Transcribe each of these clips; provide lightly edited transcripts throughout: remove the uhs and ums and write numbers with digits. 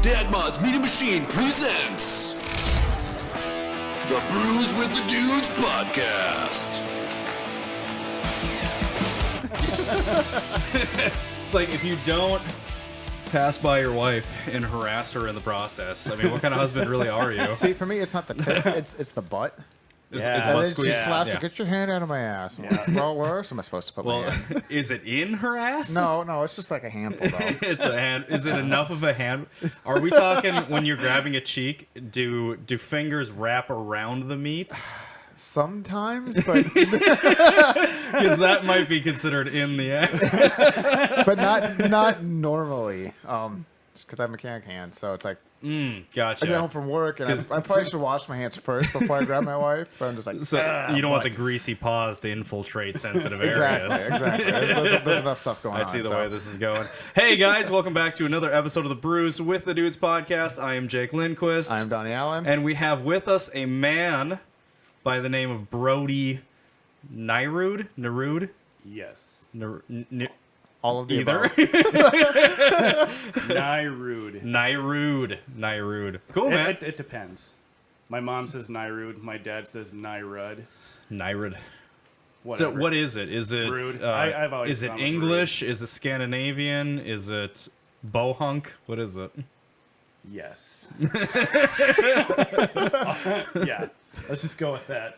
Dad Mod's Media Machine presents the Brews with the Dudes podcast. It's like if you don't pass by your wife and harass her in the process, I mean, what kind of husband really are you? See, for me, it's not the tits, it's the butt. It's And butt then squeeze. she slaps Yeah. her, get your hand out of my ass. Well, where else am I supposed to put my Well, hand? is it in her ass? No, it's just like a handful, though. It's a hand. Is it enough of a hand? Are we talking when you're grabbing a cheek? Do fingers wrap around the meat? Sometimes, but Because that might be considered in the ass. but not normally. It's because I have mechanic hands, so it's like I Gotcha. get home from work and I probably should wash my hands first before I grab my wife. But I'm just like, So you don't want the butt." greasy paws to infiltrate sensitive Exactly. areas. There's enough stuff going on. I see the so. way this is going. Hey guys, welcome back to another episode of the Brews with the Dudes podcast. I am Jake Lindquist. I'm Donnie Allen. And we have with us a man by the name of Brodie Nyrud. Nyrud? Yes. All of the Either. above. Nyrud. Nyrud. Cool, man. It depends. My mom says Nyrud. My dad says Nyrud. Nyrud. So Whatever. what is it? Is it Rude. I've always is it thought it was English? Is it Scandinavian? Is it bohunk? What is it? Yes. Yeah. Let's just go with that.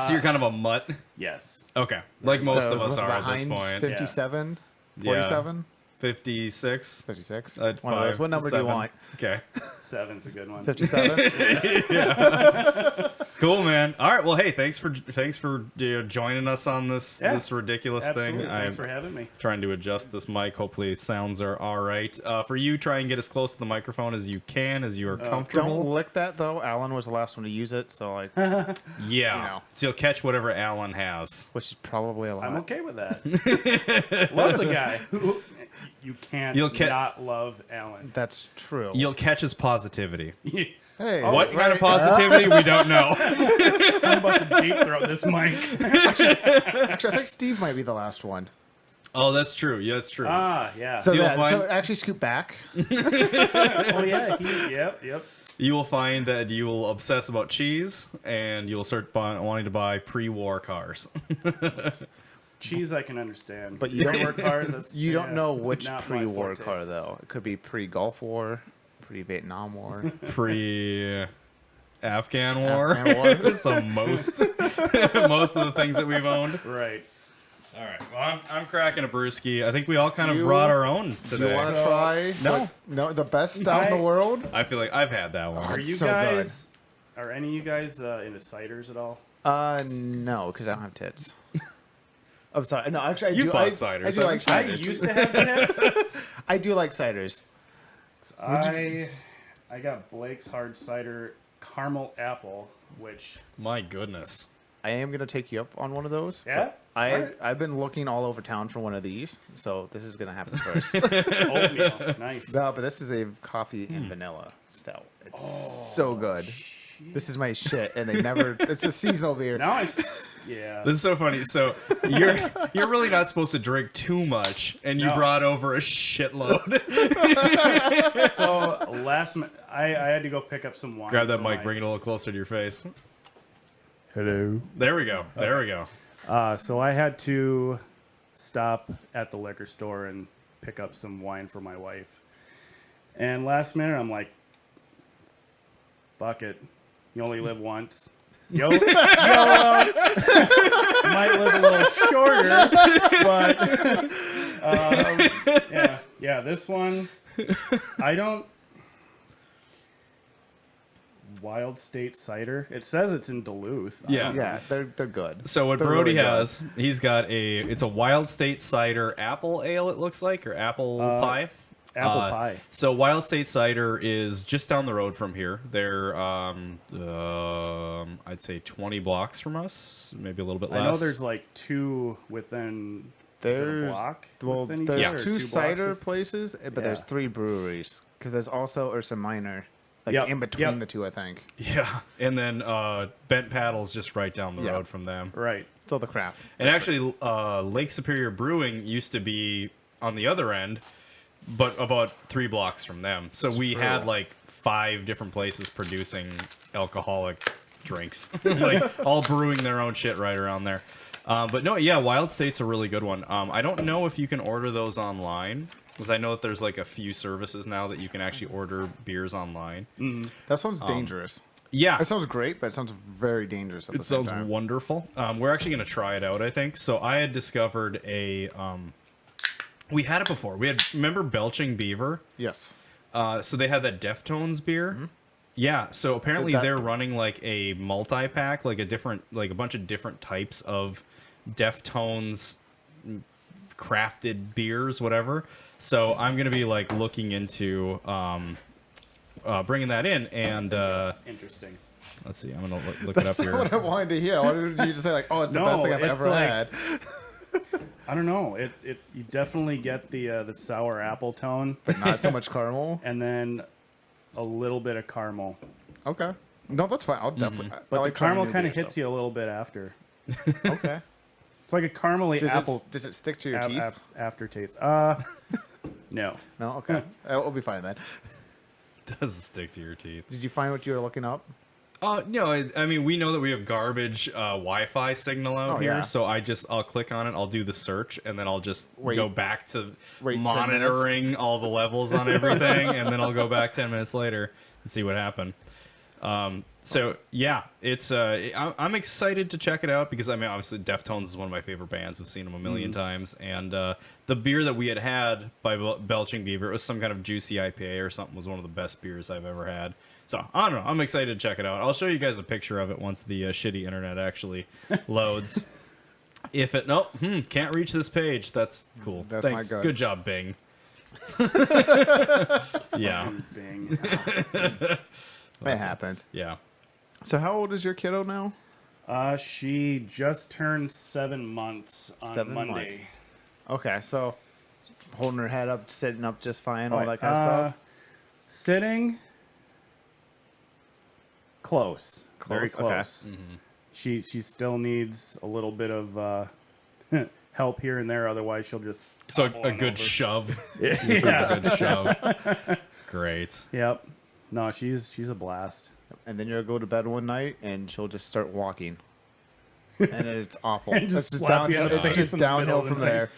So you're kind of a mutt? Yes. Okay. Like most of Was us it are the at this Heinz point. 57, Yeah. 47, 56. 56. At One of those. 5, What number do you 7. want? Okay. 7's a good one. 57. Cool, man. All right. Well, hey, thanks for joining us on this Yeah. this ridiculous Absolutely. thing. Thanks for having me. Trying to adjust this mic. Hopefully, sounds are all right. For you, try and get as close to the microphone as you can, as you are comfortable. Don't lick that though. Alan was the last one to use it, so like, Yeah. you know. So you'll catch whatever Alan has. which is probably a lot. I'm okay with that. Love the guy. You can't not love Alan. That's true. You'll catch his positivity. Hey, What kind of right, positivity? We don't know. I'm about to deep throat this mic. Actually, I think Steve might be the last one. Oh, that's true. Yeah, that's true. Yeah. So, you'll find- so actually, scoot back. Oh, yeah. Yep. You will find that you will obsess about cheese, and you will start wanting to buy pre-war cars. Cheese I can understand. But you don't- War cars, that's, You don't know which not my pre-war forte. car though. It could be pre-Gulf War, pre-Vietnam War. Pre-Afghan War. Afghan War. So most of the things that we've owned. Right. All right. Well, I'm cracking a brewski. I think we all kind of You- brought our own Do today. you want to try? No. No, the best stout in the world. I feel like I've had that one. Are It's you so guys? Are any of you guys into ciders at all? No, because I don't have tits. I'm sorry. No, actually, I You do. bought I ciders. I do like I ciders. used to have tits. I do like ciders. I got Blake's hard cider caramel apple, which My goodness. I am gonna take you up on one of those. Yeah? but Alright. I've been looking all over town for one of these, so this is gonna happen first. oatmeal, nice. No, but this is a coffee and vanilla stout. It's so good. This is my shit, and they never. It's a seasonal beer. Now yeah. This is so funny. So you're really not supposed to drink too much, and you No. brought over a shitload. So I had to go pick up some wine. Grab that for mic, my- bring it a little closer to your face. Hello. There we go. There we go. So I had to stop at the liquor store and pick up some wine for my wife. And last minute, I'm like, fuck it. You only live once. Might live a little shorter, but yeah, this one, I don't. Wild State cider. It says it's in Duluth. I Yeah. don't know. Yeah, they're good. So what They're Brodie really good. has, he's got it's a Wild State cider apple ale, it looks like, or apple pie. Apple pie. So Wild State cider is just down the road from here. They're I'd say 20 blocks from us, maybe a little bit less. I know there's like two within. Is it a There's block well, within each there's other, or two blocks cider with- places, but there's Yeah. 3 breweries because there's also Ursa Minor, like Yep, in between yep. the two, I think. Yeah, and then Bent Paddle's just right down the Yeah. road from them. Right. It's all the craft. And actually, Lake Superior Brewing used to be on the other end, but about 3 blocks from them. So we had like 5 different places producing alcoholic drinks, like all brewing their own shit right around there. But no, yeah, Wild State's a really good one. I don't know if you can order those online, because I know that there's like a few services now that you can actually order beers online. That sounds dangerous. Yeah. It sounds great, but it sounds very dangerous at the It same sounds time. wonderful. We're actually going to try it out, I think. So I had discovered a... we had it before. Remember Belching Beaver? Yes. So they had that Deftones beer. Yeah, so apparently they're running like a multi-pack, like a bunch of different types of Deftones crafted beers, whatever. So I'm going to be like looking into... bringing that in, and Interesting. let's see, I'm gonna look it up That's not here. what I wanted to hear. I wanted you to say like, "Oh, it's the best thing I've it's ever like- had." I don't know. You definitely get the sour apple tone, But not so much caramel. and then a little bit of caramel. Okay. No, that's fine. I'll definitely. But the caramel kind of hits you a little bit after. Okay. It's like a caramely apple Does it stick to your teeth? aftertaste. No. No. Okay. We'll be fine then. Doesn't stick to your teeth. Did you find what you were looking up? No, I mean, we know that we have garbage Wi-Fi signal out here, yeah. so I'll click on it, I'll do the search, and then I'll just go back to 10 monitoring all the levels on everything, and then I'll go back 10 minutes later and see what happened. So yeah, it's I'm excited to check it out because I mean, obviously Deftones is one of my favorite bands. I've seen them a million times, and the beer that we had by Belching Beaver, it was some kind of juicy IPA or something, was one of the best beers I've ever had. So I don't know, I'm excited to check it out. I'll show you guys a picture of it once the shitty internet actually loads. If it can't reach this page, that's cool. That's Thanks. not good. Good job, Bing. Yeah, Bing. It happens. yeah. So how old is your kiddo now? She just turned 7 months on 7 Monday. months. Okay, so holding her head up, sitting up just fine, all Right, that kind of stuff. Sitting close. Very Close, okay. close. She still needs a little bit of help here and there. Otherwise, she'll just So topple a on good over. shove. Yeah. A good shove. Great. Yep. No, she's a blast. And then you'll go to bed one night and she'll just start walking. And it's awful. And just It's slap you in the it's face just in the middle downhill of the from night.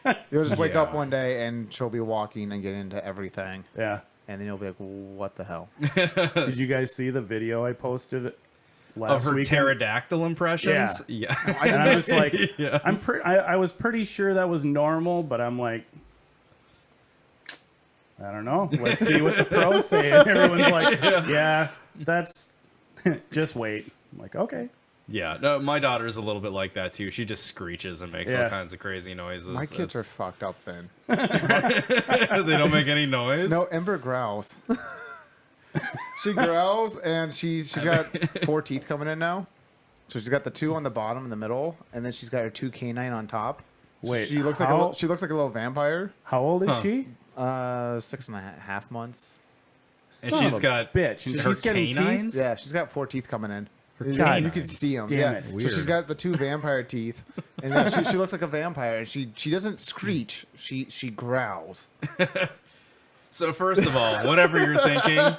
there. You'll just wake up Yeah. one day and she'll be walking and get into everything. Yeah. And then you'll be like, what the hell? Did you guys see the video I posted Of last her weekend? pterodactyl impressions? Yeah. And I was like, Yes. I was pretty sure that was normal, but I'm like, I don't know. Let's see what the pros say. And everyone's like, yeah, that's just wait. I'm like, okay. Yeah. No, my daughter's a little bit like that too. She just screeches and makes all Yeah. kinds of crazy noises. My kids are fucked up then. They don't make any noise. No, Ember growls. She growls and she's got 4 teeth coming in now. So she's got the 2 on the bottom in the middle, and then she's got her 2 canine on top. So Wait, she looks how- like a little vampire. How old is she? 6.5 months. And Son she's of a got bitch. And her she's getting canines? teeth. Yeah, she's got 4 teeth coming in. God, You can see them. damn Yeah. it. So Weird. she's got the 2 vampire teeth, and then she looks like a vampire. And she doesn't screech. She growls. So first of all, whatever you're thinking,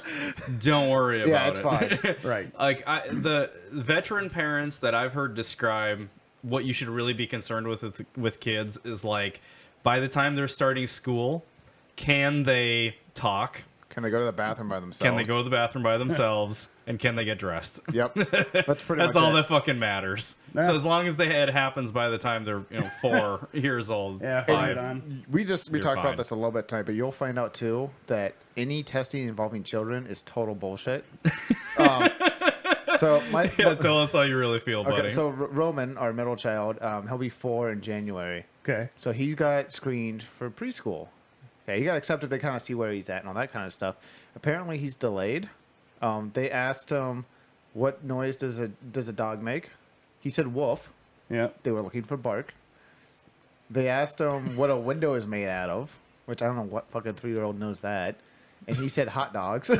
don't worry about Yeah, it's it. fine. Right. Like the veteran parents that I've heard describe what you should really be concerned with kids is like, by the time they're starting school, can they talk? Can they go to the bathroom by themselves? Can they go to the bathroom by themselves? And can they get dressed? Yep. That's pretty That's much all it. that fucking matters. Yeah. So as long as it happens by the time they're 4 years old, Yeah, 5. right on. We You're talked fine. about this a little bit tonight, but you'll find out too that any testing involving children is total bullshit. So my Yeah, tell us how you really feel, buddy. okay, so Roman, our middle child, he'll be 4 in January. Okay. So he's got screened for preschool. Okay, he got accepted to kind of see where he's at and all that kind of stuff. Apparently, he's delayed. They asked him, "What noise does a dog make?" He said, "Woof." Yeah. They were looking for bark. They asked him what a window is made out of, which I don't know what fucking 3-year-old knows that. And he said hot dogs. Would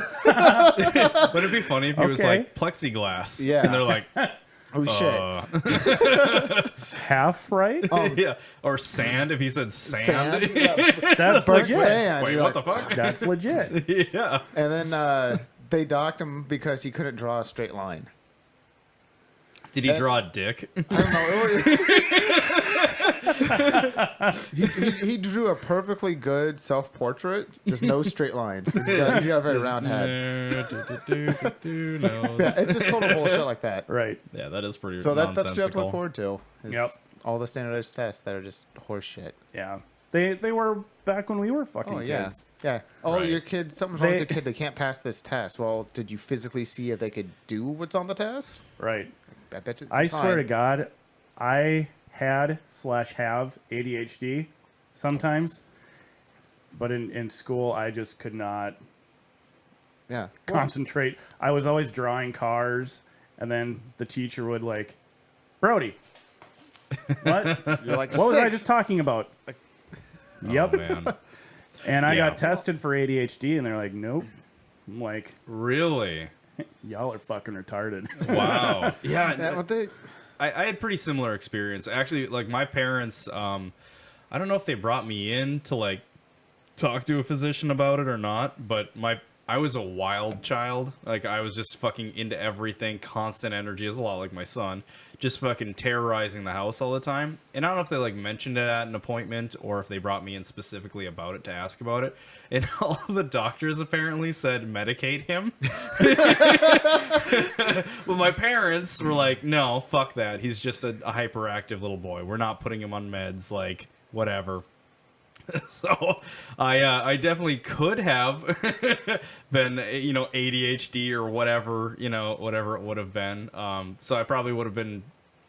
it be funny if he was Okay. like plexiglass? Yeah. And they're like, Oh shit! Half right? Yeah, or sand. If he said sand, Sand? Yeah. That's Burnt legit. sand. wait, You're what like- the fuck? That's legit. Yeah, And then they docked him because he couldn't draw a straight line. did he draw a dick? I don't know. He drew a perfectly good self-portrait, just no straight lines. He's got a very round head. No. Yeah, it's just total bullshit like that. Right. Yeah, that is pretty So that's what you have to nonsensical. look forward to. is Yep. All the standardized tests that are just horse shit. Yeah. They were back when we were fucking Oh yeah, kids. yeah. Oh, Right. your kid, something's wrong with They- your kid. They can't pass this test. Well, did you physically see if they could do what's on the test? Right. I bet you. I swear to fine. God, I had/have ADHD sometimes, but in school I just could not Yeah. concentrate. I was always drawing cars, and then the teacher would like, Brodie, what? You're like, What was I "Six." just talking about? Yep. Oh, man. And I Yeah. got tested for ADHD, and they're like, nope. I'm like, Really? y'all are fucking retarded. Wow. Yeah, Yeah. what they, I had pretty similar experience. Actually, like my parents, I don't know if they brought me in to like talk to a physician about it or not, but I was a wild child. Like I was just fucking into everything, constant energy. It was a lot like my son, just fucking terrorizing the house all the time. And I don't know if they like mentioned it at an appointment or if they brought me in specifically about it to ask about it. And all of the doctors apparently said medicate him. Well, my parents were like, no, fuck that. He's just a hyperactive little boy. We're not putting him on meds. Like, whatever. So I definitely could have been, ADHD or whatever, whatever it would have been. So I probably would have been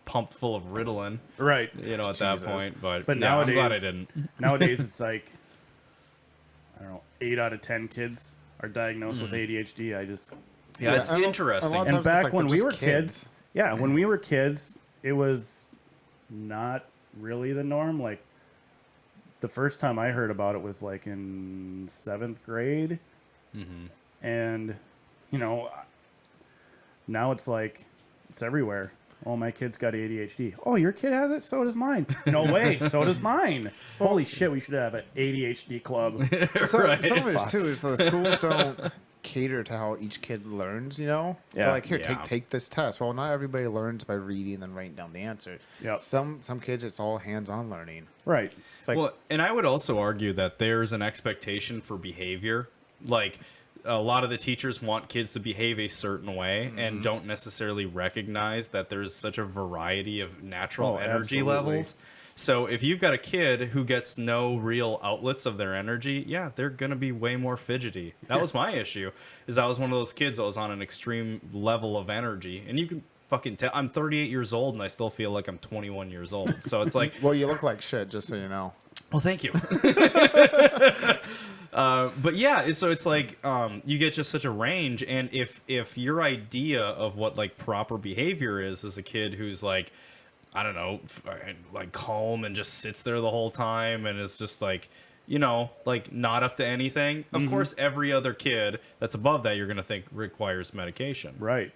pumped full of Ritalin, Right. at that point. But yeah, nowadays, I'm glad I didn't. Nowadays, it's like, I don't know, 8 out of 10 kids are diagnosed with ADHD. Yeah, it's and a interesting. lot of And times it's back like when they're we just were kids, when we were kids, it was not really the norm. Like, the first time I heard about it was like in 7th grade. And, now it's like, it's everywhere. Oh, my kid's got ADHD. Oh, your kid has it? So does mine. No way. So does mine. Holy shit, we should have an ADHD club. Some of it is Fuck. too is the schools don't cater to how each kid learns. They're Yeah. like, here, Yeah. take this test. Well, not everybody learns by reading and then writing down the answer. Yep. Some kids, it's all hands-on learning. Right. It's like, Well, and I would also argue that there's an expectation for behavior. Like, a lot of the teachers want kids to behave a certain way and don't necessarily recognize that there's such a variety of natural Oh, energy absolutely. levels. So if you've got a kid who gets no real outlets of their energy, yeah, they're going to be way more fidgety. That was my issue, is I was one of those kids that was on an extreme level of energy. And you can fucking tell. I'm 38 years old and I still feel like I'm 21 years old. So it's like, well, you look like shit, just so you know. well, thank you. But yeah, so it's like you get just such a range, and if your idea of what like proper behavior is as a kid who's like, I don't know, like calm and just sits there the whole time and is just like, like not up to anything. Of course, every other kid that's above that you're gonna think requires medication. Right.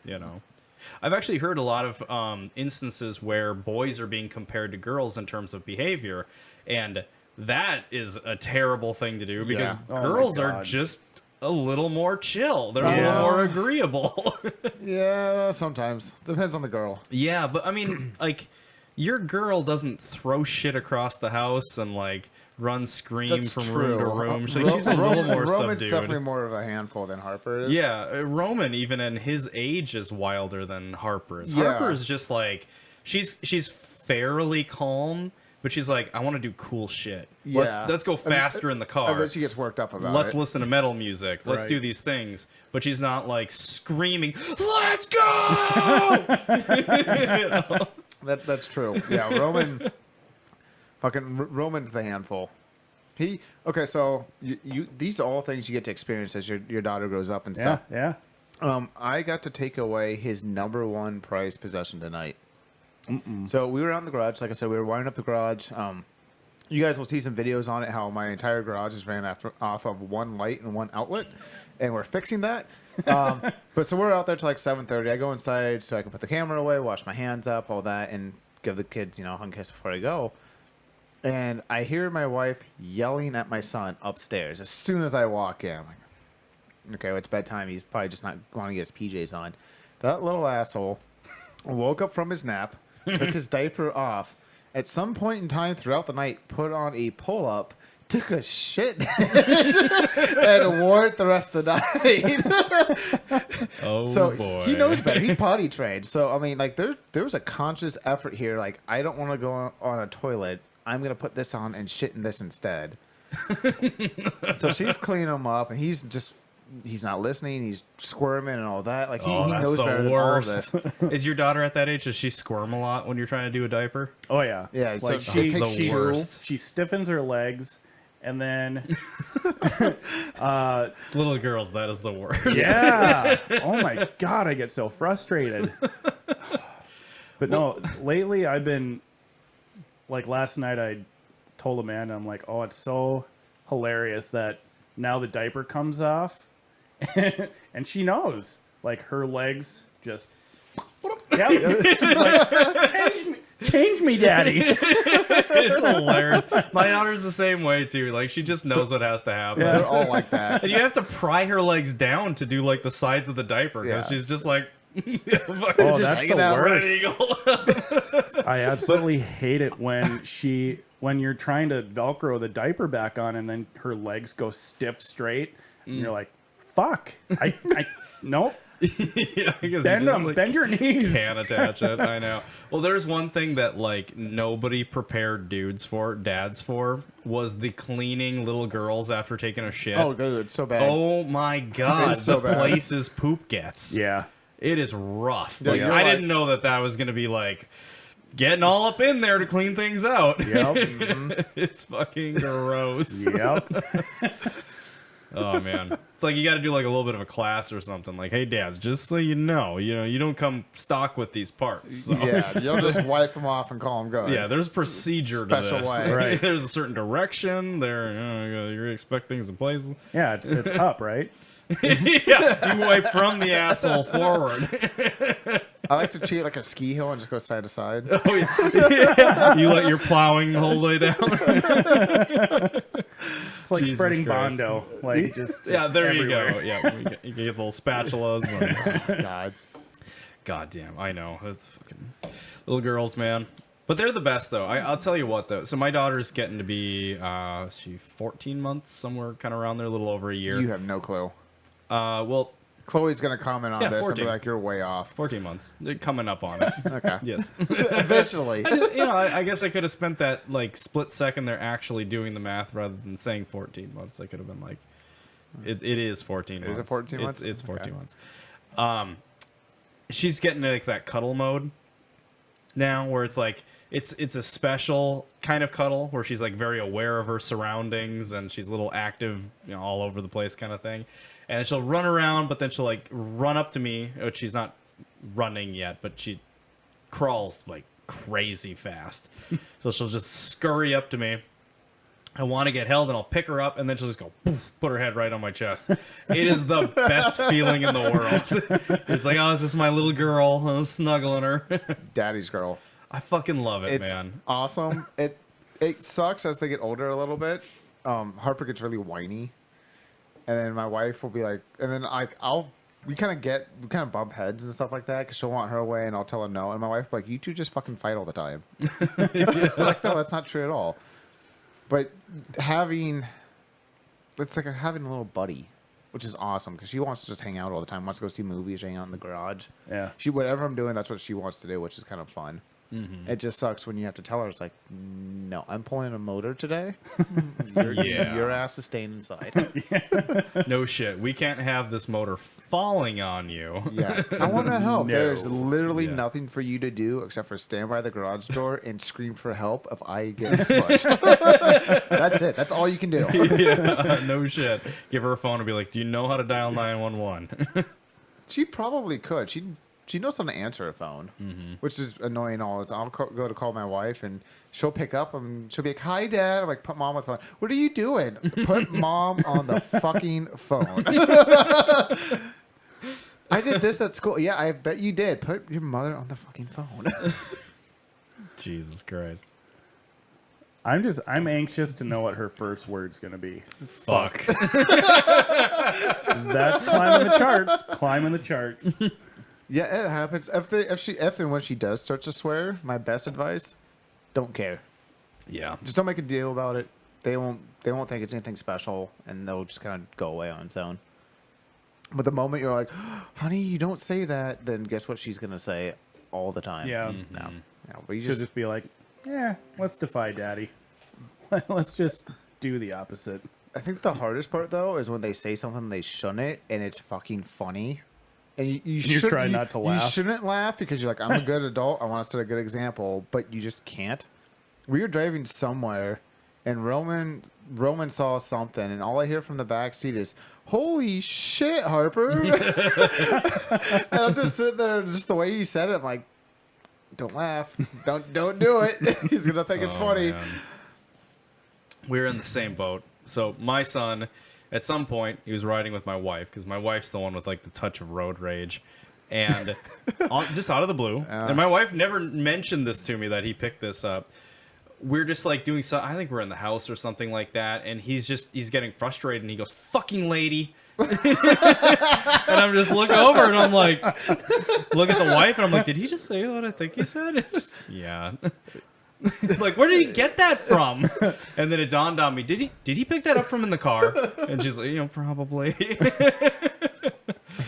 I've actually heard a lot of instances where boys are being compared to girls in terms of behavior, and that is a terrible thing to do because Yeah. Oh my girls are God. just a little more chill. They're a Yeah. little more agreeable. Yeah, sometimes. Depends on the girl. Yeah, but I mean, like, your girl doesn't throw shit across the house and like run scream That's from true. room to room. So she's a little more Roman's subdued. definitely more of a handful than Harper is. Yeah, Roman, even in his age, is wilder than Harper is. Yeah. Harper is just like she's fairly calm, but she's like, I want to do cool shit. Yeah. Let's go faster in the car. I bet she gets worked up about Let's it. listen to metal music. Let's Right. do these things. But she's not like screaming, "Let's go!" That's true. Yeah, Roman's the handful. So you these are all things you get to experience as your daughter grows up and Yeah. stuff. Yeah. I got to take away his number one prized possession tonight. So we were out in the garage. Like I said, we were wiring up the garage. You guys will see some videos on it, how my entire garage is ran off of one light and one outlet, and we're fixing that. But so we're out there till like 7:30. I go inside so I can put the camera away, wash my hands up, all that, and give the kids, a hug and kiss before I go. And I hear my wife yelling at my son upstairs as soon as I walk in. I'm like, okay, well, it's bedtime. He's probably just not wanting to get his PJs on. That little asshole woke up from his nap, took his diaper off. At some point in time throughout the night, put on a pull-up, took a shit, and wore it the rest of the night. Oh, So boy. he knows better. He's potty trained. So, I mean, like, there was a conscious effort here. Like, I don't want to go on a toilet. I'm going to put this on and shit in this instead. So she's cleaning him up, and he's not listening. He's squirming and all that. Like, he That's knows the better than all of this. worst. Is your daughter at that age? Does she squirm a lot when you're trying to do a diaper? Oh yeah. Yeah, so Like it she takes the two. worst. she stiffens her legs, and then Little girls, that is the worst. yeah. Oh my god, I get so frustrated. But no, lately I've been like last night I told Amanda, I'm like, oh, it's so hilarious that now the diaper comes off and she knows. Like her legs just she's like, change me, daddy. It's hilarious. My daughter's the same way too. Like she just knows what has to happen. They're all like that. And you have to pry her legs down to do like the sides of the diaper because Yeah. she's just like Oh, Just that's hanging the out. worst. I absolutely hate it when you're trying to Velcro the diaper back on and then her legs go stiff straight. And you're like, fuck. I nope. Yeah, because Bend you just, them. like, Bend your knees. can't attach it. I know. Well, there's one thing that like nobody prepared dads for was the cleaning little girls after taking a shit. Oh, dude, it's so bad. Oh my god, It's so the bad. places poop gets. Yeah. It is rough. Yeah, Like, you're I like- didn't know that was going to be like getting all up in there to clean things out. Yep. It's fucking gross. Yep. Oh man, it's like you got to do like a little bit of a class or something. Like, hey dads, just so you know, you don't come stock with these parts. So. Yeah, you don't just wipe them off and call them good. Yeah, there's procedure Special to this. way. Right. There's a certain direction. You expect things in place. Yeah, it's up, right? Yeah, you wipe from the asshole forward. I like to treat it like a ski hill and just go side to side. Oh yeah. You let your plowing the whole way down. It's like Jesus spreading Christ. Bondo. Like just Yeah, there everywhere. you go. Yeah, you can get little spatulas. And, God. God damn, I know. It's fucking little girls, man. But they're the best, though. I'll tell you what, though. So my daughter's getting to be, she 14 months, somewhere kind of around there, a little over a year. You have no clue. Well, Chloe's going to comment on Yeah, this and 14. be like, you're way off. 14 months. They're coming up on it. Okay. Yes. Eventually. I guess I could have spent that, like, split second there actually doing the math rather than saying 14 months. I could have been like, it is 14 months. Is it 14 months? It's 14 Okay. months. She's getting like that cuddle mode now where it's like, it's a special kind of cuddle where she's like very aware of her surroundings and she's a little active, all over the place kind of thing. And she'll run around, but then she'll like run up to me, which she's not running yet, but she crawls like crazy fast. So she'll just scurry up to me. I want to get held, and I'll pick her up, and then she'll just go, poof, put her head right on my chest. It is the best feeling in the world. It's like, oh, it's just my little girl. I'm snuggling her. Daddy's girl. I fucking love it, It's man. awesome. It sucks as they get older a little bit. Harper gets really whiny. And then my wife will be like, and then we kind of bump heads and stuff like that because she'll want her away and I'll tell her no. And my wife will be like, you two just fucking fight all the time. I'm like, no, that's not true at all. But it's like having a little buddy, which is awesome because she wants to just hang out all the time, wants to go see movies, hang out in the garage. Yeah. Whatever I'm doing, that's what she wants to do, which is kind of fun. It just sucks when you have to tell her, it's like, no, I'm pulling a motor today. Yeah. Your ass is staying inside. No shit. We can't have this motor falling on you. Yeah. I want to help. No. There's literally Yeah. nothing for you to do except for stand by the garage door and scream for help if I get smushed. That's it. That's all you can do. Yeah, no shit. Give her a phone and be like, do you know how to dial 911? She probably could. she knows how to answer a phone, which is annoying. All it's I'll go to call my wife and she'll pick up and she'll be like, "Hi, Dad." I'm like, "Put Mom on the phone." What are you doing? Put Mom on the fucking phone. I did this at school. Yeah, I bet you did. Put your mother on the fucking phone. Jesus Christ. I'm anxious to know what her first word's gonna be. Fuck. That's climbing the charts. Climbing the charts. Yeah, it happens. If and when she does start to swear, my best advice, don't care. Yeah. Just don't make a deal about it. They won't think it's anything special, and they'll just kind of go away on its own. But the moment you're like, "Honey, you don't say that," then guess what she's gonna say all the time. Yeah. No, but you She'll just be like, "Yeah, let's defy Daddy. Let's just do the opposite." I think the hardest part though is when they say something they shouldn't, and it's fucking funny. And you try not to laugh. You shouldn't laugh because you're like, I'm a good adult. I want to set a good example, but you just can't. We were driving somewhere, and Roman saw something, and all I hear from the back seat is, "Holy shit, Harper!" And I'm just sitting there, just the way he said it, I'm like, "Don't laugh. Don't do it. He's gonna think it's funny." Man. We're in the same boat. So my son, at some point, he was riding with my wife because my wife's the one with like the touch of road rage, and just out of the blue. And my wife never mentioned this to me that he picked this up. We're just like doing so. I think we're in the house or something like that, and he's getting frustrated, and he goes, "Fucking lady." And I'm just looking over, and I'm like, look at the wife, and I'm like, did he just say what I think he said? Yeah. Like, where did he get that from? And then it dawned on me, did he pick that up from in the car? And she's like, probably.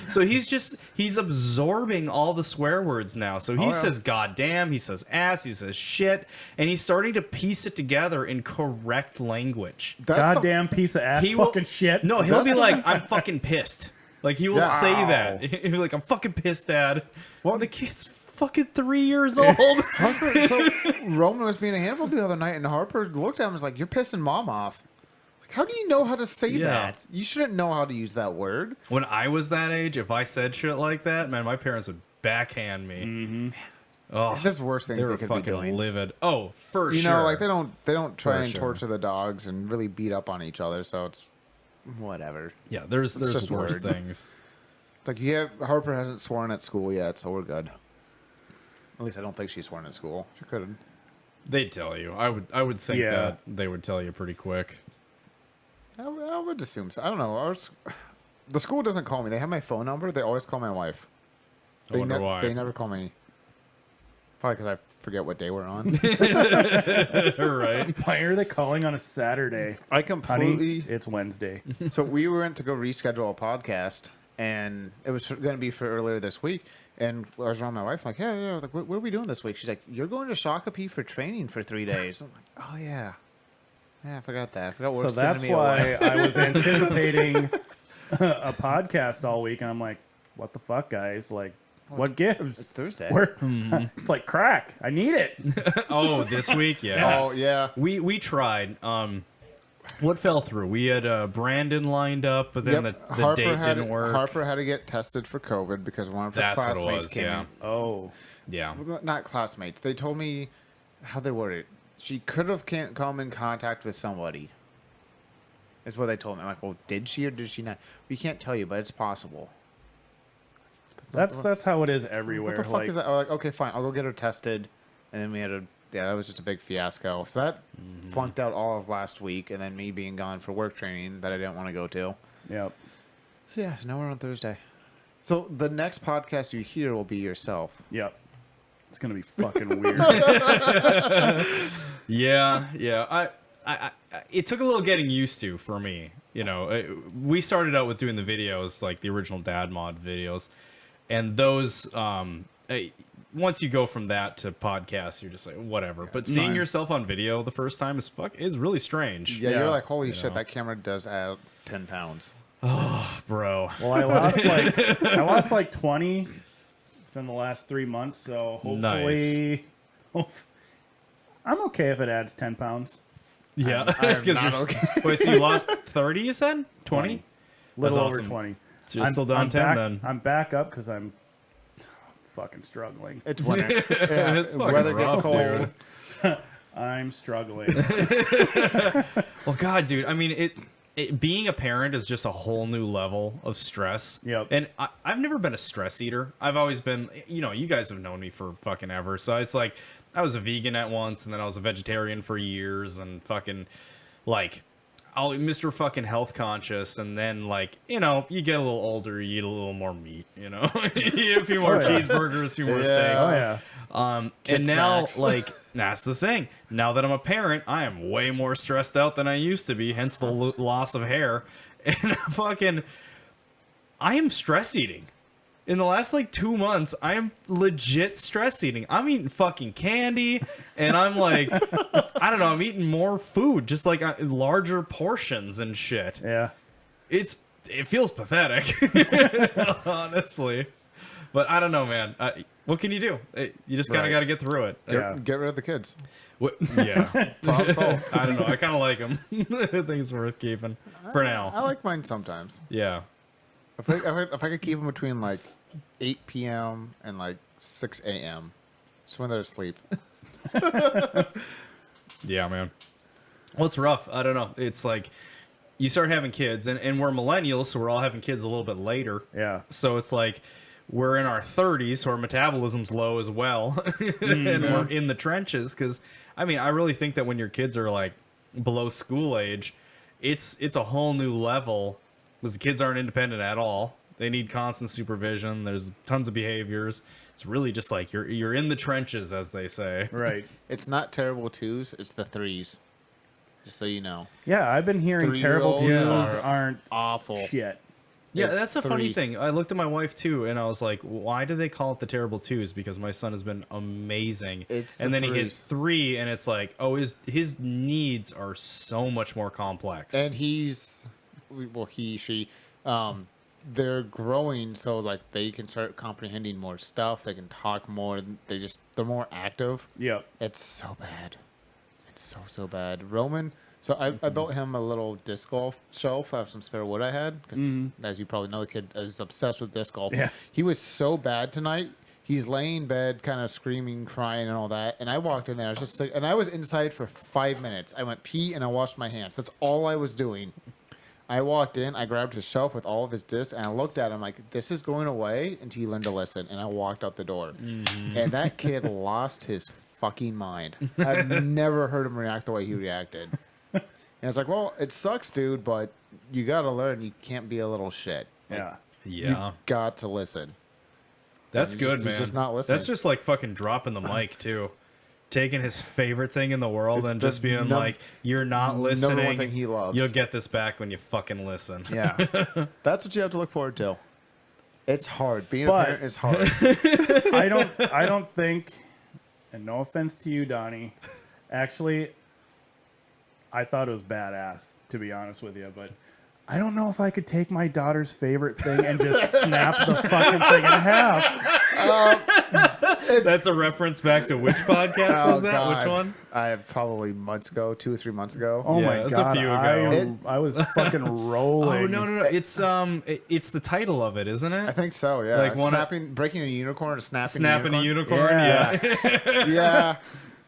So he's absorbing all the swear words now. So he says goddamn, he says ass, he says shit, and he's starting to piece it together in correct language. Goddamn piece of ass fucking shit. No, he'll be like, "I'm fucking pissed." Like, he will say that. He'll be like, "I'm fucking pissed, Dad." Well, the kid's fucking 3 years old. Harper, so Roman was being a handful the other night, and Harper looked at him and was like, "You're pissing Mom off." Like, how do you know how to say that? You shouldn't know how to use that word. When I was that age, if I said shit like that, man, my parents would backhand me. Mm-hmm. Oh, there's worse things they could be doing. Livid. Oh, for sure. You know, like they don't try and torture the dogs and really beat up on each other, so it's whatever. Yeah, there's just worse words. things. Like, Harper hasn't sworn at school yet, so we're good. At least I don't think she's sworn at school. She couldn't. They'd tell you. I would think that they would tell you pretty quick. I would assume so. I don't know. The school doesn't call me. They have my phone number. They always call my wife. I wonder why. They never call me. Probably because I forget what day we're on. Right. Why are they calling on a Saturday? I completely... Honey, it's Wednesday. So we went to go reschedule a podcast, and it was going to be for earlier this week. And I was around my wife, like, yeah. Like, what are we doing this week? She's like, "You're going to Shakopee for training for 3 days." I'm like, "Oh, yeah. Yeah, I forgot that. So that's why I was anticipating a podcast all week, and I'm like, what the fuck, guys? Like, what gives? It's Thursday. It's like crack. I need it. Oh, this week? Yeah. Oh, yeah. We tried. What fell through? We had Brandon lined up, but then the date didn't work. Harper had to get tested for COVID because one of her classmates came in. Oh. Yeah. Well, not classmates. They told me how they worded it. She could have come in contact with somebody. Is what they told me. I'm like, well, did she or did she not? We can't tell you, but it's possible. That's how it is everywhere. What the fuck is that? I'm like, okay, fine. I'll go get her tested. And then we had that was just a big fiasco. So that flunked out all of last week. And then me being gone for work training that I didn't want to go to. Yep. So yeah, so now we're on Thursday. So the next podcast you hear will be yourself. Yep. It's going to be fucking weird. Yeah. I it took a little getting used to for me. You know, we started out with doing the videos, like the original Dad Mod videos. And those, once you go from that to podcasts, you're just like, whatever. But seeing yourself on video the first time is really strange. Yeah, you're like, holy shit, that camera does add 10 pounds. Oh, bro. Well, I lost like 20 within the last 3 months, so hopefully, I'm okay if it adds 10 pounds. Yeah, I'm not okay. Wait, so you lost 30? You said 20? Little That's over awesome. 20. So you're still down 10 back, then. I'm back up because I'm fucking struggling. It's winter. Yeah, It's fucking weather rough, gets cold. dude. I'm struggling. Well, God, dude. I mean, being a parent is just a whole new level of stress. Yep. And I've never been a stress eater. I've always been, you guys have known me for fucking ever. So it's like, I was a vegan at once, and then I was a vegetarian for years, and fucking, like, Mr. fucking health conscious, and then, like, you get a little older, you eat a little more meat, you eat a few more cheeseburgers, a few more steaks. Oh, yeah. And now, snacks. like, that's the thing. Now that I'm a parent, I am way more stressed out than I used to be, hence the loss of hair. And I am stress eating. In the last, like, 2 months, I am legit stress eating. I'm eating fucking candy, and I'm like, I don't know, I'm eating more food, just like larger portions and shit. Yeah. It feels pathetic, honestly. But I don't know, man. What can you do? You just kind of got to get through it. Yeah. Get rid of the kids. Yeah. Problem solved. I don't know. I kind of like them. I think it's worth keeping for I now. like mine sometimes. Yeah. If I could keep them between like 8 p.m. and like 6 a.m. just when they're asleep. Yeah, man. Well, it's rough. I don't know. It's like you start having kids, and we're millennials, so we're all having kids a little bit later. Yeah. So it's like we're in our 30s, so our metabolism's low as well, and we're in the trenches. Because I mean, I really think that when your kids are like below school age, it's a whole new level because the kids aren't independent at all. They need constant supervision. There's tons of behaviors. It's really just like you're in the trenches, as they say. Right. It's not terrible twos, it's the threes. Just so you know. Yeah, I've been hearing terrible Three-year-olds twos are aren't Awful. shit. Yeah, There's that's a funny threes. thing. I looked at my wife too, and I was like, "Why do they call it the terrible twos?" Because my son has been amazing. It's and the then he hit threes. 3, and it's like, oh, his needs are so much more complex. And she, they're growing so like they can start comprehending more stuff. They can talk more. They're more active. Yep. It's so bad. It's so bad. Roman. So I built him a little disc golf shelf out of some spare wood I had because, as you probably know, the kid is obsessed with disc golf. Yeah. He was so bad tonight. He's laying in bed, kind of screaming, crying, and all that. And I walked in there. I was just like, and I was inside for 5 minutes. I went pee and I washed my hands. That's all I was doing. I walked in. I grabbed his shelf with all of his discs, and I looked at him like, "This is going away until you learn to listen." And I walked out the door. And that kid lost his fucking mind. I've never heard him react the way he reacted. And it's like, well, it sucks, dude, but you got to learn. You can't be a little shit. Like, Yeah. yeah, You got to listen. that's you good, just- you man. just not listening. That's just like fucking dropping the mic too, taking his favorite thing in the world It's and the just being num- like, "You're not number one listening. thing he loves." You'll get this back when you fucking listen." Yeah. That's what you have to look forward to. It's hard. Being But- a parent is hard. I don't think, and no offense to you, Donnie, actually, I thought it was badass, to be honest with you, but I don't know if I could take my daughter's favorite thing and just snap the fucking thing in half. That's a reference back to which podcast was that? Which God. one? I have probably months ago, 2 or 3 months ago. Oh Yeah, my it's a god, few ago. I was fucking rolling. Oh no! It's it's the title of it, isn't I it? think so, yeah. Like one- breaking a unicorn or snapping, Snapping a unicorn. Yeah. Yeah. Yeah.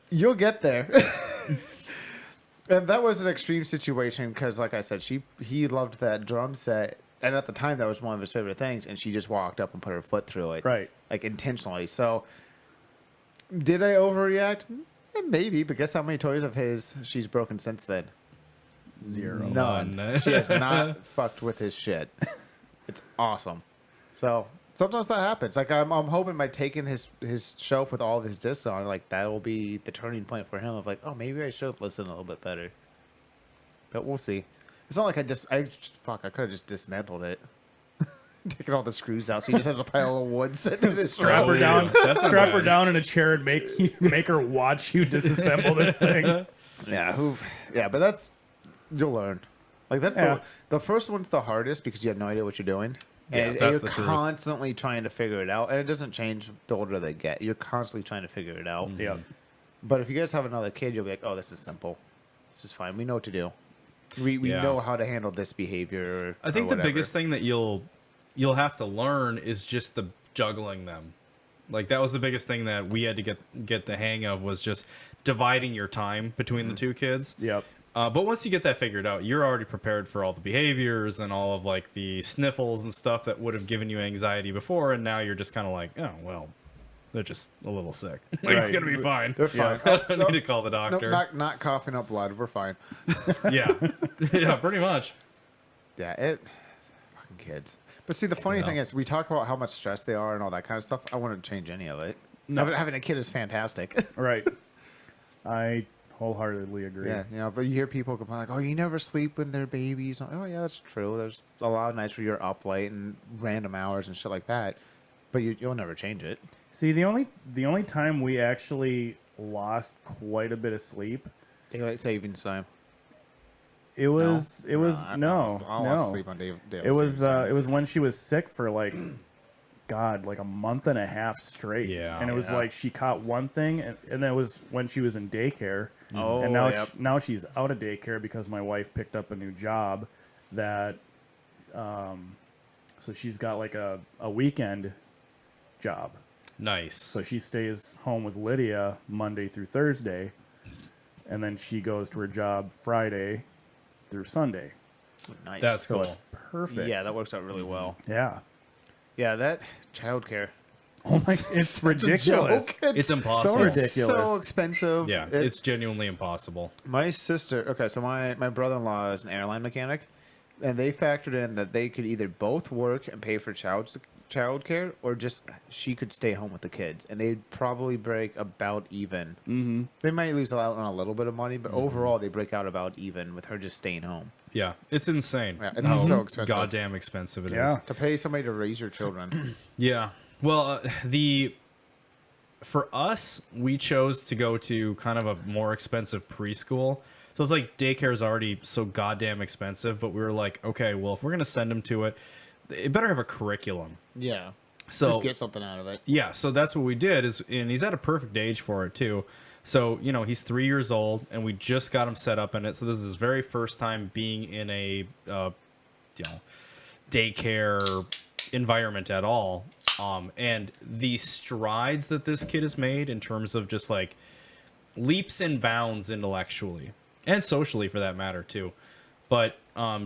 You'll get there. And that was an extreme situation because, like I said, he loved that drum set, and at the time that was one of his favorite things, and she just walked up and put her foot through it, Right. like intentionally. So, did I overreact? Maybe, but guess how many toys of his she's broken since then? 0. None. She has not fucked with his shit. It's awesome. So sometimes that happens. Like I'm hoping by taking his shelf with all of his discs on, like that will be the turning point for him of like, oh, maybe I should listen a little bit better. But we'll see. It's not like I could have just dismantled it. Taking all the screws out, so he just has a pile of wood sitting in his Strap her Oh, down. yeah. That's Strap her bad. down in a chair and make her watch you disassemble this thing. Yeah, but that's you'll learn. Like that's Yeah. the first one's the hardest because you have no idea what you're doing. Yeah, And that's you're the truth. constantly trying to figure it out, and it doesn't change the older they get. You're constantly trying to figure it out. Yeah. But if you guys have another kid, you'll be like, "Oh, this is simple. This is fine. We know what to do. We Yeah. know how to handle this behavior." I think the biggest thing that you'll have to learn is just the juggling them. Like that was the biggest thing that we had to get the hang of, was just dividing your time between the two kids. Yep. But once you get that figured out, you're already prepared for all the behaviors and all of like the sniffles and stuff that would have given you anxiety before, and now you're just kind of like, oh well, they're just a little sick. Like, it's gonna be fine. They're fine. I don't need to call the Nope, doctor. not coughing up blood. We're fine. Yeah, yeah, pretty much. Yeah, fucking kids. But see, the funny thing is, we talk about how much stress they are and all that kind of stuff. I wouldn't change any of it. No. Having a kid is fantastic. Right. I wholeheartedly agree. Yeah, but you hear people complain like, "Oh, you never sleep when they're babies." Oh, yeah, that's true. There's a lot of nights where you're up late and random hours and shit like that, but you'll never change it. See, the only time we actually lost quite a bit of sleep, Daylight savings time. it was I lost sleep on daylight It was savings time. it was when she was sick for like a month and a half straight. Yeah. And it was like she caught one thing, and that was when she was in daycare. Oh, and now yep. now she's out of daycare because my wife picked up a new job that so she's got like a weekend job. Nice. So she stays home with Lydia Monday through Thursday, and then she goes to her job Friday through Sunday. Nice. That's So cool. it's perfect. Yeah, that works out really well. Yeah. Yeah, that childcare. Oh my! It's ridiculous. It's impossible. So ridiculous. So expensive. Yeah, it's genuinely impossible. My sister. Okay, so my brother-in-law is an airline mechanic, and they factored in that they could either both work and pay for childcare, or just she could stay home with the kids, and they'd probably break about even. Mm-hmm. They might lose out on a little bit of money, but overall they break out about even with her just staying home. Yeah, it's insane. Yeah, it's so expensive. Goddamn expensive it is. Yeah. To pay somebody to raise your children. Yeah. Well, for us, we chose to go to kind of a more expensive preschool. So it's like daycare is already so goddamn expensive, but we were like, okay, well, if we're gonna send him to it, it better have a curriculum. Yeah. So Just get something out of it. yeah, so that's what we did. And he's at a perfect age for it too. So he's 3 years old, and we just got him set up in it. So this is his very first time being in a daycare environment at all. And the strides that this kid has made in terms of just like leaps and bounds intellectually and socially, for that matter too. But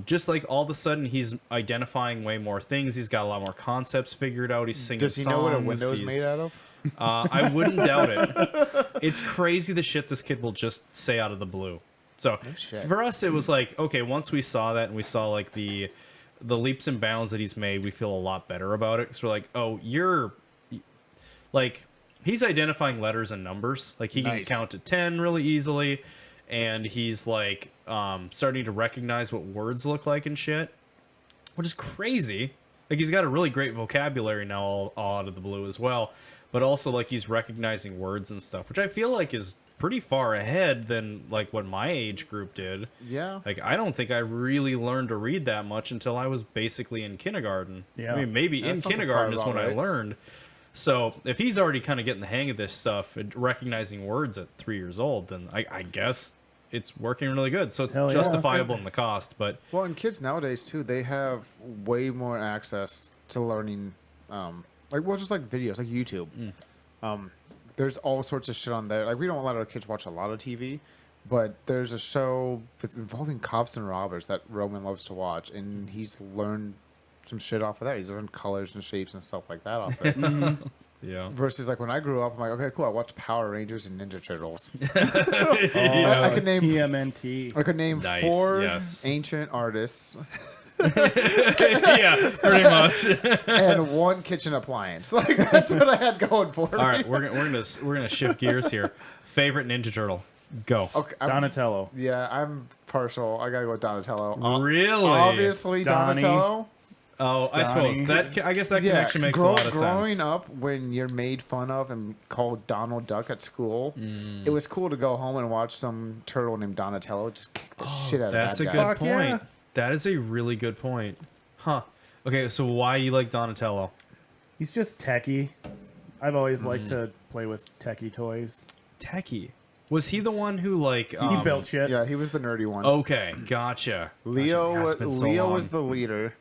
just like all of a sudden he's identifying way more things. He's got a lot more concepts figured out. He's singing songs. Does he know what a window is made out of? I wouldn't doubt it. It's crazy the shit this kid will just say out of the blue. So shit. for us, it was like, okay, once we saw that and we saw like the leaps and bounds that he's made, we feel a lot better about it. Because we're like, oh, you're like, he's identifying letters and numbers. Like he can Nice. count to 10 really easily. And he's like starting to recognize what words look like and shit, which is crazy. Like he's got a really great vocabulary now all out of the blue as well. But also like he's recognizing words and stuff, which I feel like is pretty far ahead than like what my age group did. Yeah. Like I don't think I really learned to read that much until I was basically in kindergarten. Yeah. I mean, maybe That in sounds kindergarten is about when I right. learned. So if he's already kind of getting the hang of this stuff and recognizing words at 3 years old, then I guess it's working really good. So it's Hell yeah. justifiable in the cost. But Well, and kids nowadays too, they have way more access to learning, just like videos, like YouTube. There's all sorts of shit on there. Like we don't let our kids watch a lot of TV, but there's a show involving cops and robbers that Roman loves to watch, and he's learned some shit off of that. He's learned colors and shapes and stuff like that off it. yeah. Versus like when I grew up, I'm like, okay, cool. I watched Power Rangers and Ninja Turtles. Oh, I could name TMNT. I could name Nice, 4 yes. ancient artists Yeah, pretty much. and 1 kitchen appliance. Like that's what I had going for me. All right, we're gonna shift gears here. Favorite Ninja Turtle, go. Okay, Donatello. Yeah, I'm partial. I gotta go with Donatello. Really? Obviously, Donnie. Donatello. Oh, I suppose Donnie. I guess that connection makes a lot of growing sense. up, when you're made fun of and called Donald Duck at school, it was cool to go home and watch some turtle named Donatello just kick the shit out of That's a that good guy. point. yeah. That is a really good point. Huh. Okay, so why you like Donatello? He's just techie. I've always liked to play with techie toys. Techie. Was he the one who like He built shit. Yeah, he was the nerdy one. Okay, gotcha. Leo, Gotcha. It has been so Leo long. was the leader.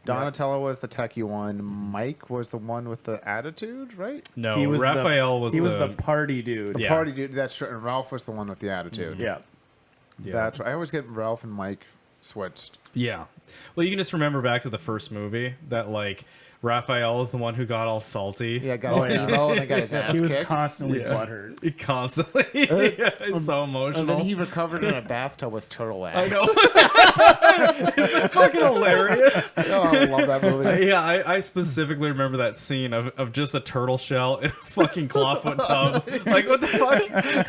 Donatello was the techie one. Mike was the one with the attitude, right? No, He was Raphael he was the party dude. The Yeah. party dude. That's true. And Ralph was the one with the attitude. Yeah. Yeah. That's right. I always get Ralph and Mike switched. Yeah. Well, you can just remember back to the first movie that like Raphael was the one who got all salty. Yeah, got emo and then got his ass He was kicked. constantly Yeah. butthurt. He constantly. Yeah, he's so emotional. And then he recovered in a bathtub with turtle I ass. know. It's fucking hilarious. Oh, I love that movie. Yeah, I specifically remember that scene of just a turtle shell in a fucking clawfoot tub. Like, what the fuck?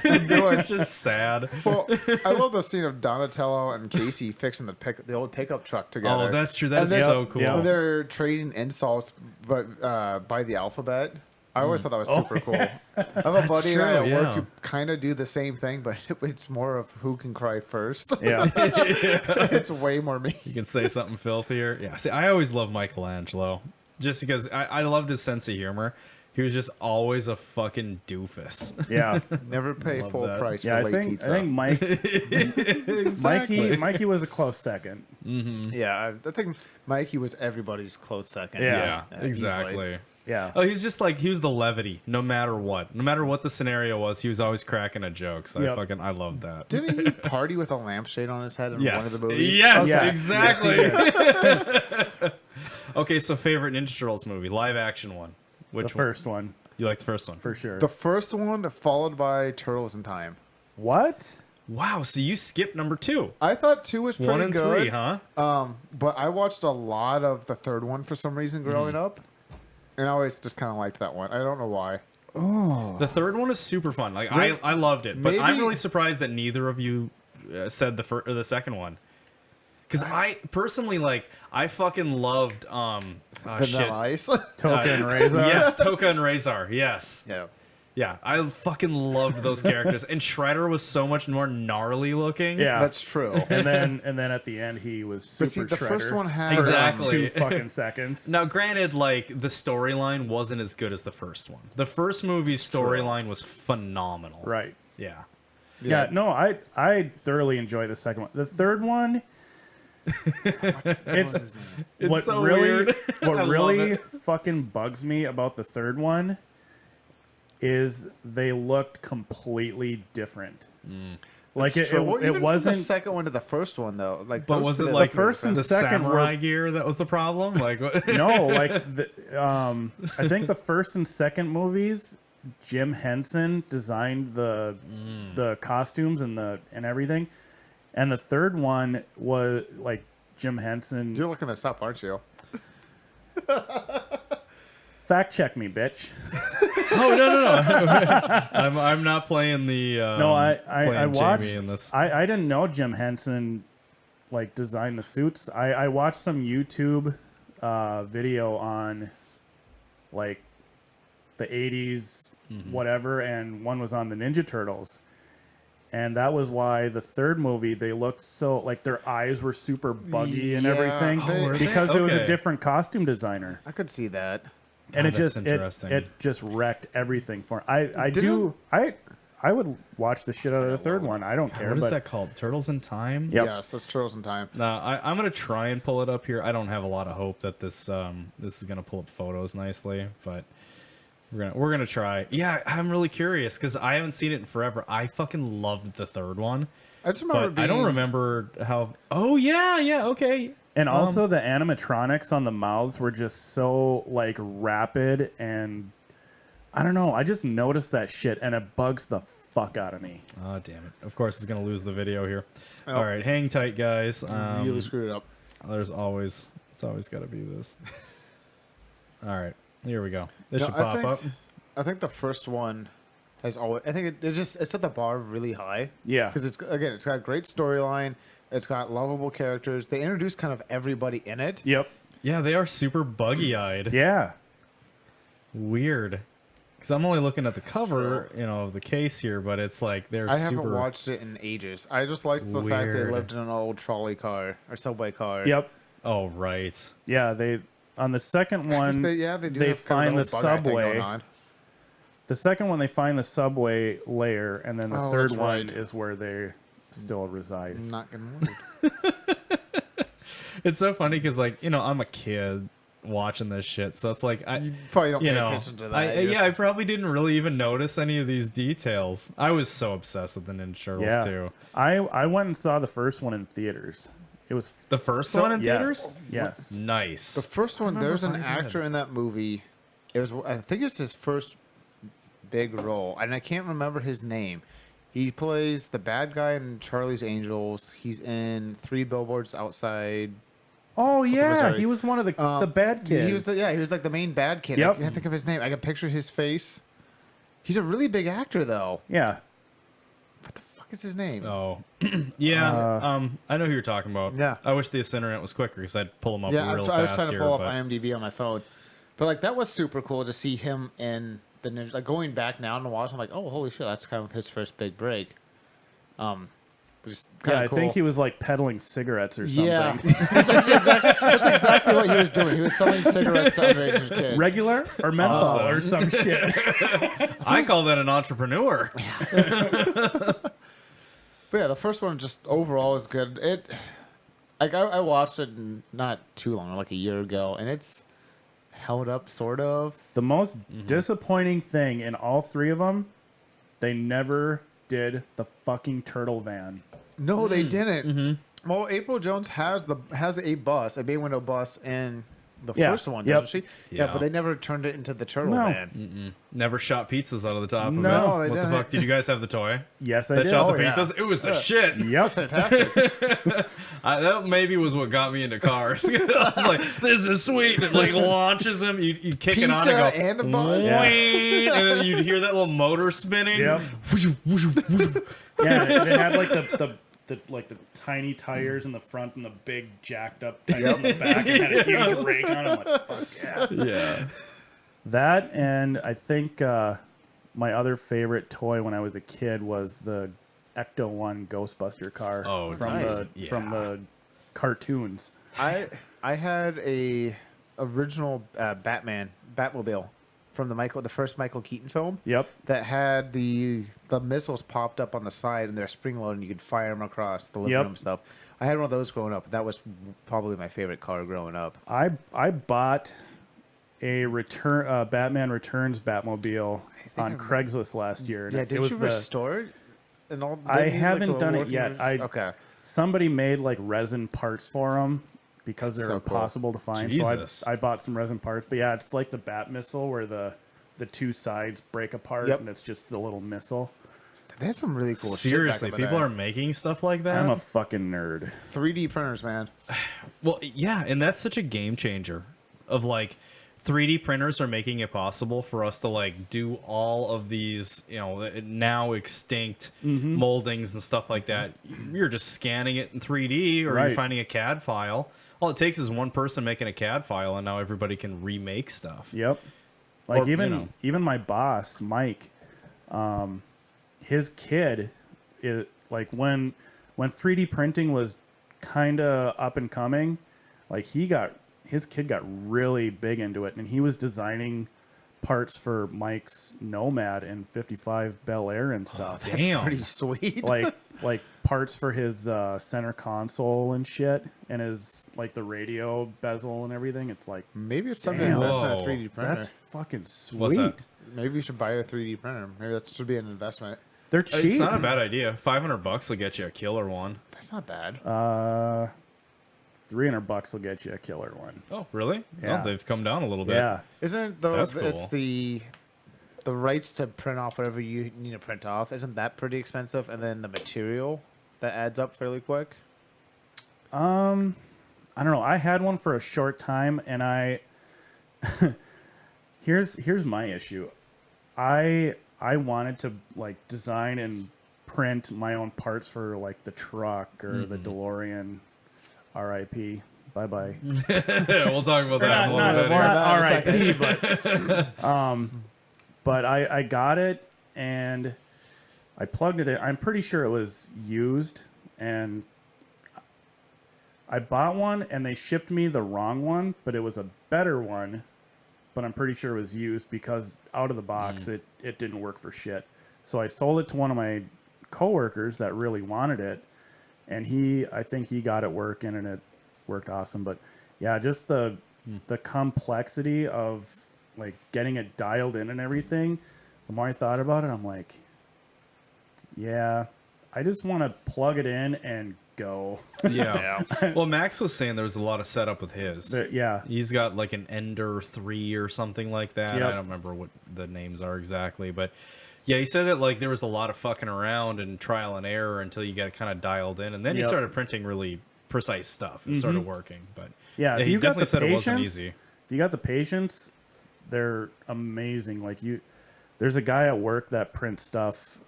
It's just sad. Well, I love the scene of Donatello and Casey fixing the old pickup truck together. Oh, that's true. That's And then- so cool. Yeah. They're trading insults, but by the alphabet. I always thought that was super cool. I have a buddy and I true, at yeah. work who kind of do the same thing, but it's more of who can cry first. Yeah. It's way more me. You can say something filthier. Yeah. See, I always love Michelangelo just because I loved his sense of humor. He was just always a fucking doofus. Yeah. Never pay Love full that. price Yeah, for I late think pizza. Mike Exactly. Mikey was a close second. Yeah, I think Mikey was everybody's close second. Yeah, easily. exactly. Yeah. Oh, he's just like he was the levity, no matter what. No matter what the scenario was, he was always cracking a joke. So Yep. I love that. Didn't he party with a lampshade on his head in one of Yes. the movies? Yes, Yes. exactly. Okay, so favorite Ninja Turtles movie, live action one. Which The first one, You like the first one? for sure. The first one, followed by Turtles in Time. What? Wow, so you skipped number 2. I thought 2 was pretty 1 and good. 3, huh? But I watched a lot of the third one for some reason growing up. And I always just kind of liked that one. I don't know why. The third one is super fun. Like I loved it, but I'm really surprised that neither of you said the second one. Because I personally I fucking loved Vanilla Ice. Toka and Razor? Yes, Toka and Razor. Yes. Yeah. Yeah, I fucking loved those characters, and Shredder was so much more gnarly looking. Yeah. That's true. and then at the end he was super But see, the shredder first one had Exactly. 2 fucking seconds. Now, granted, the storyline wasn't as good as the first one. The first movie's storyline was phenomenal. Right. Yeah. Yeah, no, I thoroughly enjoy the second one. The third one, it's what so really weird. I what love really it. fucking bugs me about the third one is they looked completely different. Like It's true. Well, even it from wasn't. the second one to the first one though. Like, But those was two it did like look first and the different. second samurai were- gear that was the problem? Like, what? No, like I think the first and second movies, Jim Henson designed the costumes and everything, and the third one was like Jim Henson. You're looking this up, aren't you? Fact check me, bitch. Oh no! I'm not playing the. No, I playing watched. Jamie in this. I didn't know Jim Henson like designed the suits. I watched some YouTube video on like the 80s whatever, and one was on the Ninja Turtles, and that was why the third movie they looked so like their eyes were super buggy and Yeah, everything were they? because it was a Okay. different costume designer. I could see that. And Oh, it that's just interesting. it just wrecked everything for I would watch the shit out of the third one. I don't care. What is but that called? Turtles in Time? Yep. Yes, that's Turtles in Time. No, I'm gonna try and pull it up here. I don't have a lot of hope that this is gonna pull up photos nicely, but we're gonna try. Yeah, I'm really curious because I haven't seen it in forever. I fucking loved the third one, I just remember but I don't remember how. Oh yeah, okay. And also the animatronics on the mouths were just so like rapid, and I don't know. I just noticed that shit, and it bugs the fuck out of me. Oh damn it! Of course, it's gonna lose the video here. Oh. All right, hang tight, guys. really screwed it up. It's always got to be this. All right, here we go. This No, should pop up. I think the first one has always. I think it set the bar really high. Yeah. Because it's got a great storyline. It's got lovable characters. They introduced kind of everybody in it. Yep. Yeah, they are super buggy-eyed. Yeah. Weird. Because I'm only looking at the cover, of the case here, but it's like they're I super. haven't watched it in ages. I just liked the fact they Weird. lived in an old trolley car or subway car. Yep. Oh right. Yeah. They on the second I guess one. they do they have kind of find the whole Bug-Eye thing going subway. on. The second one they find the subway layer, and then the Oh, third that's one right. is where they still reside. I'm not gonna worry. It's so funny because, like, I'm a kid watching this shit, so it's like You probably don't you pay know, attention to that. I probably didn't really even notice any of these details. I was so obsessed with the Ninja Turtles too. I went and saw the first one in theaters. It was The first one in theaters? Yes. Nice. The first one, there's an finding it. actor in that movie. I think it's his first big role, and I can't remember his name. He plays the bad guy in Charlie's Angels. He's in 3 Billboards Outside. Oh yeah, Missouri. he was one of the bad kids. He was he was like the main bad kid. Yep. I can't think of his name. I can picture his face. He's a really big actor though. yeah. What the fuck is his name? Oh, yeah. I know who you're talking about. Yeah. I wish the internet was quicker because I'd pull them up Yeah, real I was fast trying to here. pull up but IMDb on my phone, but like that was super cool to see him in the Ninja. Like going back now and watching, I'm like, oh holy shit, that's kind of his first big break. Which kind Yeah, of I think he was like peddling cigarettes or something. Yeah, that's exactly what he was doing. He was selling cigarettes to underage kids. Regular or menthol Awesome. or some shit. I call that an entrepreneur. But yeah, the first one just overall is good. I watched it not too long, like a year ago, and it's held up sort of. The most disappointing thing in all 3 of them, they never did the fucking turtle van. No, they didn't. Well, April Jones has a bus, a bay window bus, in the Yeah. first one, Yep. doesn't she? Yeah. Yeah, but they never turned it into the turtle No. van. Never shot pizzas out of the top of No, it. they What the didn't. fuck? Did you guys have the toy Yes, I that did. shot Oh, the yeah. pizzas? It was the shit. Yep. Fantastic. That maybe was what got me into cars. I was like, this is sweet. And it like launches him. You kick it on Pizza and go, and a bus. Yeah. "Wing," and then you'd hear that little motor spinning. Yep. Yeah, and it had like the tiny tires in the front and the big jacked up tires in the back. And had a huge rake on it. I'm like, fuck yeah. Yeah. That, and I think my other favorite toy when I was a kid was the Ecto-1 Ghostbuster car Oh, from nice. from the cartoons. I had a original Batmobile from the first Michael Keaton film. Yep. That had the missiles popped up on the side and they're spring loaded and you could fire them across the living Yep. room stuff. I had one of those growing up. That was probably my favorite car growing up. I bought a Batman Returns Batmobile on Craigslist last year. and Yeah, it did was you restore it? And all, I didn't you, haven't the done it working yet. version? Okay. Somebody made like resin parts for them because they're So cool. impossible to find. Jesus. So I bought some resin parts. But yeah, it's like the Bat missile where the 2 sides break apart Yep. and it's just the little missile. They had some really cool Seriously, shit back in the people day. are making stuff like that. I'm a fucking nerd. 3D printers, man. Well, yeah, and that's such a game changer of like 3D printers are making it possible for us to like do all of these, now extinct moldings and stuff like that. You're just scanning it in 3D or Right. you're finding a CAD file. All it takes is one person making a CAD file and now everybody can remake stuff. Yep. Like Or, even my boss, Mike, his kid, like when 3D printing was kind of up and coming, like his kid got really big into it, and he was designing parts for Mike's Nomad and 55 Bel Air and stuff. Damn. Pretty sweet. like parts for his center console and shit, and his like the radio bezel and everything. It's like Maybe it's something Damn. to invest in a Whoa. 3D printer. that's fucking sweet. What's that? Maybe you should buy a 3D printer. Maybe that should be an investment. They're cheap. It's not a bad idea. $500 will get you a killer one. That's not bad. $300 will get you a killer one. Oh, really? Yeah. Oh, they've come down a little bit. Yeah. Isn't it though? That's It's cool. the rights to print off whatever you need to print off. Isn't that pretty expensive? And then the material that adds up fairly quick. I don't know. I had one for a short time, and I here's my issue. I wanted to like design and print my own parts for like the truck or the DeLorean. R.I.P. Bye bye. We'll talk about that in a little bit. more here. about it in a R.I.P. But I got it and I plugged it in. I'm pretty sure it was used, and I bought one and they shipped me the wrong one, but it was a better one. But I'm pretty sure it was used because out of the box it didn't work for shit. So I sold it to one of my coworkers that really wanted it, and I think he got it working, and worked awesome. But yeah, just the complexity of like getting it dialed in and everything. The more I thought about it, I'm like, yeah, I just want to plug it in and go. Yeah. Well, Max was saying there was a lot of setup with his. Yeah. He's got like an Ender 3 or something like that. Yep. I don't remember what the names are exactly, but yeah, he said that like there was a lot of fucking around and trial and error until you got kind of dialed in, and then he Yep. started printing really precise stuff and started working. But Yeah, if he you got definitely the said it wasn't patience, easy. if you got the patience, they're amazing. Like there's a guy at work that prints stuff.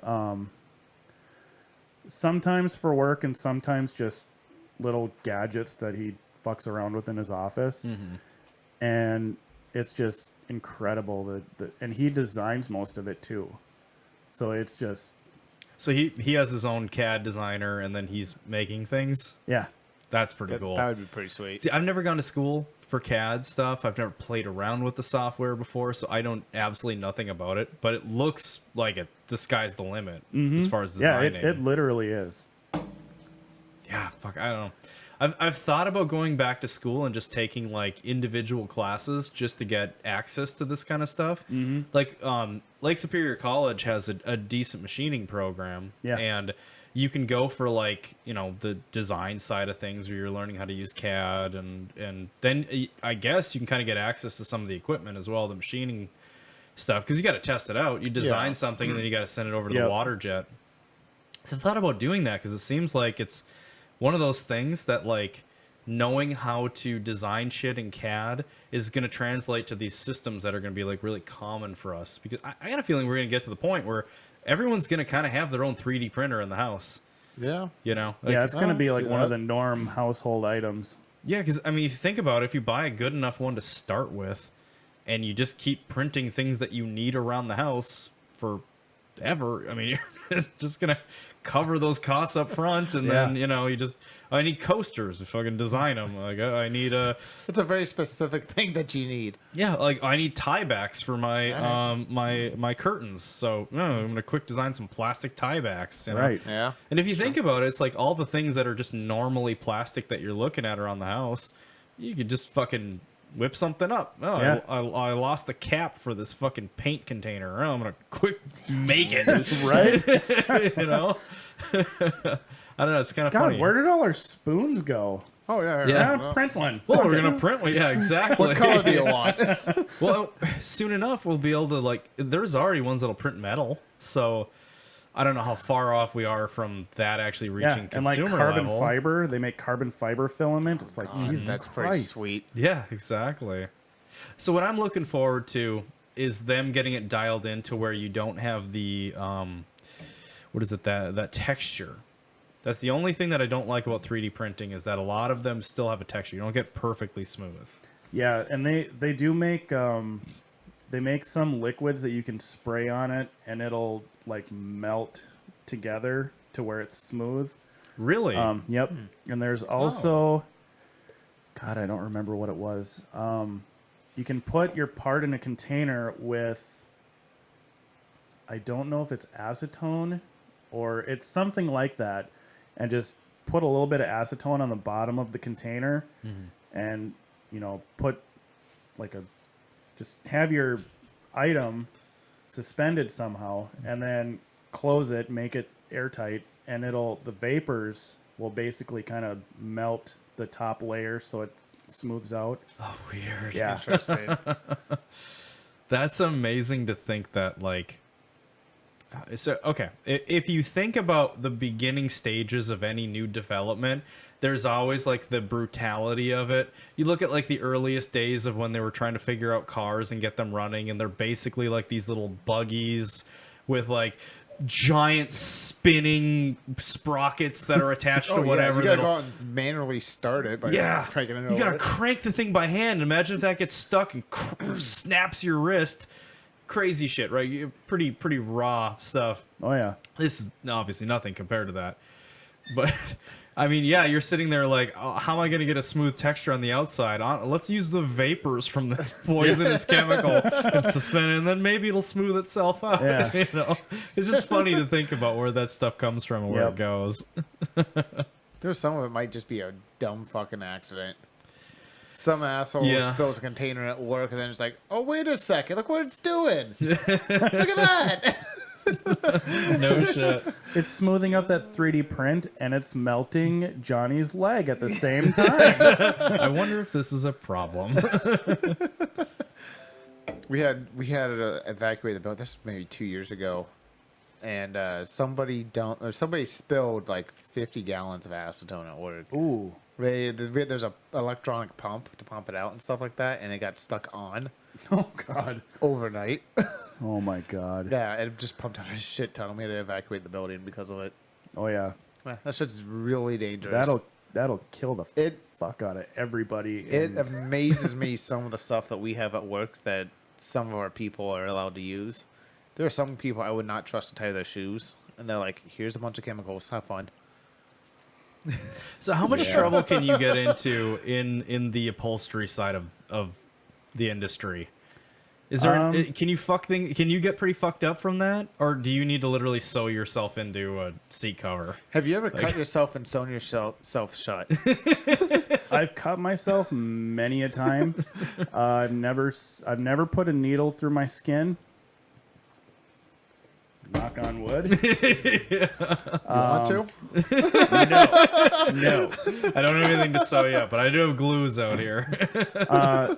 Sometimes for work and sometimes just little gadgets that he fucks around with in his office. And it's just incredible. And he designs most of it too. So it's just... So he has his own CAD designer, and then he's making things. Yeah. That's pretty cool. That would be pretty sweet. See, I've never gone to school for CAD stuff. I've never played around with the software before, so I don't absolutely nothing about it. But it looks like the sky's the limit as far as designing. Yeah, it literally is. Yeah, fuck, I don't know. I've thought about going back to school and just taking like individual classes just to get access to this kind of stuff. Like Lake Superior College has a decent machining program, Yeah. and you can go for like, you know, the design side of things where you're learning how to use CAD, and then I guess you can kind of get access to some of the equipment as well, the machining stuff, because you got to test it out. You design something and then you got to send it over to the water jet. So I've thought about doing that because it seems like it's one of those things that like knowing how to design shit in CAD is going to translate to these systems that are going to be like really common for us, because I got a feeling we're going to get to the point where everyone's going to kind of have their own 3D printer in the house. Yeah. You know? Like, Yeah, it's going to be like see one of that. the norm household items. yeah, because I mean, if you think about it, if you buy a good enough one to start with, and you just keep printing things that you need around the house forever, I mean, you're just going to cover those costs up front, and then, you know, I need coasters if I can design them. Like, I need It's a very specific thing that you need. yeah, like I need tiebacks for my my curtains. So I'm gonna quick design some plastic tiebacks. You know? Right. Yeah. And if you think about it, it's like all the things that are just normally plastic that you're looking at around the house, you could just fucking whip something up. Oh, Yeah. I lost the cap for this fucking paint container. Oh, I'm gonna quick make it. Right? You know. I don't know. It's kind of God, funny. where did all our spoons go? Oh, yeah. Yeah. Yeah, print one. Well, we're gonna print one. Yeah, exactly. What color do you want? Well, soon enough we'll be able to like. There's already ones that'll print metal, so I don't know how far off we are from that actually reaching Yeah, and like consumer carbon level. fiber. They make carbon fiber filament. It's like, Jesus That's pretty Christ. sweet. Yeah, exactly. So what I'm looking forward to is them getting it dialed in to where you don't have the what is it, that texture. That's the only thing that I don't like about 3D printing, is that a lot of them still have a texture. You don't get perfectly smooth. Yeah, and they do make they make some liquids that you can spray on it, and it'll like melt together to where it's smooth. Really? Yep. And there's also, God, I don't remember what it was. You can put your part in a container with, I don't know if it's acetone or it's something like that, and just put a little bit of acetone on the bottom of the container, and put like just have your item suspended somehow, and then close it, make it airtight, and the vapors will basically kind of melt the top layer so it smooths out. Oh, weird. Yeah. Interesting. That's amazing to think that, like, so, okay, if you think about the beginning stages of any new development, there's always, like, the brutality of it. You look at, like, the earliest days of when they were trying to figure out cars and get them running, and they're basically, like, these little buggies with, like, giant spinning sprockets that are attached to whatever. You gotta that'll- go out and manually start it by yeah, cranking it you over. gotta crank the thing by hand. Imagine if that gets stuck and snaps your wrist. Crazy shit, right? Pretty raw stuff. Oh yeah. This is obviously nothing compared to that, but I mean, yeah, you're sitting there like, oh, how am I gonna get a smooth texture on the outside? Let's use the vapors from this poisonous chemical and suspend it, and then maybe it'll smooth itself out. Yeah. You know, it's just funny to think about where that stuff comes from and where Yep. it goes. There's some of it might just be a dumb fucking accident. Some asshole spills a container at work and then it's like, oh, wait a second. Look what it's doing. Look at that. No shit. It's smoothing out that 3D print and it's melting Johnny's leg at the same time. I wonder if this is a problem. We had to evacuate the building. This was maybe 2 years ago. And somebody spilled like 50 gallons of acetone at work. Ooh. There's a electronic pump to pump it out and stuff like that, and it got stuck on Oh, God. overnight. Oh, my God. Yeah, it just pumped out a shit ton. We had to evacuate the building because of it. Oh, yeah. That shit's really dangerous. That'll kill the fuck out of everybody. It amazes me some of the stuff that we have at work that some of our people are allowed to use. There are some people I would not trust to tie their shoes, and they're like, here's a bunch of chemicals, have fun. So how much trouble can you get into in the upholstery side of the industry? Is there can you get pretty fucked up from that, or do you need to literally sew yourself into a seat cover? Have you ever cut yourself and sewn yourself shut? I've cut myself many a time. I've never put a needle through my skin. Knock on wood. You want to? No. I don't have anything to sew yet, but I do have glues out here.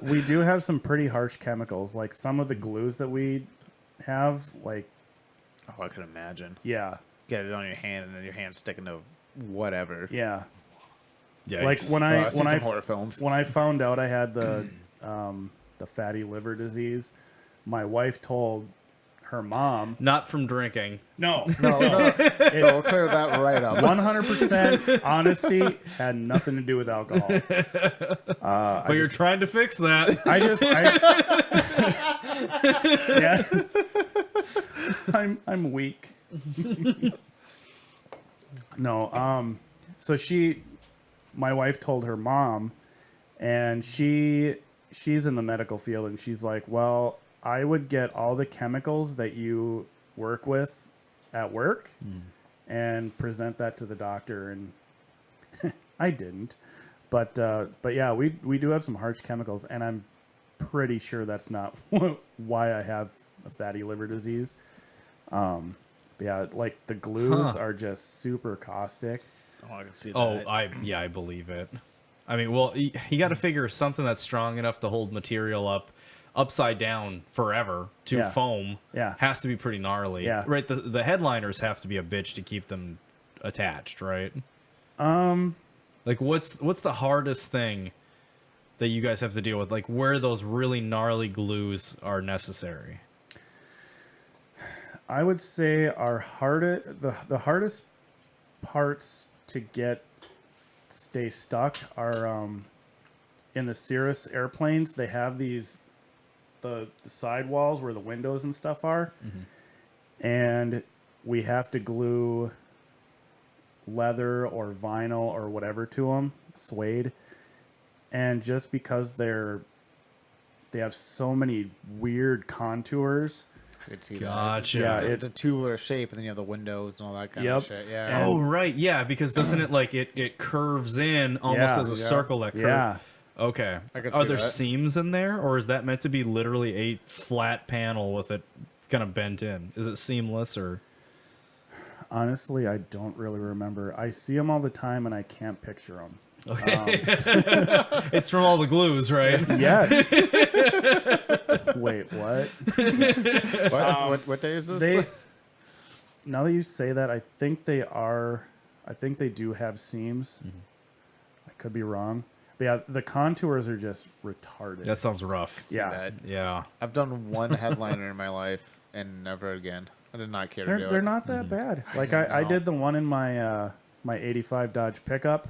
We do have some pretty harsh chemicals. Like some of the glues that we have, like, Oh, I can imagine. yeah. Get it on your hand, and then your hand's sticking to whatever. Yeah. Yikes. Like when I I've seen some horror films. when I found out I had the fatty liver disease, my wife told her mom. Not from drinking. No. We'll clear that right up. 100% honesty had nothing to do with alcohol. But you're trying to fix that. Yeah. I'm weak. No. So my wife told her mom, and she's in the medical field, and she's like, well, I would get all the chemicals that you work with at work and present that to the doctor. And I didn't, but yeah, we do have some harsh chemicals, and I'm pretty sure that's not why I have a fatty liver disease. But yeah, like the glues are just super caustic. Oh, I can see that. Oh, I believe it. I mean, well, you got to figure something that's strong enough to hold material upside down forever to foam has to be pretty gnarly. Yeah. Right, the headliners have to be a bitch to keep them attached, right? Like what's the hardest thing that you guys have to deal with? Like where those really gnarly glues are necessary? I would say the hardest parts to stay stuck are in the Cirrus airplanes. They have these the side walls where the windows and stuff are, and we have to glue leather or vinyl or whatever to them, suede, and just because they have so many weird contours. I could see Gotcha. that. Yeah, It's a tubular shape, and then you have the windows and all that kind of shit. Yeah. Oh right, yeah, because doesn't it like it curves in almost as a circle that curves? Yeah. Okay. I could Are see there that. seams in there, or is that meant to be literally a flat panel with it kind of bent in? Is it seamless or? Honestly, I don't really remember. I see them all the time, and I can't picture them. Okay. It's from all the glues, right? Yes. Wait, what? What day is this? Now that you say that, I think they do have seams. I could be wrong. But yeah, the contours are just retarded. That sounds rough. Yeah. That. Yeah. I've done one headliner in my life, and never again. I did not care to do it. They're not that bad. Like I did the one in my my '85 Dodge pickup.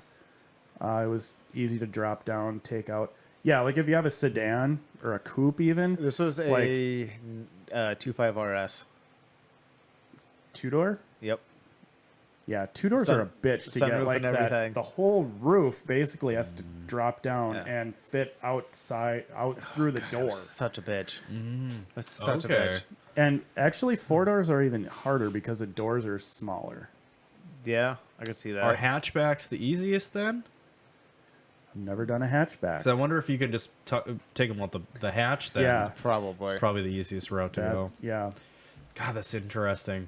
It was easy to drop down, take out. Yeah, like if you have a sedan or a coupe, even This was a 25 RS. 2-door. Yep. Yeah, 2-doors are a bitch to get. sunroof Like and that, everything. the whole roof basically has to drop down Yeah. and fit out through the That door. was such a bitch. That's such a Okay. bitch. And actually, 4-doors are even harder because the doors are smaller. Yeah, I could see that. Are hatchbacks the easiest then? I've never done a hatchback. So I wonder if you could just take them with the hatch then. Yeah. Probably. It's probably the easiest route to go. Yeah. God, that's interesting.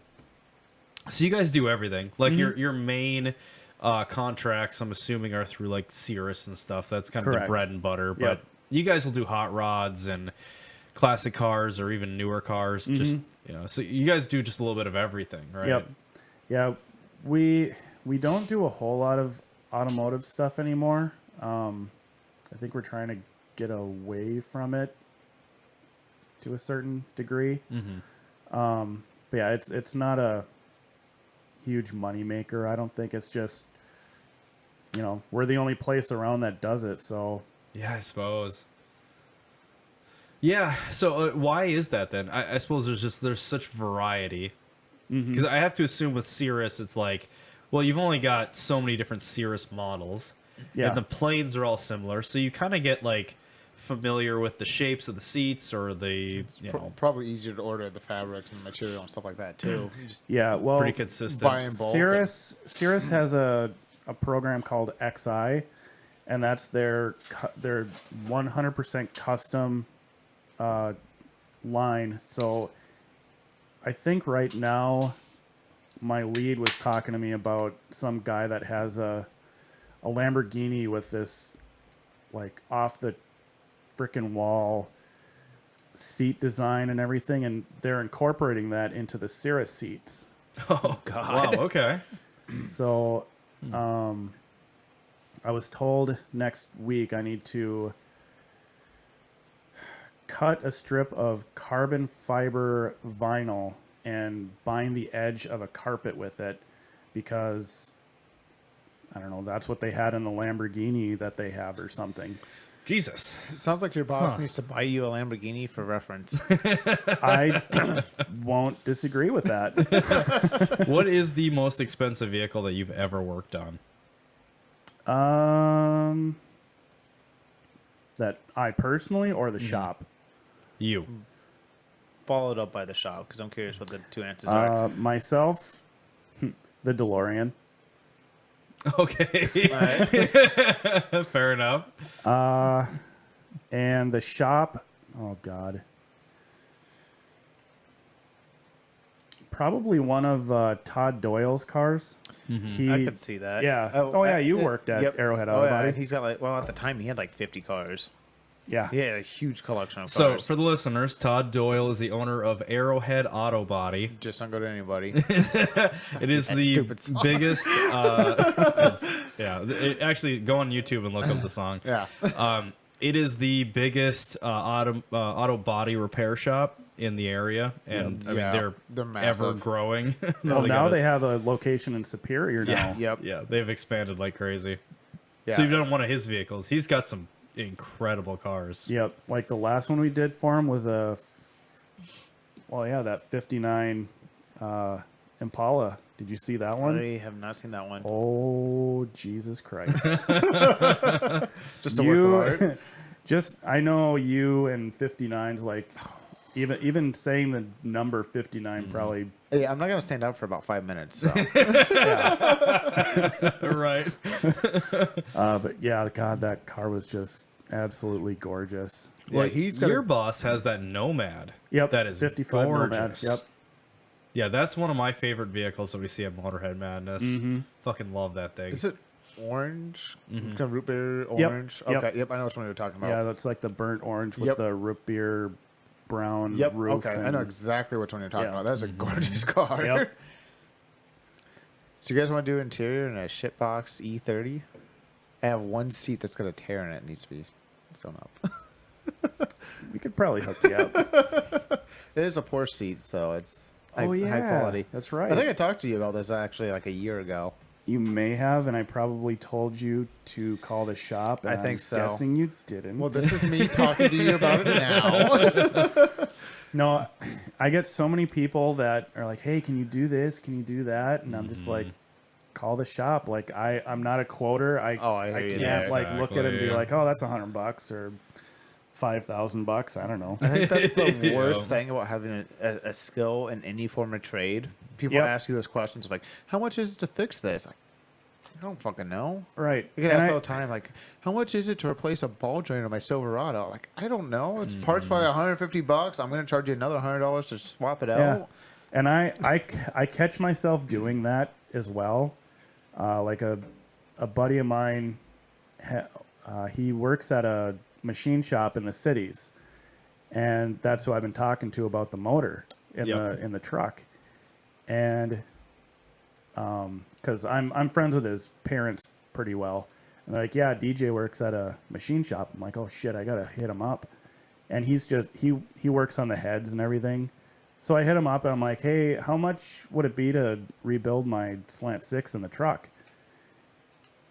So you guys do everything. Like your main contracts, I'm assuming, are through like Cirrus and stuff. That's kind of the Correct. bread and butter. But Yep. you guys will do hot rods and classic cars or even newer cars. Just so you guys do just a little bit of everything, right? Yep. Yeah. We don't do a whole lot of automotive stuff anymore. I think we're trying to get away from it to a certain degree. But yeah, it's not a huge money maker. I don't think. It's just, we're the only place around that does it. So Yeah, I suppose. Yeah. So why is that then? I suppose there's such variety. Because I have to assume with Cirrus, it's like, well, you've only got so many different Cirrus models. yeah, And the planes are all similar, so you kind of get like familiar with the shapes of the seats or the Probably easier to order the fabrics and material and stuff like that too. You just yeah. Well, pretty consistent. buy in bulk. Cirrus has a program called XI, and that's their 100% custom line. So I think right now my lead was talking to me about some guy that has a Lamborghini with this like off the freaking wall seat design and everything, and they're incorporating that into the Cirrus seats. Oh God! Wow. Okay. So, I was told next week I need to cut a strip of carbon fiber vinyl and bind the edge of a carpet with it because, I don't know, that's what they had in the Lamborghini that they have or something. Jesus. It sounds like your boss needs to buy you a Lamborghini for reference. I won't disagree with that. What is the most expensive vehicle that you've ever worked on? That I personally or the shop? You. Followed up by the shop because I'm curious what the two answers are. Myself, the DeLorean. Okay. Fair enough. And the shop, oh God. Probably one of Todd Doyle's cars. He, I could see that. Yeah. Oh, yeah, you worked at Arrowhead Auto Body. He's got at the time he had like 50 cars. Yeah. He had a huge collection of So, cars. for the listeners, Todd Doyle is the owner of Arrowhead Auto Body. Just don't go to anybody. It is That the stupid song. biggest. Actually, go on YouTube and look up the song. Yeah. It is the biggest auto body repair shop in the area, and I mean they're they're massive. ever growing. Well, now gotta- they have a location in Superior now. Yep. yeah, they've expanded like crazy. Yeah. So you've done one of his vehicles. He's got some incredible cars. Yep. Like the last one we did for him was that 59 Impala. Did you see that one? I have not seen that one. Oh, Jesus Christ. Just a work of art. I know you and 59's like, even saying the number 59 probably. Hey, I'm not gonna stand up for about 5 minutes. So. Right. But yeah, God, that car was just absolutely gorgeous. Well, he's got your boss has that Nomad. Yep. That is 55 gorgeous. Nomad. Yep. Yeah, that's one of my favorite vehicles that we see at Motorhead Madness. Fucking love that thing. Is it orange? Kind of root beer Yep. orange? Yep. Okay, yep, I know which one you're talking about. Yeah, that's like the burnt orange with Yep. the root beer brown Yep, roof. okay, I know exactly which one you're talking Yeah. about. That's a gorgeous car. Yep. So you guys want to do interior in a shitbox E30? I have one seat that's got a tear in it. It needs to be sewn up. We could probably hook you up. It is a Porsche seat, so it's high yeah, quality. that's right. I think I talked to you about this actually like a year ago. You may have, and I probably told you to call the shop. And I think I'm so. Guessing you didn't. Well, this is me talking to you about it now. No, I get so many people that are like, "Hey, can you do this? Can you do that?" And I'm just like, "Call the shop." Like I'm not a quoter. I hear I you can't there. like look at it and be Exactly. like, "Oh, that's $100," or $5,000. I don't know. I think that's the worst thing about having a skill in any form of trade. People Yep. ask you those questions like, how much is it to fix this? Like, I don't fucking know. Right. You get And asked all the time, like, how much is it to replace a ball joint on my Silverado? Like, I don't know. It's parts by $150. I'm going to charge you another $100 to swap it Yeah. out. And I catch myself doing that as well. Like a buddy of mine, he works at a machine shop in the cities, and that's who I've been talking to about the motor in the truck. And because I'm friends with his parents pretty well, and they're like, yeah, DJ works at a machine shop. I'm like, oh shit, I gotta hit him up. And he's just he works on the heads and everything. So I hit him up and I'm like, hey, how much would it be to rebuild my Slant 6 in the truck?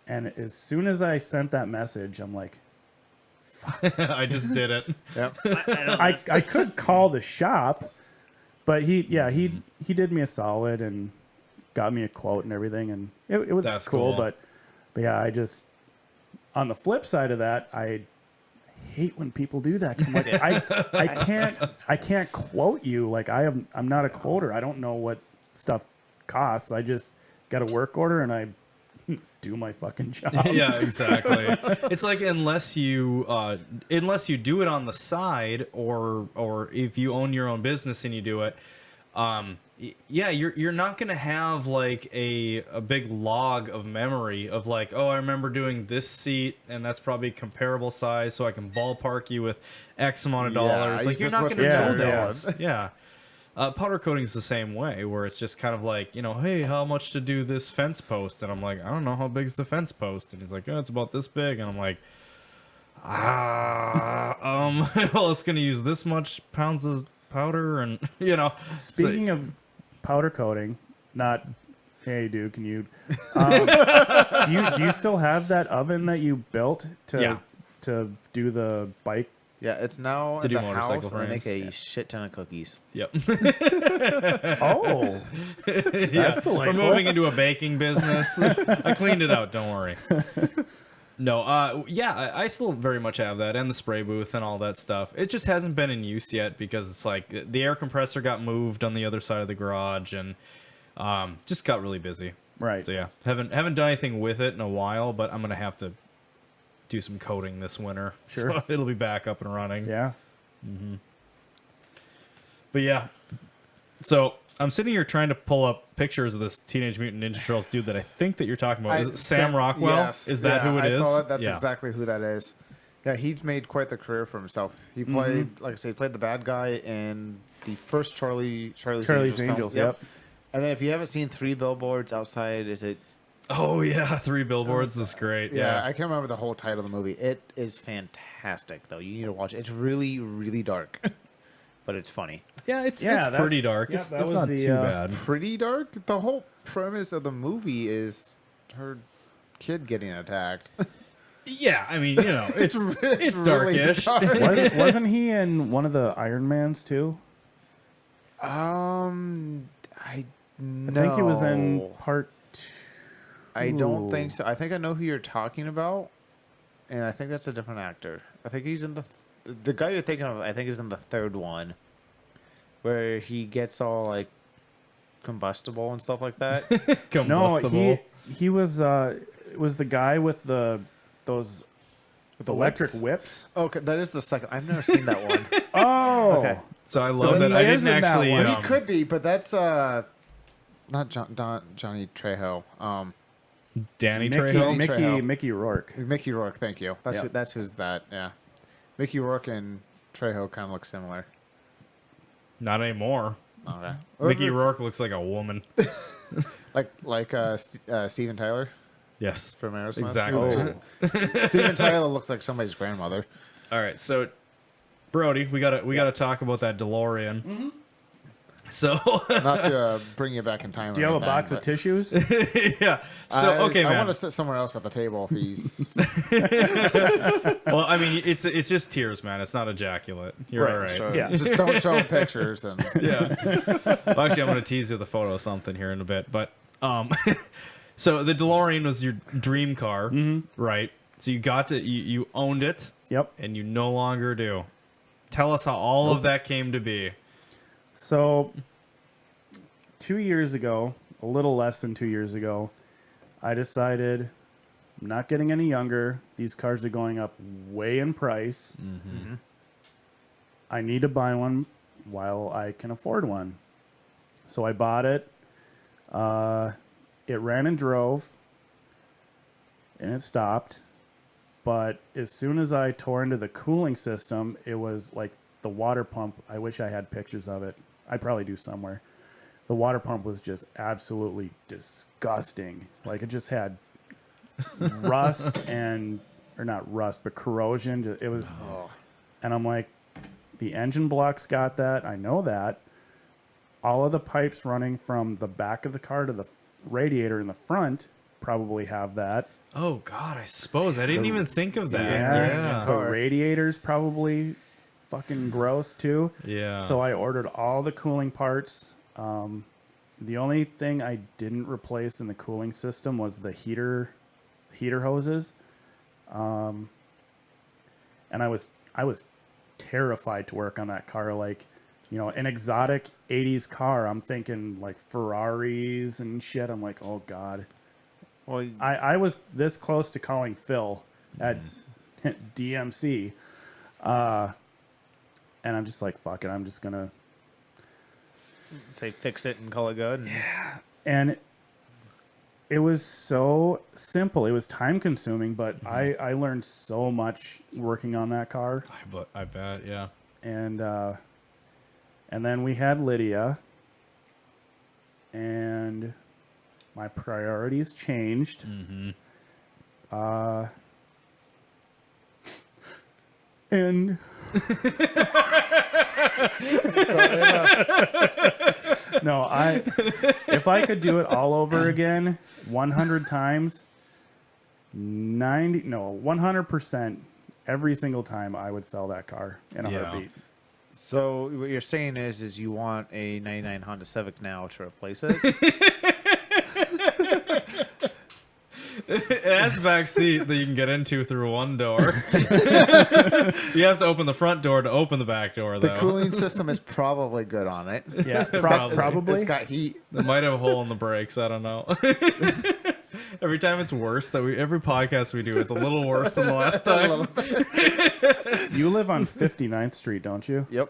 And as soon as I sent that message, I'm like, I just did it. Yep. I could call the shop, but he did me a solid and got me a quote and everything, and it was That's cool. cool. But yeah, I just, on the flip side of that, I hate when people do that. 'Cause I'm like, I can't quote you. Like I'm not a quoter. I don't know what stuff costs. I just got a work order and I do my fucking job. Yeah, exactly. It's like unless you do it on the side, or if you own your own business and you do it, yeah, you're not gonna have like a big log of memory of like, oh, I remember doing this seat and that's probably comparable size, so I can ballpark you with X amount of dollars. I Like use you're this not much gonna know material. that. Yeah. Powder coating is the same way, where it's just kind of like, hey, how much to do this fence post? And I'm like, I don't know, how big's the fence post? And he's like, oh, it's about this big. And I'm like, well, it's gonna use this much pounds of powder, and Speaking of powder coating, not, hey, dude, can you, do you still have that oven that you built to do the bike? Yeah, it's now To in do the motorcycle house, and they make frames. a shit ton of cookies. Yep. Oh, that's delightful. We're moving into a baking business. I cleaned it out, don't worry. No, yeah, I still very much have that, and the spray booth and all that stuff. It just hasn't been in use yet because it's like the air compressor got moved on the other side of the garage, and just got really busy. Right. So yeah, haven't done anything with it in a while, but I'm gonna have to do some coating this winter. Sure. So it'll be back up and running. Yeah. But yeah, so I'm sitting here trying to pull up pictures of this Teenage Mutant Ninja Turtles dude that I think that you're talking about. Is it Sam Rockwell? Yes. Is that who it is? I saw it. That's Yeah. exactly who that is. Yeah, he's made quite the career for himself. He played, like I said, he played the bad guy in the first Charlie's Angels, film. yep. And then if you haven't seen Three Billboards Outside, is it? Oh yeah, 3 Billboards is great. Yeah, Yeah. I can't remember the whole title of the movie. It is fantastic, though. You need to watch it. It's really, really dark, but it's funny. Yeah, it's that's- pretty dark. yeah, It's that it's was not the, too bad. Pretty dark. The whole premise of the movie is her kid getting attacked. Yeah, I mean, it's it's really darkish. dark. Wasn't he in one of the Iron Mans too? I I think he was in part 2. I don't think so. I think I know who you're talking about, and I think that's a different actor. I think he's in the guy you're thinking of. I think is in the third one, where he gets all like combustible and stuff like that. No, Combustible. he was it was the guy with those With the electric whips? whips. Okay, that is the second. I've never seen that one. Oh, Okay, So I love that he I is didn't in that actually. one. he could be, but that's not Johnny Trejo. Danny Trejo. Trejo. Mickey Rourke. Mickey Rourke. Thank you. That's Yep. that's who's that. Yeah, Mickey Rourke and Trejo kind of look similar. Not anymore. Okay. Mickey Rourke looks like a woman. like Steven Tyler Yes. from Aerosmith. Exactly. Oh. Steven Tyler looks like somebody's grandmother. All right, so Brodie, we gotta talk about that DeLorean. So Not to bring you back in time. Do you have a box of tissues? yeah. So okay, I man. want to sit somewhere else at the table if he's. Well, I mean, it's just tears, man. It's not ejaculate. You're all right. Sure. Yeah. Just don't show him pictures and. Yeah. Well, actually, I'm gonna tease you with a photo of something here in a bit, but so the DeLorean was your dream car, right? So you got to you owned it. Yep. and you no longer do. Tell us how all of that came to be. So 2 years ago, a little less than 2 years ago, I decided I'm not getting any younger. These cars are going up way in price. I need to buy one while I can afford one. So I bought it. It ran and drove, and it stopped. But as soon as I tore into the cooling system, it was like the water pump. I wish I had pictures of it. I probably do somewhere. The water pump was just absolutely disgusting. Like it just had rust or not rust, but corrosion. It was, and I'm like, the engine block's got that. I know that. All of the pipes running from the back of the car to the radiator in the front probably have that. Oh God, I suppose I didn't even think of that. Yeah. The radiator's probably fucking gross too. Yeah. So I ordered all the cooling parts. The only thing I didn't replace in the cooling system was the heater hoses. And I was terrified to work on that car. Like, you know, an exotic 80s car. I'm thinking like Ferraris and shit. I'm like, oh God. Well, I was this close to calling Phil at DMC. And I'm just like, fuck it. I'm just going to say fix it and call it good. And it was so simple. It was time consuming, but I learned so much working on that car. I bet, yeah. And then we had Lydia, and my priorities changed. And no, if I could do it all over again 100 times, 100% every single time I would sell that car in a heartbeat. So what you're saying is you want a 99 Honda Civic now to replace it? It has a back seat that you can get into through one door. You have to open the front door to open the back door, though. The cooling system is probably good on it. Yeah, probably. It's got heat. It might have a hole in the brakes. I don't know. Every time it's worse. Every podcast we do, it's a little worse than the last time. You live on 59th Street, don't you? Yep.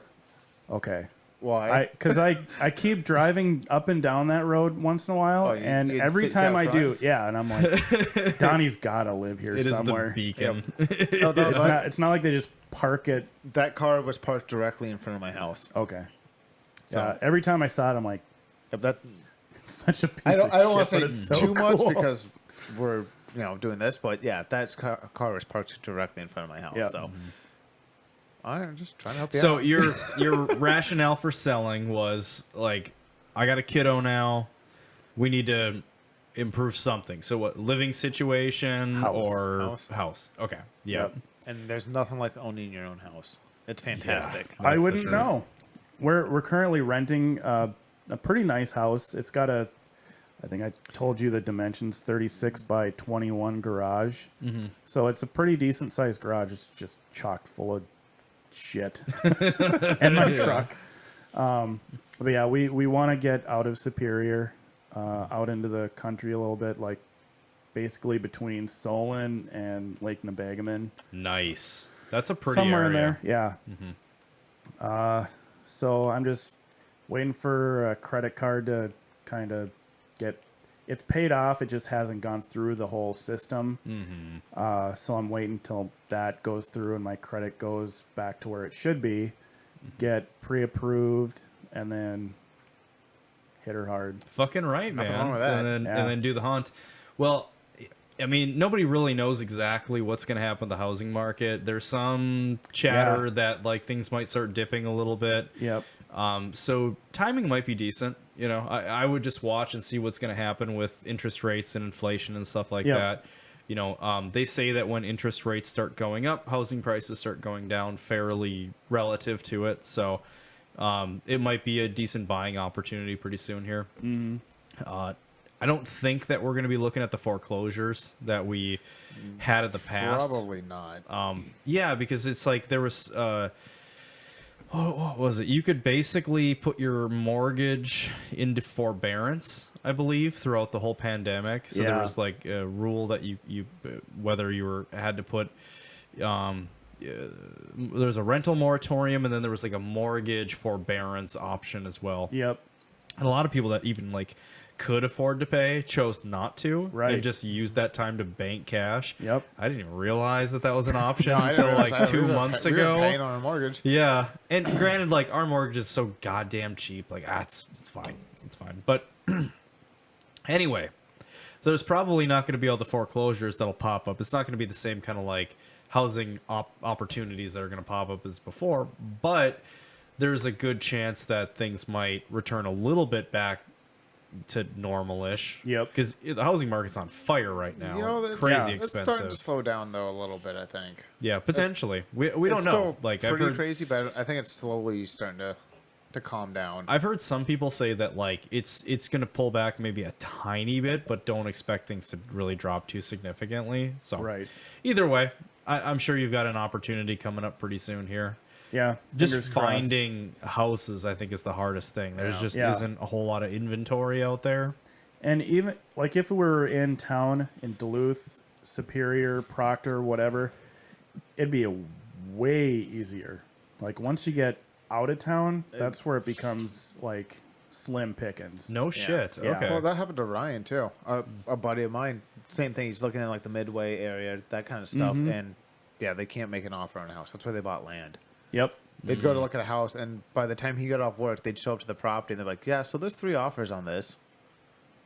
Okay. Why? Because I keep driving up and down that road once in a while, and every time I do, and I'm like, Donnie's got to live here somewhere. It is the beacon. It's not like they just park it. That car was parked directly in front of my house. Okay. So, every time I saw it, I'm like, that. It's such a piece I don't want of to shit, say but it's so too much cool. because we're doing this, but yeah, that car was parked directly in front of my house. Yep. So. I'm just trying to help you out. So your rationale for selling was like, I got a kiddo now. We need to improve something. So what, living situation or house? Okay. Yep. And there's nothing like owning your own house. It's fantastic. Yeah, I wouldn't know. We're currently renting a pretty nice house. It's got I think I told you the dimensions, 36 by 21 garage. So it's a pretty decent sized garage. It's just chock full of shit and my truck. But yeah, we want to get out of Superior, out into the country a little bit, like basically between Solon and Lake Nebagaman. Nice. That's a pretty somewhere area. in there. Yeah. So I'm just waiting for a credit card to kind of get. It's paid off. It just hasn't gone through the whole system. So I'm waiting until that goes through and my credit goes back to where it should be, get pre-approved, and then hit her hard. Fucking right, man. wrong with that. And then do the hunt. Well, I mean, nobody really knows exactly what's going to happen with the housing market. There's some chatter that like things might start dipping a little bit. Yep. So timing might be decent. You know, I would just watch and see what's going to happen with interest rates and inflation and stuff like that. You know, they say that when interest rates start going up, housing prices start going down fairly relative to it. So it might be a decent buying opportunity pretty soon here. I I don't think that we're going to be looking at the foreclosures that we had in the past. Probably not. Yeah, because it's like there was what was it? You could basically put your mortgage into forbearance, I believe, throughout the whole pandemic. So there was like a rule that you whether you had to put there's a rental moratorium, and then there was like a mortgage forbearance option as well. Yep. And a lot of people that even like could afford to pay chose not to, right, and just used that time to bank cash. Yep. I didn't even realize that was an option No, until like 2 months ago. We were paying on our mortgage. Yeah, and granted, like our mortgage is so goddamn cheap. Like, it's fine, it's fine. But anyway, there's probably not going to be all the foreclosures that'll pop up. It's not going to be the same kind of like housing opportunities that are going to pop up as before. But there's a good chance that things might return a little bit back to normal-ish. Yep. Because the housing market's on fire right now. You know, Crazy It's expensive. starting to slow down though a little bit, I think. Yeah, potentially. We don't It's know. still Like I've pretty heard, crazy, but I think it's slowly starting to calm down. I've heard some people say that like it's going to pull back maybe a tiny bit, but don't expect things to really drop too significantly. So Right. Either way, I'm sure you've got an opportunity coming up pretty soon here. Yeah. Just fingers crossed. finding houses, I think, is the hardest thing. There's just Yeah. isn't a whole lot of inventory out there. And even like if we were in town in Duluth, Superior, Proctor, whatever, it'd be a way easier. Like once you get out of town, that's where it becomes like slim pickings. No shit. Yeah. Okay. Well, that happened to Ryan too. A buddy of mine, same thing. He's looking at like the Midway area, that kind of stuff, and yeah, they can't make an offer on a house. That's why they bought land. Yep. They'd go to look at a house, and by the time he got off work, they'd show up to the property, and they're like, "Yeah, so there's 3 offers on this.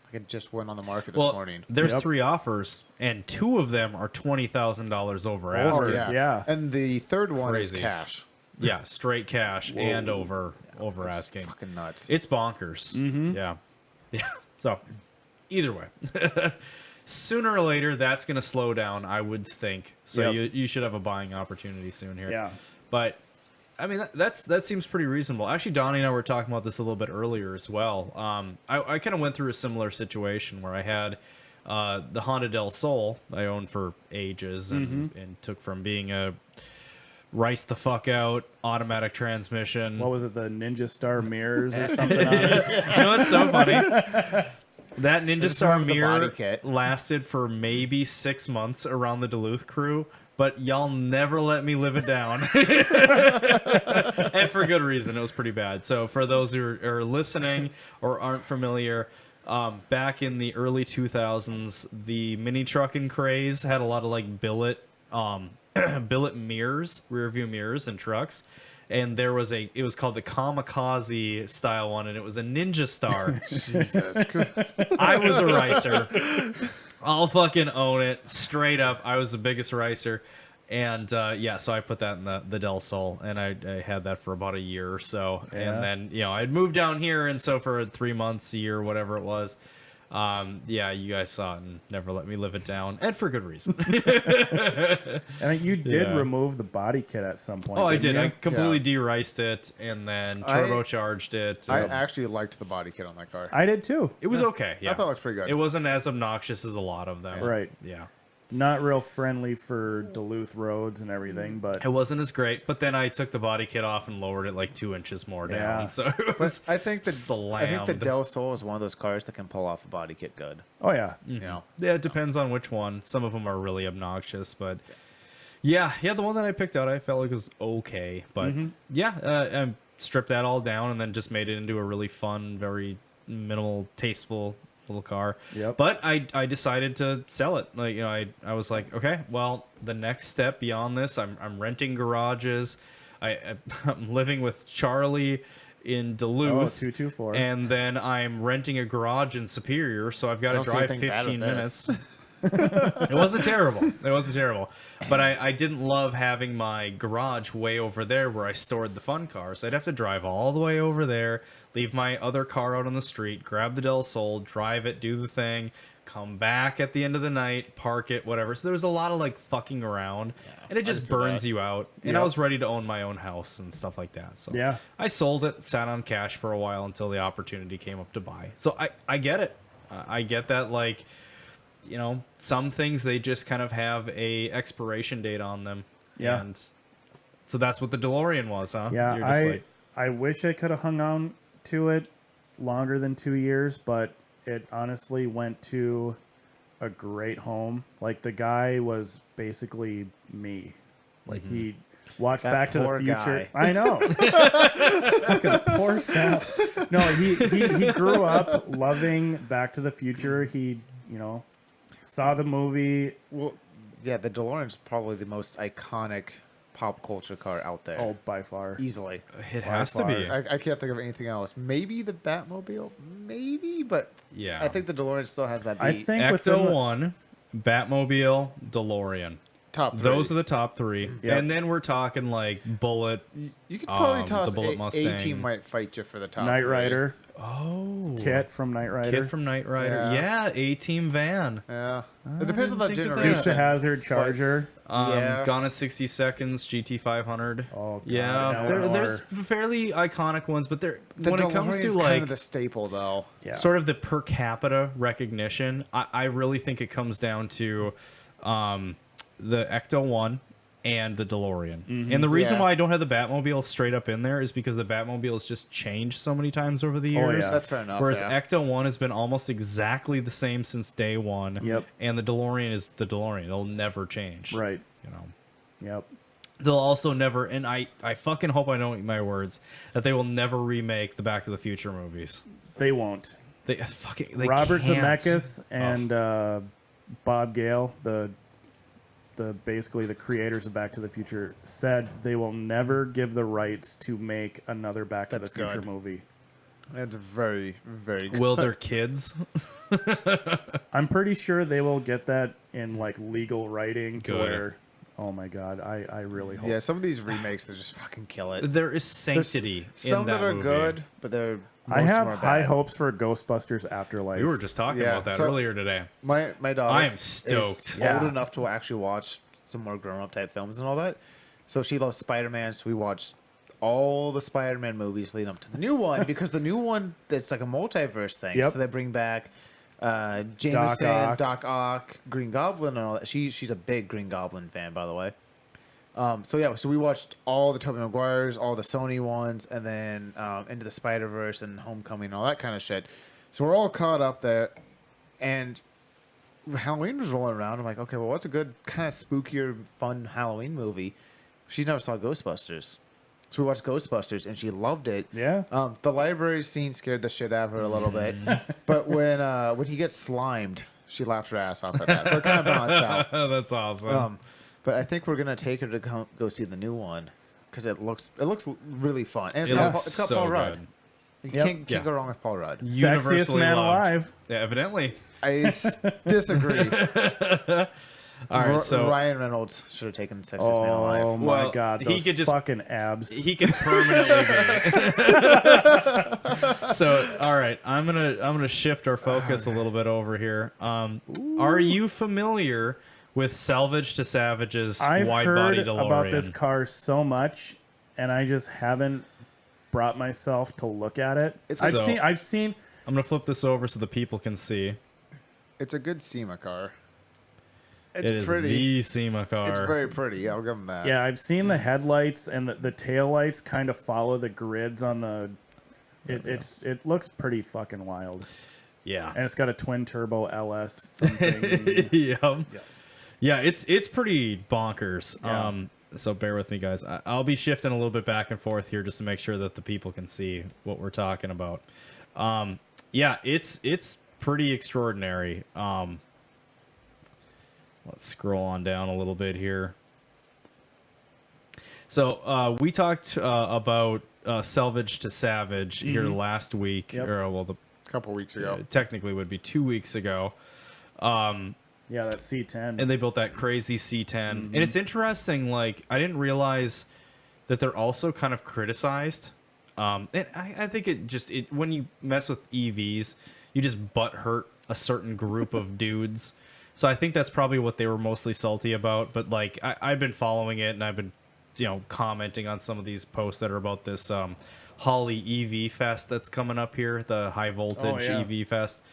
Like it just went on the market this morning." There's Yep. 3 offers, and 2 of them are $20,000 over asking. Yeah. And the third one Crazy. is cash. Yeah, straight cash and over asking. Fucking nuts. It's bonkers. Yeah. Yeah. So, either way. Sooner or later, that's going to slow down, I would think. So Yep. you should have a buying opportunity soon here. Yeah. But, I mean, that seems pretty reasonable. Actually, Donnie and I were talking about this a little bit earlier as well. I kind of went through a similar situation where I had the Honda Del Sol I owned for ages and took from being a rice the fuck out automatic transmission. What was it? The Ninja Star mirrors or something on it? You know what's so funny? That Ninja Just Star remember the body mirror kit. lasted for maybe 6 months around the Duluth crew, but y'all never let me live it down. And for good reason. It was pretty bad. So for those who are listening or aren't familiar, back in the early 2000s, the mini trucking craze had a lot of like billet mirrors, rear view mirrors in trucks. And it was called the Kamikaze style one, and it was a Ninja Star. Jesus Christ. I was a ricer. I'll fucking own it. Straight up, I was the biggest ricer. And so I put that in the Del Sol, and I had that for about a year or so. Yeah. And then, I'd moved down here, and so for 3 months, a year, whatever it was, you guys saw it and never let me live it down, and for good reason. And you did Yeah. remove the body kit at some point. Oh, I didn't did. I you? completely de-riced it and then turbocharged it. I actually liked the body kit on that car. I did too. It was okay. Yeah, I thought it was pretty good. It wasn't as obnoxious as a lot of them. Right. Yeah. Not real friendly for Duluth roads and everything, but It wasn't as great, but then I took the body kit off and lowered it like 2 inches more down. Yeah. So it But was I think the slammed. Del Sol is one of those cars that can pull off a body kit good. oh yeah. You know, Yeah, it depends on which one. Some of them are really obnoxious, but yeah, the one that I picked out I felt like was okay. But I stripped that all down and then just made it into a really fun, very minimal, tasteful little car. Yep. But I decided to sell it. Like, I was like, okay, well, the next step beyond this, I'm renting garages. I'm living with Charlie in Duluth. 224. And then I'm renting a garage in Superior, so I've got to Don't say drive anything bad of 15 this. minutes. It wasn't terrible. But I didn't love having my garage way over there where I stored the fun cars. I'd have to drive all the way over there, leave my other car out on the street, grab the Del Sol, drive it, do the thing, come back at the end of the night, park it, whatever. So there was a lot of like fucking around, and it just burns you out. And I Yep. was ready to own my own house and stuff like that. So Yeah. I sold it, sat on cash for a while until the opportunity came up to buy. So I get it. I get that, like, some things they just kind of have a expiration date on them. Yeah. And so that's what the DeLorean was, huh? Yeah, You're just I wish I could have hung on to it longer than 2 years, but it honestly went to a great home. Like, the guy was basically me. Like, he watched That Back to the poor Future. guy. I know. Fucking poor Sal. No, he grew up loving Back to the Future. He, saw the movie. Well, yeah, the DeLorean's probably the most iconic pop culture car out there. Oh, by far. Easily. it has to be. I can't think of anything else. Maybe the Batmobile, maybe, but Yeah. I think the DeLorean still has that beat. I think within Ecto the, 1, Batmobile, DeLorean. top three. Those are the top three. Yep. And then we're talking like Bullet. You could probably the toss Bullet Mustang. A-Team might fight you for the top Knight three. Rider, Oh. Kit from Knight Rider, Kid from Knight Rider. Yeah. Yeah, A-Team van. Yeah. It depends on the didn't think of generation. Dukes of Hazzard, Charger. Yeah. Gone in 60 Seconds, GT500. Oh, God, yeah, Eleanor. there's fairly iconic ones, but The when it comes to DeLorean's like kind of the staple, though. Yeah. sort of the per capita recognition, I really think it comes down to the Ecto 1 and the DeLorean. And the reason Yeah. why I don't have the Batmobile straight up in there is because the Batmobile has just changed so many times over the Oh, years. yeah. That's fair enough. Whereas yeah. Ecto 1 has been almost exactly the same since day one. Yep. And the DeLorean is the DeLorean. It'll never change. Right. You know. Yep. They'll also never, and I fucking hope I don't eat my words, that they will never remake the Back to the Future movies. They won't. They Robert can't. Zemeckis and Bob Gale, the basically the creators of Back to the Future, said they will never give the rights to make another Back to That's the Future good. movie. It's very, very good. Will their kids? I'm pretty sure they will get that in like legal writing to Good. where, oh my God, I really hope. Yeah, some of these remakes, they just fucking kill it. There is There's sanctity some in that that are movie. good, but they're I most of have them are high bad. hopes for Ghostbusters Afterlife. We were just talking Yeah, about that so- earlier today. My daughter I am is stoked. Yeah. old enough to actually watch some more grown-up type films and all that. So she loves Spider-Man, so we watched all the Spider-Man movies leading up to the new one because the new one, it's like a multiverse thing. Yep. So they bring back Jameson, Ock. Doc Ock, Green Goblin, and all that. She's a big Green Goblin fan, by the way. So we watched all the Tobey Maguires, all the Sony ones, and then Into the Spider-Verse and Homecoming and all that kind of shit. So we're all caught up there, and Halloween was rolling around. I'm like, okay, well, what's a good kind of spookier, fun Halloween movie? She never saw Ghostbusters. So we watched Ghostbusters, and she loved it. Yeah. The library scene scared the shit out of her a little bit. But when he gets slimed, she laughed her ass off at that. So it kind of balanced out. That's awesome. But I think we're going to take her to go see the new one because it looks really fun. And it looks it's got so Paul Rudd. good. You Yep. can't Yeah. go wrong with Paul Rudd. Sexiest Universally man loved. alive. Yeah, evidently. I disagree. All right, so Ryan Reynolds should have taken Sexiest Man Oh Alive. my Well, God, he those could just- fucking abs. he can permanently be. So, all right, I'm gonna shift our focus a little bit over here. Are you familiar with Salvage to Savage's I've wide heard body DeLorean? about this car so much, and I just haven't brought myself to look at it. It's- I've seen. I'm gonna flip this over so the people can see. It's a good SEMA car. It It's is pretty. the SEMA car. It's very pretty. Yeah, I'll give him that. Yeah, I've seen the headlights and the tail lights kind of follow the grids on the. It looks pretty fucking wild, Yeah. and it's got a twin turbo LS something. Yeah, it's pretty bonkers. Yeah. So bear with me, guys. I'll be shifting a little bit back and forth here just to make sure that the people can see what we're talking about. Yeah, it's pretty extraordinary. Let's scroll on down a little bit here. So we talked about Salvage to Savage here last week, Yep. or well, the A couple weeks ago. technically would be 2 weeks ago. Yeah, that C10. And they built that crazy C10. And it's interesting, like, I didn't realize that they're also kind of criticized. And I think when you mess with EVs, you just butt hurt a certain group of dudes. So I think that's probably what they were mostly salty about. But, like, I've been following it, and I've been, commenting on some of these posts that are about this Holly EV Fest that's coming up here, the high voltage yeah. EV Fest.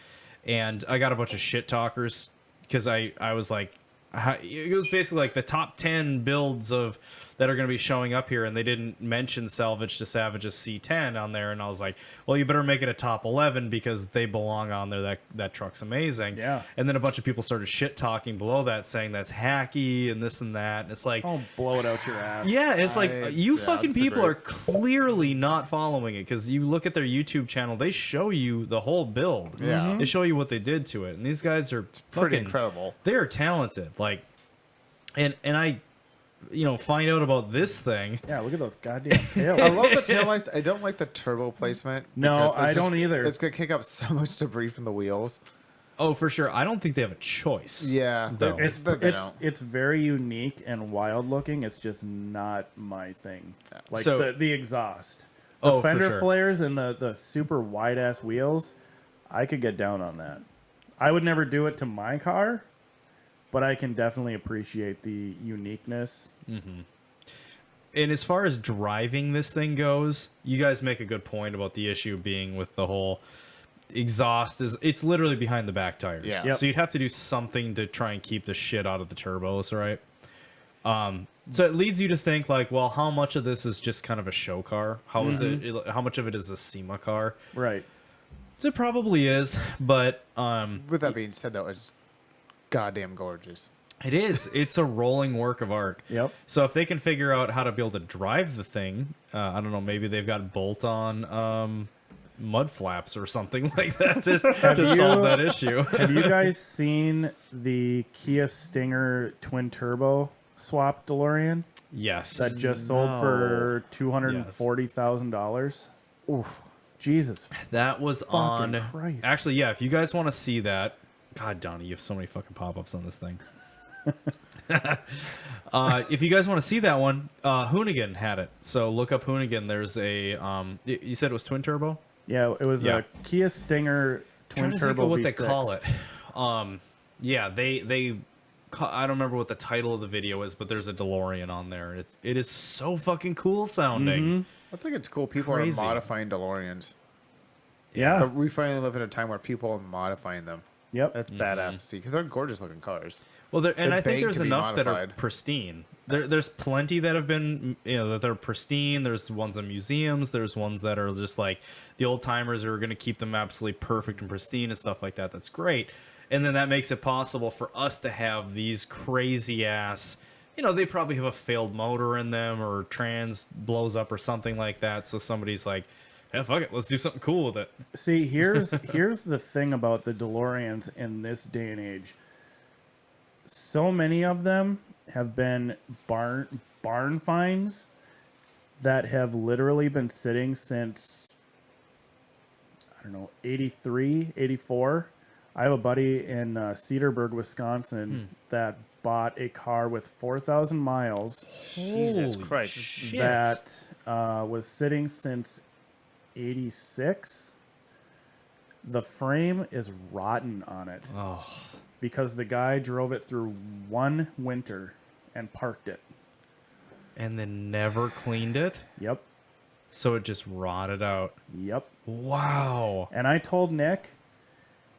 and I got a bunch of shit talkers because I was like, it was basically like the top 10 builds of that are going to be showing up here, and they didn't mention Salvage to Savage's C10 on there, and I was like, well, you better make it a top 11 because they belong on there. That truck's amazing. Yeah. And then a bunch of people started shit talking below that, saying that's hacky and this and that. And it's like, Oh, blow it out your ass. yeah, it's like you fucking disagree. people are clearly not following it, because you look at their YouTube channel, they show you the whole build. Yeah. They show you what they did to it, and these guys are Pretty fucking incredible. They are talented. Like, and I, find out about this thing. Yeah, look at those goddamn tails. I love the taillights. I don't like the turbo placement. No, because I it's don't either. It's gonna kick up so much debris from the wheels. Oh, for sure. I don't think they have a choice. Yeah, though. It's very unique and wild looking. It's just not my thing. Like So- the exhaust, the Oh, for fender sure. flares, and the super wide ass wheels. I could get down on that. I would never do it to my car, but I can definitely appreciate the uniqueness. And as far as driving this thing goes, you guys make a good point about the issue being with the whole exhaust. It's literally behind the back tires. Yeah. Yep. So you'd have to do something to try and keep the shit out of the turbos, right? So it leads you to think like, well, how much of this is just kind of a show car? How is it? How much of it is a SEMA car? Right. So it probably is, but With that being said, though, it's goddamn gorgeous. it is. It's a rolling work of art. Yep. So if they can figure out how to be able to drive the thing, I don't know, maybe they've got bolt-on mud flaps or something like that to solve that issue. Have you guys seen the Kia Stinger twin turbo swap DeLorean Yes. that just sold for $240,000? Oof. Jesus. That was on. Christ. Actually, yeah. If you guys want to see that, God, Donnie, you have so many fucking pop-ups on this thing. If you guys want to see that one, Hoonigan had it. So look up Hoonigan. There's a. You said it was twin turbo. Yeah, it was Yeah. a Kia Stinger twin Trying to think turbo of what V6. they call it. Yeah, they. I don't remember what the title of the video is, but there's a DeLorean on there. It is so fucking cool sounding. I think it's cool. People Crazy. are modifying DeLoreans. Yeah. But we finally live in a time where people are modifying them. Yep. That's badass to see because they're gorgeous looking cars. Well, and They I think beg there's to be enough that are modified. pristine. There's plenty that have been, that they're pristine. There's ones in museums. There's ones that are just like the old timers are going to keep them absolutely perfect and pristine and stuff like that. That's great. And then that makes it possible for us to have these crazy ass, they probably have a failed motor in them or trans blows up or something like that. So somebody's like, yeah, fuck it, let's do something cool with it. See, here's the thing about the DeLoreans in this day and age. So many of them have been barn finds that have literally been sitting since, I don't know, 83, 84. I have a buddy in Cedarburg, Wisconsin that bought a car with 4,000 miles Jesus Holy Christ. shit. that was sitting since 86. The frame is rotten on it Oh, because the guy drove it through one winter and parked it. and then never cleaned it. Yep. So it just rotted out. Yep. Wow. And I told Nick,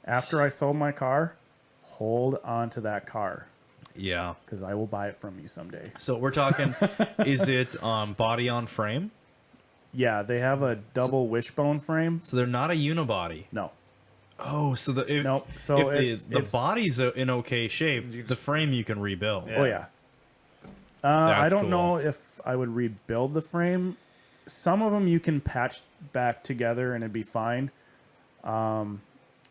after I sold my car, hold on to that car Yeah. because I will buy it from you someday. So we're talking, is it body on frame? Yeah, they have a double wishbone frame. So they're not a unibody. No. Oh, so Nope. So if it's the body's in okay shape, the frame you can rebuild. Oh, yeah. I That's don't cool. know if I would rebuild the frame. Some of them you can patch back together and it'd be fine.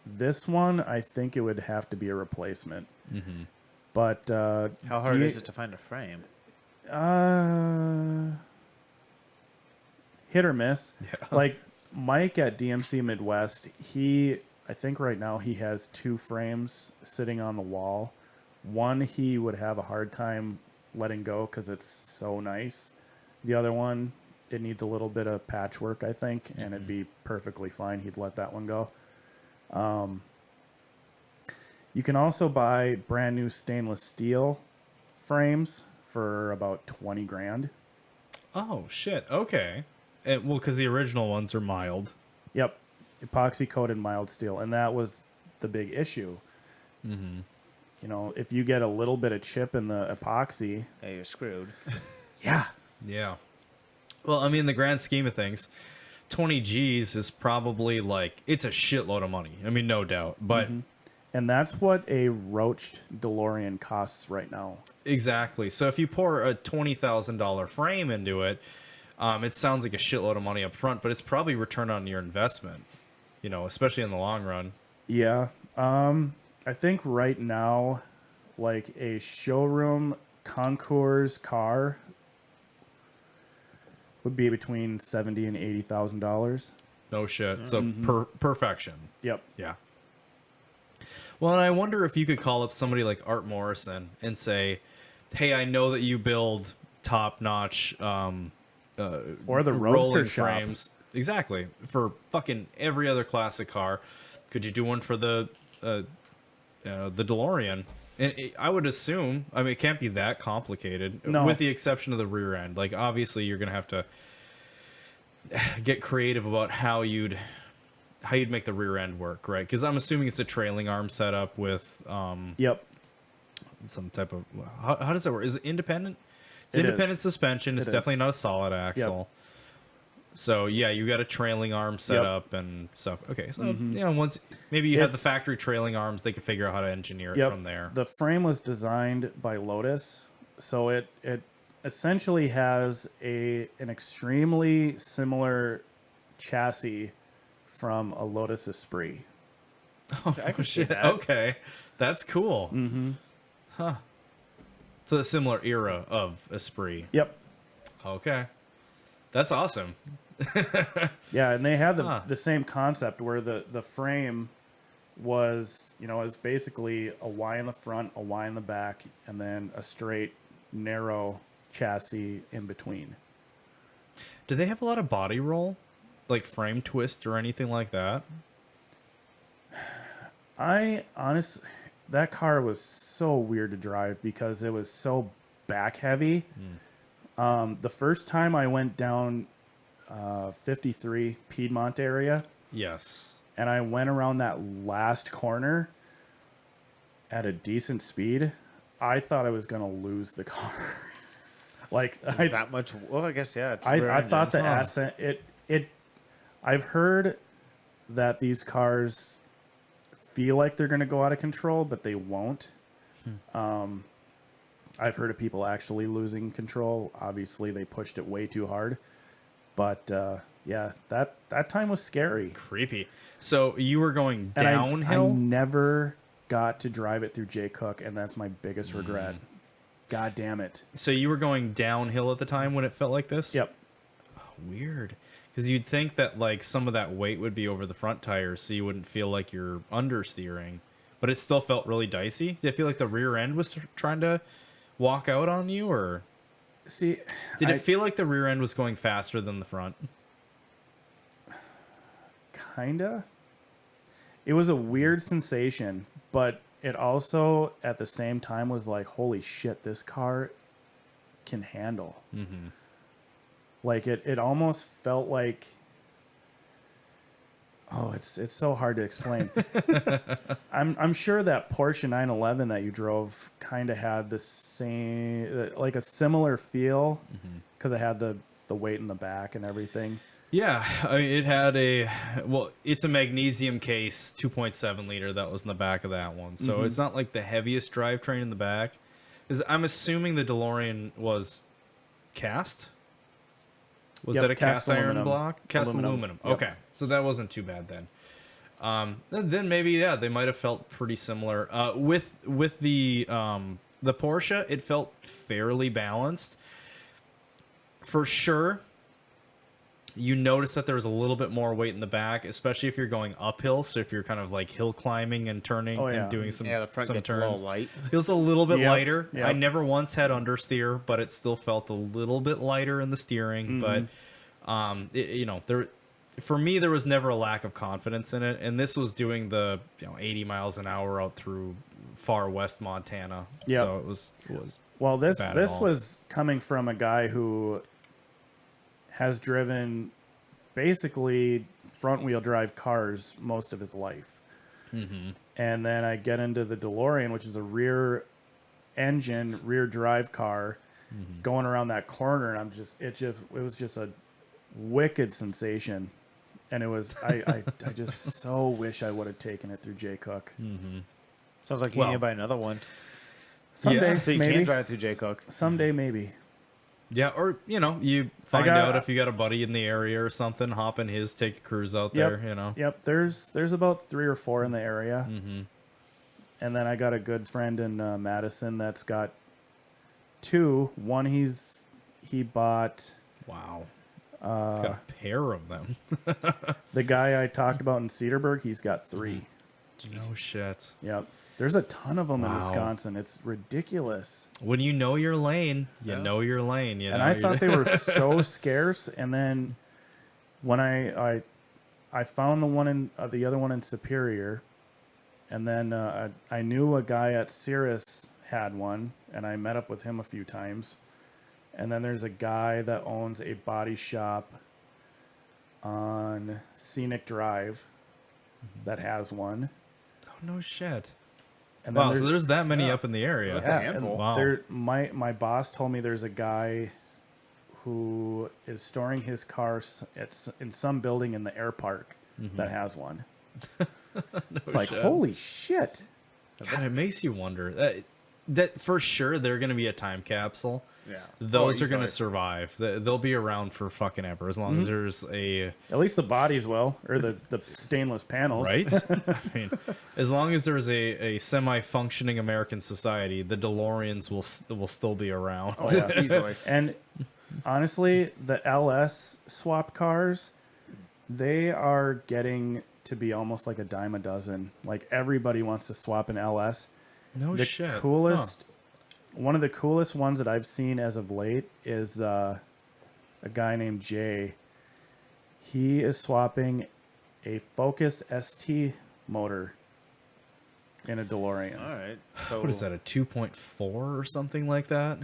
This one, I think it would have to be a replacement. Mm-hmm. But How hard is it to find a frame? hit or miss. Yeah. Like Mike at DMC Midwest, I think right now he has 2 frames sitting on the wall. One he would have a hard time letting go because it's so nice. The other one, it needs a little bit of patchwork, I think, and it'd be perfectly fine. He'd let that one go. You can also buy brand new stainless steel frames for about 20 grand. Oh shit. Okay. Well, because the original ones are mild. Yep, epoxy coated mild steel, and that was the big issue. Mm-hmm. You know, if you get a little bit of chip in the epoxy, Yeah, you're screwed. yeah, Yeah. Well, I mean, in the grand scheme of things, 20 G's is probably like, it's a shitload of money. I mean, no doubt. But and that's what a roached DeLorean costs right now. exactly. So if you pour a $20,000 frame into it, it sounds like a shitload of money up front, but it's probably return on your investment, you know, especially in the long run. Yeah. I think right now, like a showroom concours car would be between $70,000 and $80,000. No shit. So perfection. Yep. Yeah. Well, and I wonder if you could call up somebody like Art Morrison and say, hey, I know that you build top-notch Or the roadster rolling shop. frames. Exactly. For fucking every other classic car. Could you do one for the DeLorean? And I would assume, I mean, it can't be that complicated, No. with the exception of the rear end. Like, obviously, you're going to have to get creative about how you'd make the rear end work, right? Because I'm assuming it's a trailing arm setup with Yep. some type of... How does that work? Is it independent? It's It independent is. suspension. It's It definitely is. not a solid axle. So yeah, you got a trailing arm set Yep. up and stuff. Okay, so you know, once maybe you had the It's- factory trailing arms, they could figure out how to engineer it Yep. from there. The frame was designed by Lotus, so it essentially has an extremely similar chassis from a Lotus Esprit. I can see Shit. that. Okay, that's cool. Mm-hmm. Huh. So a similar era of Esprit. Yep. Okay, that's awesome. Yeah, and they had Huh. the same concept where the frame was, you know, is basically a Y in the front, a Y in the back, and then a straight, narrow chassis in between. Do they have a lot of body roll, like frame twist or anything like that? That car was so weird to drive because it was so back heavy. The first time I went down 53 Piedmont area, Yes. and I went around that last corner at a decent speed, I thought I was going to lose the car. Like, Is that much? Well, I guess, yeah. it's rear I engine. thought the ascent, I've heard that these cars feel like they're going to go out of control, but they won't. I've heard of people actually losing control. Obviously, they pushed it way too hard. But yeah, that time was scary. Creepy. So you were going And I downhill? never got to drive it through Jay Cook, and that's my biggest regret. God damn it. So you were going downhill at the time when it felt like this? Yep. Weird. Because you'd think that like some of that weight would be over the front tires, so you wouldn't feel like you're understeering. But it still felt really dicey. Did it feel like the rear end was trying to walk out on you, or See, did it feel like the rear end was going faster than the front? Kinda. It was a weird sensation, but it also at the same time was like, holy shit, this car can handle. Mm-hmm. Like it almost felt like, oh, it's so hard to explain. I'm sure that Porsche 911 that you drove kind of had the same, like a similar feel, because it had the weight in the back and everything. Yeah, I mean, it had it's a magnesium case, 2.7 liter that was in the back of that one. So it's not like the heaviest drivetrain in the back. I'm assuming the DeLorean was cast. Was Yep, that a cast cast iron aluminum. block? Cast Aluminum. aluminum. Yep. Okay, so that wasn't too bad then. Then maybe, yeah, they might have felt pretty similar. With the Porsche, it felt fairly balanced. For sure, you notice that there was a little bit more weight in the back, especially if you're going uphill. So if you're kind of like hill climbing and turning Oh, yeah. and doing some, Yeah, the front some gets a turns. little light. Feels a little bit Yep, lighter. yep. I never once had understeer, but it still felt a little bit lighter in the steering. But for me, there was never a lack of confidence in it. And this was doing the 80 miles an hour out through far west Montana. Yep. So it was Well, this bad at all. was coming from a guy who has driven basically front wheel drive cars most of his life. And then I get into the DeLorean, which is a rear engine, rear drive car, going around that corner, and it was just a wicked sensation. And it was, I just so wish I would have taken it through Jay Cook. Sounds like you need to buy another one. Someday, So you maybe. can drive through Jay Cook. Someday, maybe. Yeah, or you find out if you got a buddy in the area or something, hop in his, take a cruise out there. Yep. There's about 3 or 4 in the area, and then I got a good friend in Madison that's got 2. One he bought. Wow. It's got a pair of them. The guy I talked about in Cedarburg, he's got 3. No shit. Yep. There's a ton of them in Wow. Wisconsin. It's ridiculous. When you know your lane, you know your lane. And I thought they were so scarce. And then when I found the other one in Superior, and then I knew a guy at Cirrus had one, and I met up with him a few times. And then there's a guy that owns a body shop on Scenic Drive that has one. Oh, no shit. And Wow, so there's that many up in the area. That's a handful. Wow. My boss told me there's a guy who is storing his car in some building in the air park that has one. It's like, holy shit. God, it makes you wonder. That for sure, they're going to be a time capsule. Yeah. Those are going to survive. They'll be around for fucking ever as long as there's a... At least the bodies will, or the stainless panels. Right? I mean, as long as there's a semi-functioning American society, the DeLoreans will still be around. Oh, yeah, easily. And honestly, the LS swap cars, they are getting to be almost like a dime a dozen. Like, everybody wants to swap an LS. No The shit. coolest... One of the coolest ones that I've seen as of late is a guy named Jay. He is swapping a Focus ST motor in a DeLorean. All right. So What is that, a 2.4 or something like that?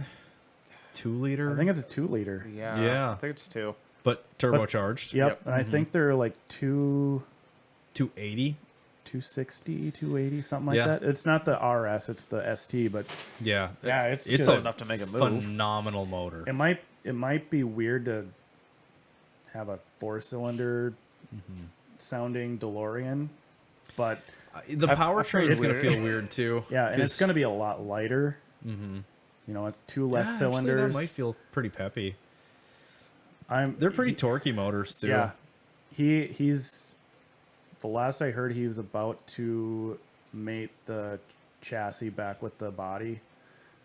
2 liter? I think it's a 2-liter. Yeah. Yeah. I think it's 2. But turbocharged. Yep. Yep. And I think they're like 280? 260, 280, something like Yeah. that. It's not the RS, it's the ST, but Yeah. yeah, it's It's just enough to make a move. phenomenal motor. it might be weird to have a 4-cylinder sounding DeLorean, but The powertrain is going to weird. feel weird too. yeah, and it's 'cause- going to be a lot lighter. You know, it's 2 less Yeah, actually, cylinders. that might feel pretty peppy. I'm They're pretty torquey motors too. Yeah, he's the last I heard he was about to mate the chassis back with the body,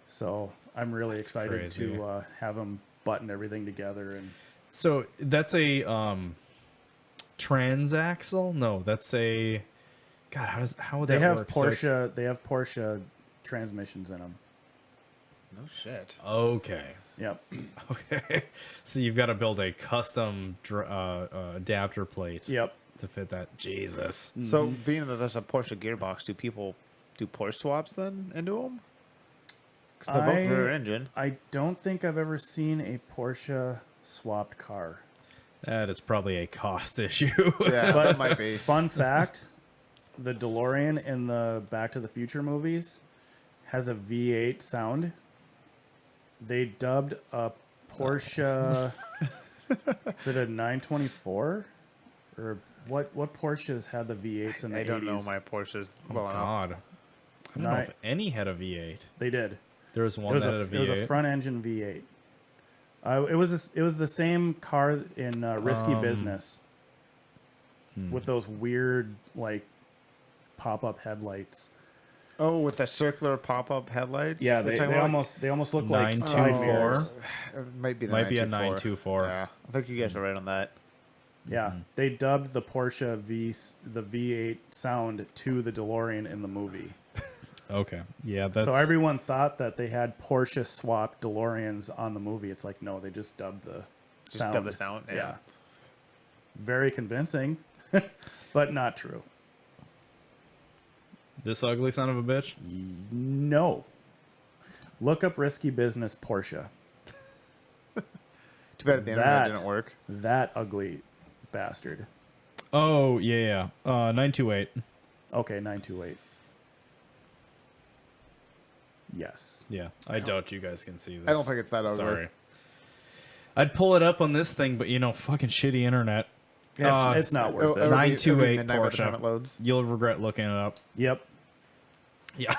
so I'm really excited crazy. to have him button everything together. And So that's a transaxle? No, that's a. God, how would they that have work? So it's- Porsche. They have Porsche transmissions in them. No shit. Okay. Yep. Okay. So you've got to build a custom adapter plate. Yep. To fit that. Jesus. So being that there's a Porsche gearbox, do people do Porsche swaps then into them? Because they're both rear engine. I don't think I've ever seen a Porsche swapped car. That is probably a cost issue. Yeah, But that might be. Fun fact, the DeLorean in the Back to the Future movies has a V8 sound. They dubbed a Porsche, is it a 924? Or what Porsches had the V8s in the 80s? I don't know my Porsches well enough. God. I don't know if any had a V8. They did. There was one that had a V8. It was a front engine V8. It was the same car in Risky Business with those weird like pop-up headlights. Oh, with the circular pop-up headlights? Yeah, They're they talking about- almost look like 924. side mirrors. It might be the Might be a 924. 924. Yeah, I think you guys are right on that. Yeah, they dubbed the Porsche the V8 sound to the DeLorean in the movie. Okay. Yeah, that's... So everyone thought that they had Porsche swapped DeLoreans on the movie. It's like, no, they just dubbed the Just sound. dub the sound, yeah. Very convincing, but not true. This ugly son of a bitch? No. Look up Risky Business Porsche. Too bad the internet didn't work. That ugly bastard. Oh, yeah. 928. Okay, 928. Yes. Yeah, I doubt you guys can see this. I don't think it's that ugly. Sorry. I'd pull it up on this thing, but fucking shitty internet. It's not worth it. It'll be 928 midnight by the time Porsche. it loads. You'll regret looking it up. Yep. Yeah.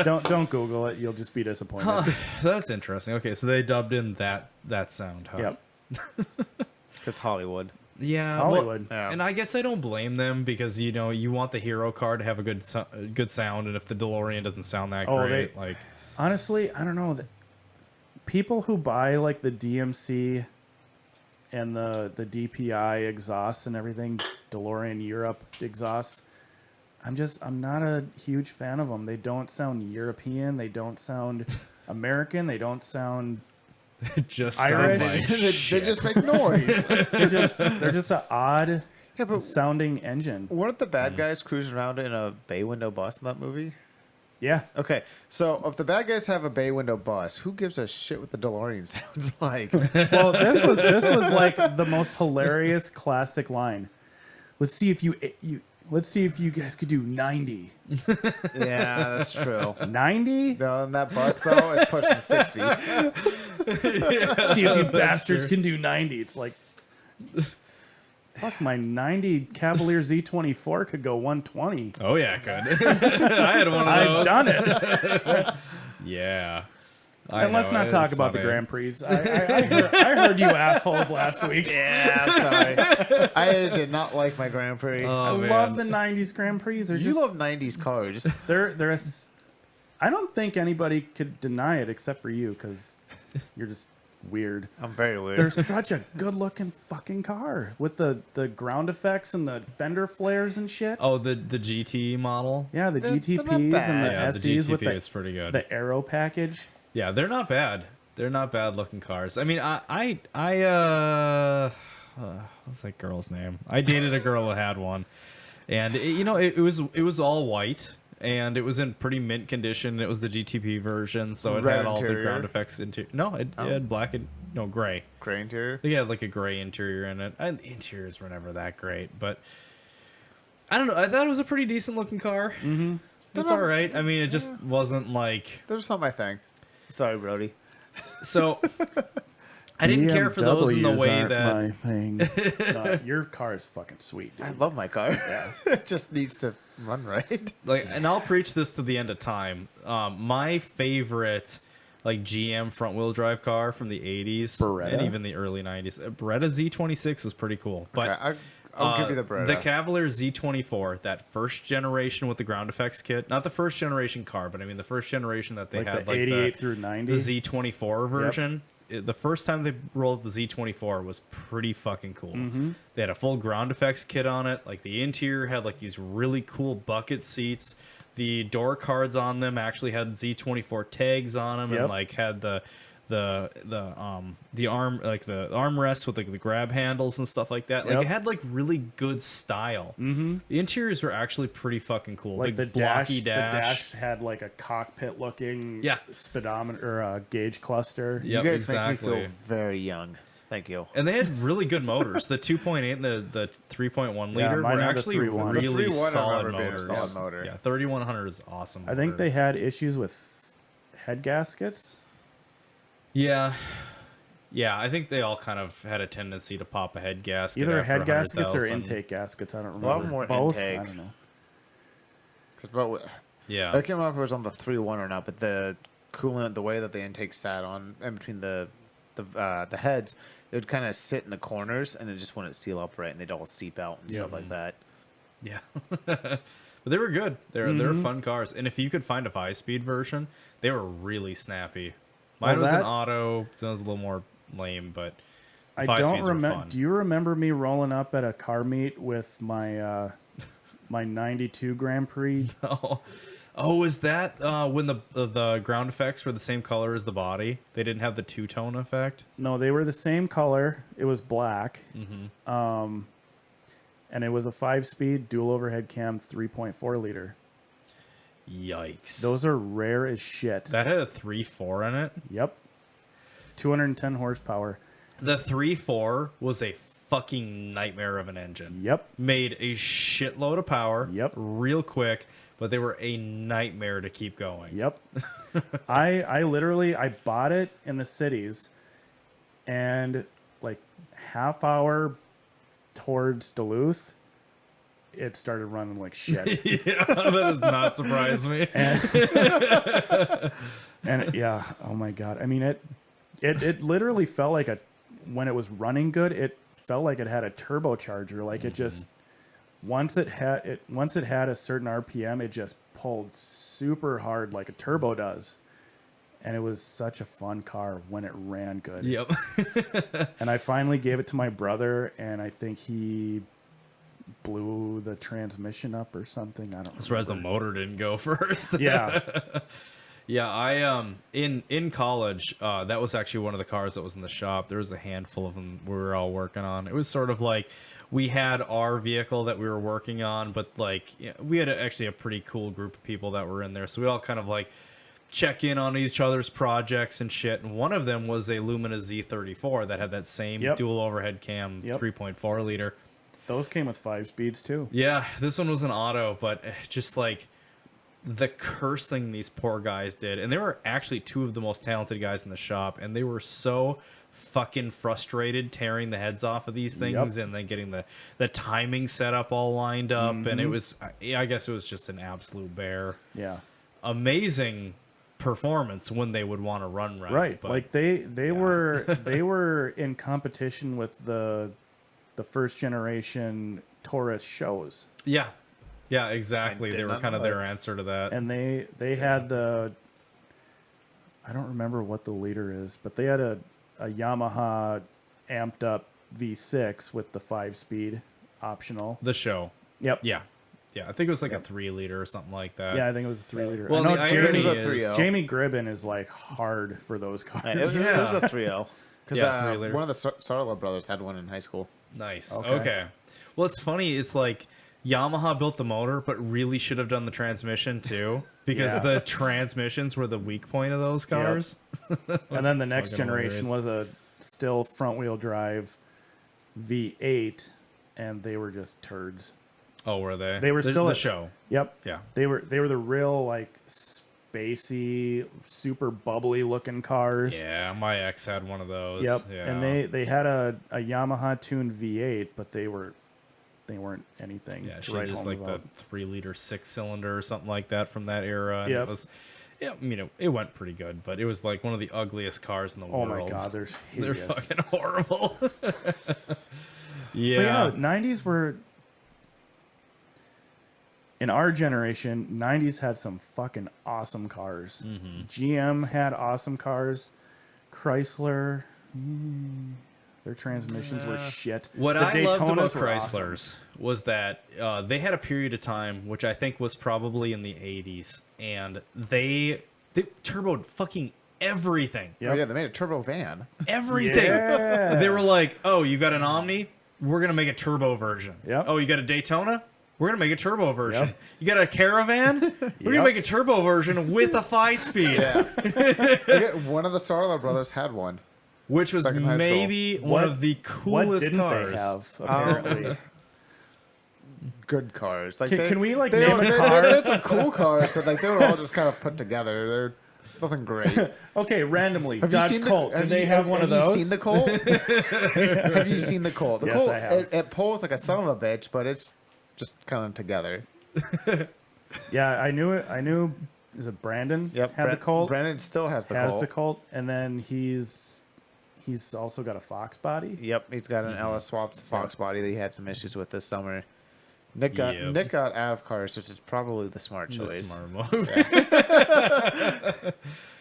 Don't Google it. You'll just be disappointed. That's interesting. Okay, so they dubbed in that sound, huh? Yep. Because Hollywood. Yeah, Hollywood. Yeah. And I guess I don't blame them because you want the hero car to have a good sound, and if the DeLorean doesn't sound that great, like honestly, I don't know. People who buy like the DMC and the DPI exhausts and everything, DeLorean Europe exhausts, I'm not a huge fan of them. They don't sound European. They don't sound American. They don't sound just Irish. sound like they shit. just make noise. they're just an odd Yeah, but sounding engine. weren't the bad guys cruising around in a bay window bus in that movie? Yeah. Okay, so if the bad guys have a bay window bus, who gives a shit what the DeLorean sounds like? Well, this was like the most hilarious classic line. Let's see if you guys could do 90. Yeah, that's true. 90? Though in that bus though, it's pushing 60. See if you bastards can do 90. It's like, fuck, my 90 Cavalier Z24 could go 120. Oh yeah, good. I had one of I've those. done it. Yeah. And let's not talk about the Grand Prix. I heard you assholes last week. Yeah, I'm sorry. I did not like my Grand Prix. I Oh, love man. the 90s Grand Prix. They're You just, love 90s cars. I don't think anybody could deny it except for you because you're just weird. I'm very weird. They're such a good-looking fucking car with the ground effects and the fender flares and shit. Oh, the GT model. Yeah, the They're not GTPs and the bad. Yeah, the SEs with GTP is pretty good. the Aero package. Yeah, they're not bad. They're not bad looking cars. I mean, what's that girl's name? I dated a girl who had one, and it was all white, and it was in pretty mint condition. It was the GTP version, so it Red had all the interior? ground effects No, it had black and gray. Gray interior. They had like a gray interior in it. And the interiors were never that great, but I don't know. I thought it was a pretty decent looking car. Mm-hmm. It's all right. I mean, it just wasn't like. They're just not my thing. Sorry, Brodie. So I didn't care for those in the BMWs way aren't that my thing. No, your car is fucking sweet, dude. I love my car. Yeah. It just needs to run right. like, and I'll preach this to the end of time. My favorite like GM front wheel drive car from the 80s Beretta? and even the early 90s. Beretta Z26 is pretty cool, but Okay, I'll give you the Beretta. The Cavalier Z24, that first generation with the ground effects kit, not the first generation car, but I mean the first generation that they Like had, the 88 through 90? the Z24 version. The first time they rolled the Z24 was pretty fucking cool. Mm-hmm. They had a full ground effects kit on it. Like the interior had like these really cool bucket seats. The door cards on them actually had Z24 tags on them, and Yep. like had the arm, like the armrests with like the grab handles and stuff like that. Like Yep. it had like really good style. Mm-hmm. The interiors were actually pretty fucking cool. Like Big the dash, blocky the dash had like a cockpit looking speedometer or Gauge cluster. Yep, you guys exactly. make me feel very young. Thank you. And they had really good motors. The 2.8 and the 3.1 Yeah, liter mine were had the actually 3.1. The really 3.1 I solid remember being a motors. solid motor. Yeah, 3100 is awesome. I think motor. they had issues with head gaskets. Yeah. Yeah, I think they all kind of had a tendency to pop a head gasket. Either after head gaskets or 100,000. intake gaskets. I don't remember. A lot of them were Both. intake. I don't know. I Yeah. can't remember if it was on the 3.1 or not, but the coolant, the way that the intake sat on in between the heads, it would kind of sit in the corners and it just wouldn't seal up right, and they'd all seep out and stuff like that. Yeah. But they were good. They're fun cars. And if you could find a 5-speed version, they were really snappy. Mine Well, was an that's- auto. That was a little more lame, but I 5 don't speeds were remember. fun. Do you remember me rolling up at a car meet with my my '92 Grand Prix? Oh, is that when the ground effects were the same color as the body? They didn't have the two-tone effect? No, they were the same color. It was black. And it was a 5-speed dual overhead cam 3.4 liter. Yikes. Those are rare as shit. That had a 3.4 in it? Yep. 210 horsepower. The 3.4 was a fucking nightmare of an engine. Yep. Made a shitload of power. Yep. Real quick, but they were a nightmare to keep going. Yep. I bought it in the cities, and like half hour towards Duluth, it started running like shit. Yeah, that does not surprise me. And yeah, oh my god. I mean, it literally felt like when it was running good, it felt like it had a turbocharger. Like it just once it had a certain RPM, it just pulled super hard like a turbo does. And it was such a fun car when it ran good. Yep. And I finally gave it to my brother, and I think he blew the transmission up or something. I don't know. Surprised the motor didn't go first. Yeah. Yeah, I in college, that was actually one of the cars that was in the shop. There was a handful of them we were all working on. It was sort of like we had our vehicle that we were working on, but like we had actually a pretty cool group of people that were in there. So we all kind of like check in on each other's projects and shit. And one of them was a Lumina Z34 that had that same dual overhead cam 3.4 liter. Those came with 5 speeds too. Yeah, this one was an auto, but just like the cursing these poor guys did. And they were actually two of the most talented guys in the shop, and they were so fucking frustrated tearing the heads off of these things and then getting the timing set up all lined up. And it was, I guess it was just an absolute bear. Yeah. Amazing performance when they would want to run right. But like they were in competition with the first generation Taurus shows. Yeah, exactly. They were kind of their answer to that. And they had I don't remember what the leader is, but they had a Yamaha amped up V6 with the 5-speed optional. The show. Yep. Yeah, I think it was like a 3-liter or something like that. Yeah, I think it was a 3-liter. Well, the irony is Jamie Gribben is like hard for those cars. It was a 3.0. Because 3-liter. one of the Sarla brothers had one in high school. Nice. Okay. Okay. Well, it's funny. It's like Yamaha built the motor, but really should have done the transmission too, because the transmissions were the weak point of those cars. And then the next Fucking generation hilarious. was a still front-wheel drive V8, and they were just turds. Oh, were they? They were still the at- show. Yep. Yeah. They were the real like spacey, super bubbly looking cars. Yeah, my ex had one of those. Yep. Yeah. And they had a Yamaha tuned V8, but they weren't anything. Yeah, to she write just home like about. the 3-liter 6-cylinder or something like that from that era. And Yep. it was, it went pretty good, but it was like one of the ugliest cars in the Oh world. my god, they're They're hideous. fucking horrible. But yeah, 90s were in our generation. 90s had some fucking awesome cars. GM had awesome cars. Chrysler, their transmissions were shit. What The I loved about Daytonas were awesome. Chrysler's was that they had a period of time, which I think was probably in the 80s, and they turboed fucking everything. Yep. Oh, yeah, they made a turbo van. Everything. Yeah. They were like, oh, you got an Omni? We're going to make a turbo version. Yep. Oh, you got a Daytona? We're going to make a turbo version. Yep. You got a Caravan? We're going to Yep. make a turbo version with a 5-speed. Yeah. One of the Sarla brothers had one. Which was Back in high school. maybe one What- of the What coolest didn't cars. they have? Apparently, Good cars. Like Can we, like, they name were- a they- car? They had some cool cars, but like they were all just kind of put together. They're nothing great. okay. Randomly, Have you Dodge seen the- Colt. Did they have one of Have those? you seen the Colt? Have you seen the Colt? The Yes, Colt, I have. It pulls like a son of a bitch, but it's just kind of together. Yeah, I knew it. I knew. Is it Brandon? Had the Colt. Brandon still has the has Colt. the Colt, and then he's also got a Fox body. Yep, he's got an LS swapped Fox body that he had some issues with this summer. Nick got out of cars, which is probably the smart The choice. smart move.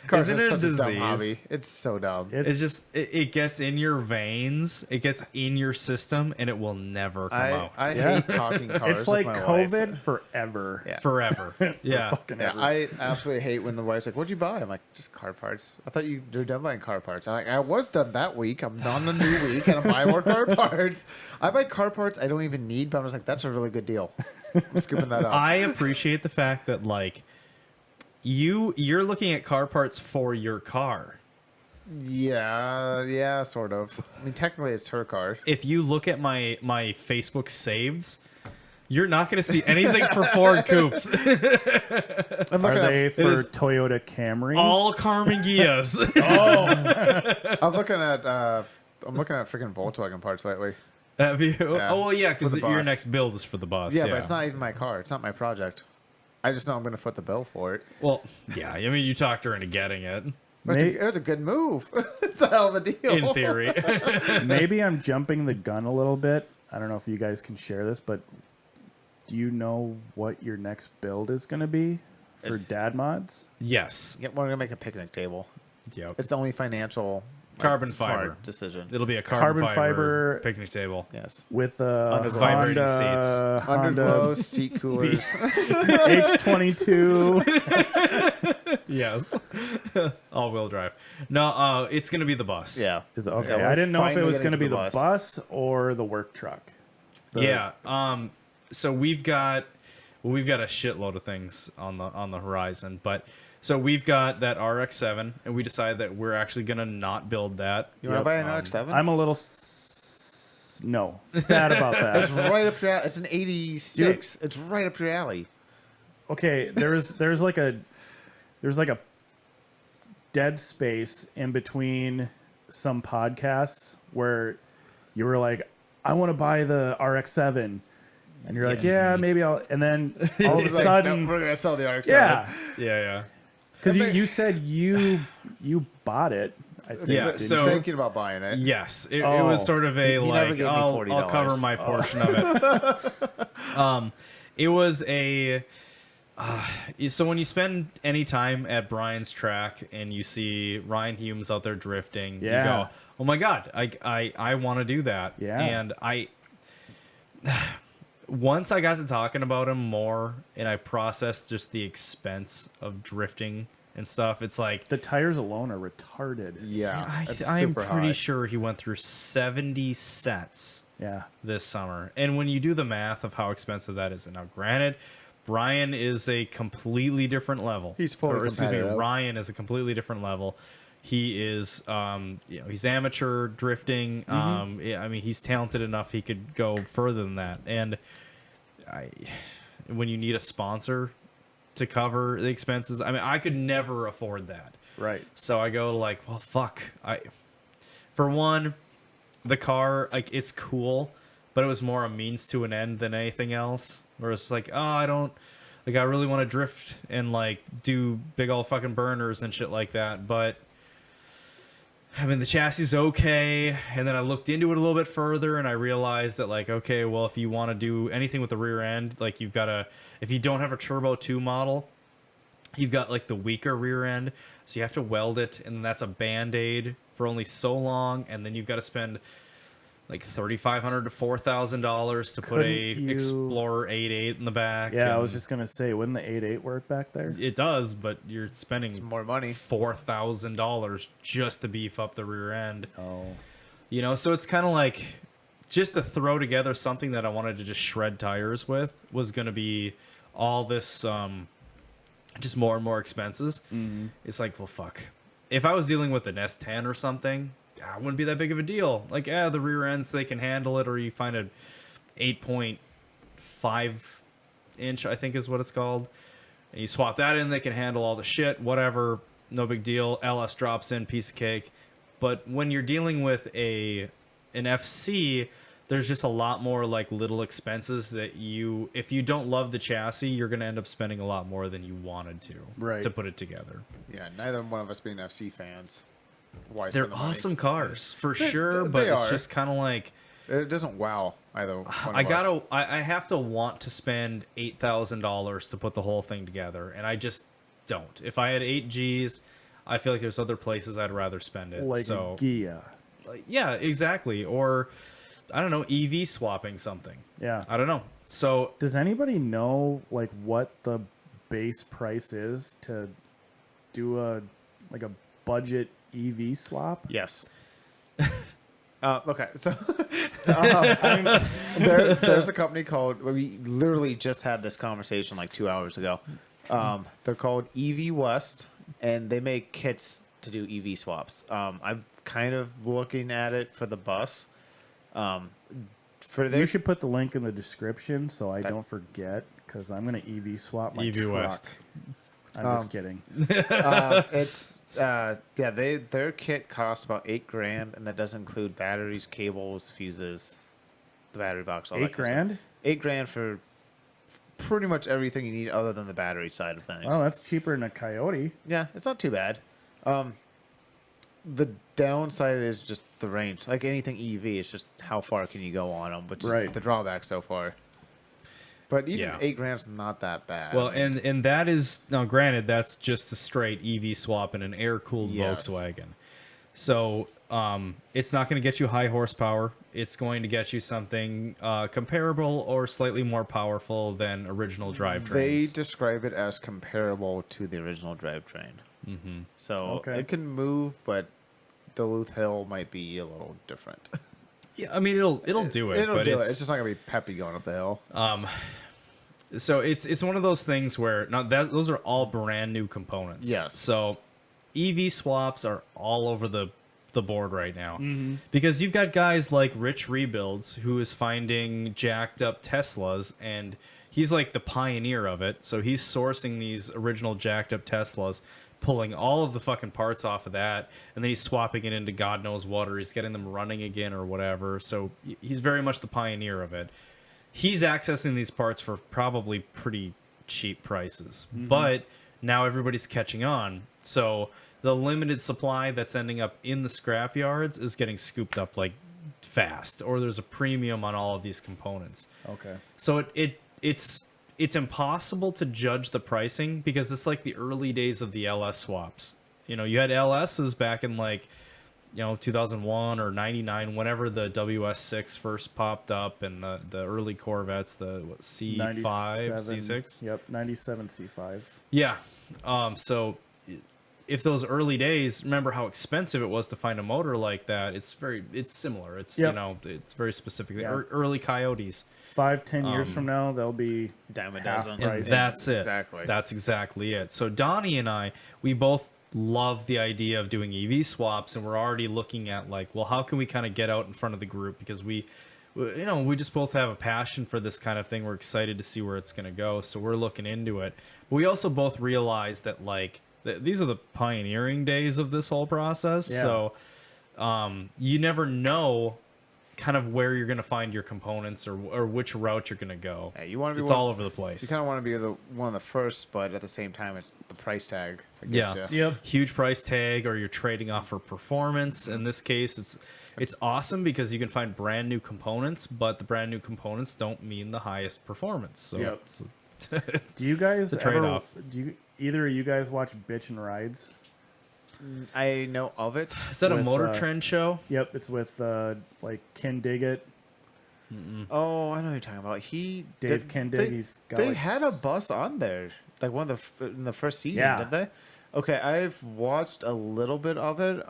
Cars Isn't are it a such dumb disease? hobby. It's so dumb. It's just it gets in your veins, it gets in your system, and it will never come out I Yeah. hate talking cars. It's like with my COVID wife. forever. Yeah. forever. Yeah. Fucking Yeah, ever. I absolutely hate when the wife's like, "What'd you buy?" I'm like, "Just car parts." I thought you're done buying car parts. I'm like, I was done that week. I'm on a new week, and I'm buying more car parts. I buy car parts I don't even need, but I'm just like, "That's a really good deal." I'm scooping that up. I appreciate the fact that like you're looking at car parts for your car. Yeah, sort of. I mean, technically, it's her card. If you look at my Facebook saveds, you're not going to see anything for Ford Coupes. I'm Are looking they at, for is Toyota Camrys? all Carmen Gias. I'm looking at freaking Volkswagen parts lately. Have you? Yeah, Oh, well, yeah, for because the your bus. next build is for the bus. Yeah, but it's not even my car. It's not my project. I just know I'm going to foot the bill for it. Well, yeah, I mean, you talked her into getting it, But May- it was a good move. It's a hell of a deal. in theory. Maybe I'm jumping the gun a little bit. I don't know if you guys can share this, but do you know what your next build is going to be for dad mods? Yes. Yeah, we're going to make a picnic table. Yep. It's the only financial Carbon smart fiber decision. It'll be a Carbon carbon fiber- fiber picnic table. Yes. With a Vibrating seats. Underglow, seat coolers. H22. Yes. All-wheel drive. No, it's going to be the bus. Yeah. Is okay. Yeah, we're I didn't know if it finally was getting going to to be the the bus. bus or the work truck. Yeah. So we've got a shitload of things on the horizon, but so we've got that RX-7, and we decided that we're actually gonna not build that. You want to buy an RX-7? I'm a little sad about It's that. right up your alley. It's an 86. It's right up your alley. Okay, there's like a dead space in between some podcasts where you were like, I want to buy the RX-7. And you're like, yeah, maybe I'll. And then all of a It's like, sudden, no, we're going to sell the RX-7. yeah. Yeah. Because you said you bought it. I think. Yeah, didn't so- you? Thinking about buying it. Yes, it Oh. was sort of a He never like gave me I'll $40. cover my portion of it. It was a so when you spend any time at Brian's track and you see Ryan Humes out there drifting, you Yeah. go, "Oh my god, I want to do that." Yeah. And once I got to talking about him more and I processed just the expense of drifting and stuff, it's like The tires alone are retarded. Yeah. it's I'm super pretty high. sure he went through 70 sets Yeah. this summer. And when you do the math of how expensive that is, and now granted, Brian is a completely different level. He's fully Or, excuse me, competitive. Ryan is a completely different level. He is, he's amateur drifting. I mean, he's talented enough he could go further than that. And when you need a sponsor to cover the expenses, I mean, I could never afford that. Right. So I go like, well, fuck. For one, the car, like, it's cool, but it was more a means to an end than anything else. Where it's like, oh, I really want to drift and like do big old fucking burners and shit like that. But I mean, the chassis is okay. And then I looked into it a little bit further and I realized that, like, okay, well, if you want to do anything with the rear end, like, you've got to, if you don't have a Turbo 2 model, you've got like the weaker rear end. So you have to weld it. And then that's a Band-Aid for only so long. And then you've got to spend like $3,500 to $4,000 to put Couldn't a you- Explorer 8.8 in the back. Yeah, I and was just gonna say, wouldn't the 8.8 work back there? It does, but you're spending More money. $4,000 just to beef up the rear end. Oh, You know, so it's kind of like just to throw together something that I wanted to just shred tires with was going to be all this, just more and more expenses. It's like, well, fuck. If I was dealing with an S10 or something, it wouldn't be that big of a deal. Like, the rear ends, they can handle it, or you find a 8.5 inch, I think is what it's called. And you swap that in, they can handle all the shit, whatever, no big deal. LS drops in, piece of cake. But when you're dealing with an FC, there's just a lot more like little expenses that if you don't love the chassis, you're going to end up spending a lot more than you wanted Right. to put it together. Yeah, neither one of us being FC fans. Why They're spend the money? awesome cars for sure, they but it's are. just kind of like It doesn't wow either one of I have to want to spend $8,000 to put the whole thing together, and I just don't. If I had 8 Gs, I feel like there's other places I'd rather spend it. like So a Gia. yeah, exactly. Or I don't know, EV swapping something. Yeah. I don't know. So Does anybody know like what the base price is to do a budget EV swap? Yes. Okay, so there's a company called. We literally just had this conversation like 2 hours ago. They're called EV West, and they make kits to do EV swaps. I'm kind of looking at it for the bus. For their You should put the link in the description so I don't forget, because I'm going to EV swap my EV truck. West. I'm just kidding. Their kit costs about $8,000, and that does include batteries, cables, fuses, the battery box. All that kind of stuff. $8,000? $8,000 for pretty much everything you need other than the battery side of things. Oh, that's cheaper than a Coyote. Yeah, it's not too bad. The downside is just the range. Like anything EV, it's just how far can you go on them, which is the drawback so far. But even $8,000 is not that bad. Well, and that is now granted that's just a straight EV swap in an air-cooled Volkswagen. So it's not going to get you high horsepower. It's going to get you something comparable or slightly more powerful than original drivetrains. They describe it as comparable to the original drivetrain. Mm-hmm. So it can move, but Duluth Hill might be a little different. Yeah, I mean it'll do it. It'll but do it. It's just not gonna be peppy going up the hill. So it's one of those things where those are all brand new components. Yes. So EV swaps are all over the board right now Mm-hmm. because you've got guys like Rich Rebuilds who is finding jacked up Teslas, and he's like the pioneer of it. So he's sourcing these original jacked up Teslas, pulling all of the fucking parts off of that, and then he's swapping it into God knows what, or he's getting them running again or whatever. So he's very much the pioneer of it. He's accessing these parts for probably pretty cheap prices, but now everybody's catching on. So the limited supply that's ending up in the scrap yards is getting scooped up like fast, or there's a premium on all of these components. Okay. So it's impossible to judge the pricing because it's like the early days of the LS swaps. You know, you had LSs back in like 2001 or 99, whenever the WS6 first popped up, and the early Corvettes, the C5, C6. Yep, 97 C5. Yeah. So if those early days, remember how expensive it was to find a motor like that? It's similar. It's it's very specific. Yeah. Early Coyotes. 5-10 years from now, they'll be Dime a half dozen. price. That's it. Exactly. That's exactly it. So Donnie and I, we both love the idea of doing EV swaps, and we're already looking at like, well, how can we kind of get out in front of the group, because we just both have a passion for this kind of thing. We're excited to see where it's going to go, so we're looking into it. But we also both realize that like these are the pioneering days of this whole process. Yeah. So you never know kind of where you're going to find your components or which route you're going to go. Yeah, you want to be it's all over the place. You kind of want to be one of the first, but at the same time, it's the price tag. That gets Yeah. you. Huge price tag, or you're trading off for performance. In this case, it's awesome because you can find brand new components, but the brand new components don't mean the highest performance. So it's Do you guys the trade-off. Either of you guys watch Bitch and Rides? I know of it. Is that a with, Motor Trend show? Yep, it's with like Ken Diggett. Oh, I know what you're talking about. Dave Kendig. He's got They like had a bus on there, like one of in the first season, Yeah. did they? Okay, I've watched a little bit of it.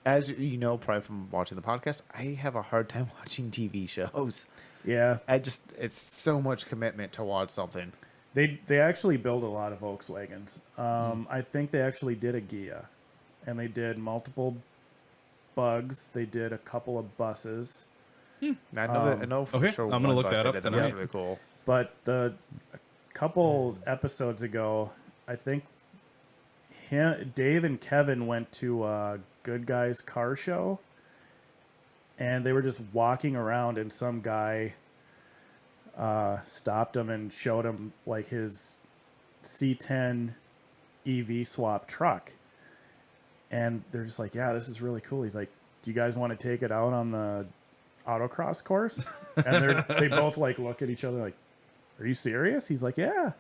As you know, probably from watching the podcast, I have a hard time watching TV shows. Yeah, It's so much commitment to watch something. they actually build a lot of Volkswagens. I think they actually did a Gia, and they did multiple bugs. They did a couple of buses. I know for okay, sure. I'm gonna one look bus that they up did that tonight. was really cool. But a couple episodes ago, I think Dave and Kevin went to a Good Guys car show, and they were just walking around, and some guy stopped them and showed him like his C10 EV swap truck. And they're just like, yeah, this is really cool. He's like, do you guys want to take it out on the autocross course? And they both like look at each other like, are you serious? He's like, yeah.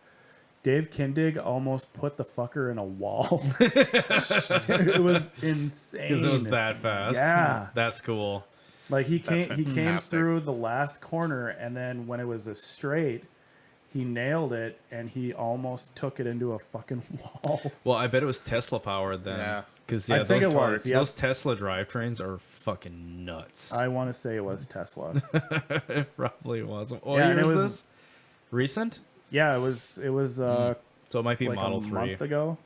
Dave Kindig almost put the fucker in a wall. It was insane. Because it was that fast. Yeah. That's cool. Like he came fantastic. through the last corner, and then when it was a straight, he nailed it, and he almost took it into a fucking wall. Well, I bet it was Tesla powered then. Yeah. Because I think it was, yep. Those Tesla drivetrains are fucking nuts. I want to say it was Tesla. It probably was. What Yeah, year and is it was- this? Recent? Yeah, it was So it might be like Model a 3. month ago.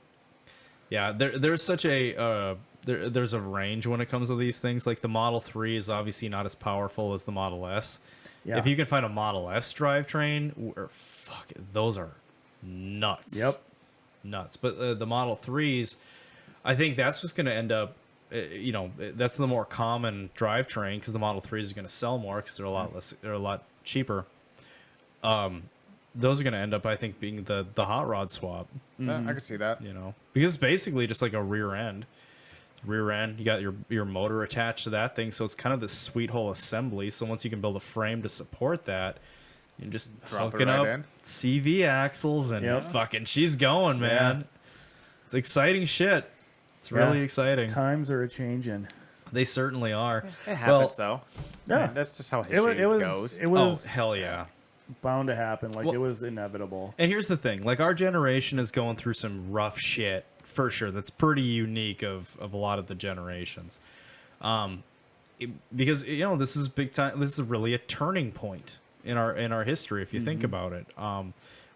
Yeah, there's such a there's a range when it comes to these things. Like the Model 3 is obviously not as powerful as the Model S. Yeah. If you can find a Model S drivetrain, fuck it, those are nuts. Yep. Nuts. But the Model 3s, I think that's what's going to end up, that's the more common drivetrain because the Model 3s are going to sell more because they're a lot cheaper. Those are going to end up, I think, being the hot rod swap. I can see that. Because it's basically just like a rear end. You got your motor attached to that thing, so it's kind of this sweet whole assembly. So once you can build a frame to support that, you're just Drop it hooking right up in. CV axles and fucking she's going, man. Yeah. It's exciting shit. It's really exciting. Times are a changing. They certainly are. It happens though. Yeah. I mean, that's just how history goes. It was Hell yeah. bound to happen. Like, Well- it was inevitable. And here's the thing, like our generation is going through some rough shit for sure. That's pretty unique of a lot of the generations. Because this is big time. This is really a turning point in our history if you think about it.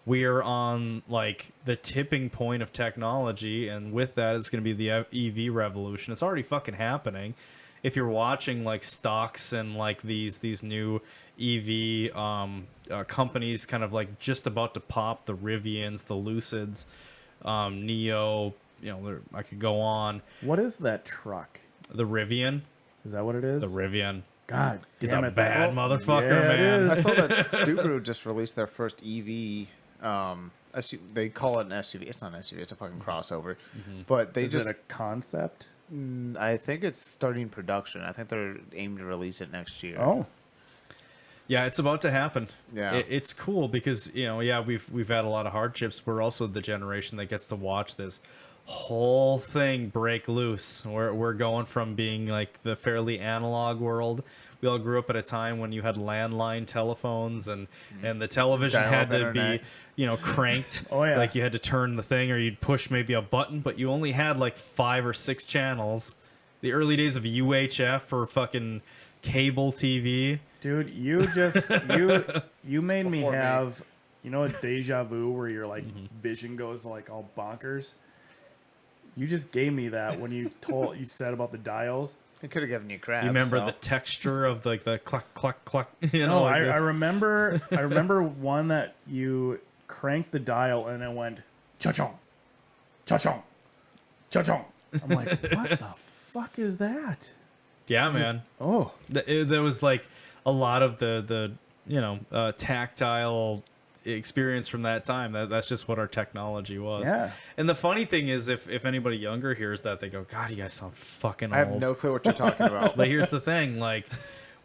We are on like the tipping point of technology, and with that, it's going to be the EV revolution. It's already fucking happening. If you're watching like stocks and like these new EV companies, kind of like just about to pop, the Rivians, the Lucids, Neo. I could go on. What is that truck? The Rivian, Is that what it is? the Rivian. God It's damn a it. bad motherfucker, yeah, it man. I is. saw that Subaru just released their first EV. They call it an SUV. It's not an SUV. It's a fucking crossover. But they Is just. it a concept? I think it's starting production. I think they're aiming to release it next year. Oh. Yeah, it's about to happen. Yeah. It's cool because we've had a lot of hardships. We're also the generation that gets to watch this whole thing break loose. We're going from being like the fairly analog world. We all grew up at a time when you had landline telephones and the television Dial-up had to internet. be cranked. Oh, yeah. Like you had to turn the thing or you'd push maybe a button, but you only had like 5 or 6 channels. The early days of UHF or fucking cable TV. Dude, you just you made me before me. have a deja vu where your like vision goes like all bonkers. You just gave me that when you said about the dials. It could have given you crap. You remember so. the texture of like the cluck cluck cluck. No, like I this. remember one that you cranked the dial and it went cha-chong, cha-chong, cha-chong. I'm like, what the fuck is that? Yeah, man. Oh, There was like a lot of the tactile experience from that time. That's just what our technology was. Yeah. And the funny thing is, if anybody younger hears that, they go, "God, you guys sound fucking old." I have no clue what you're talking about. But here's the thing, like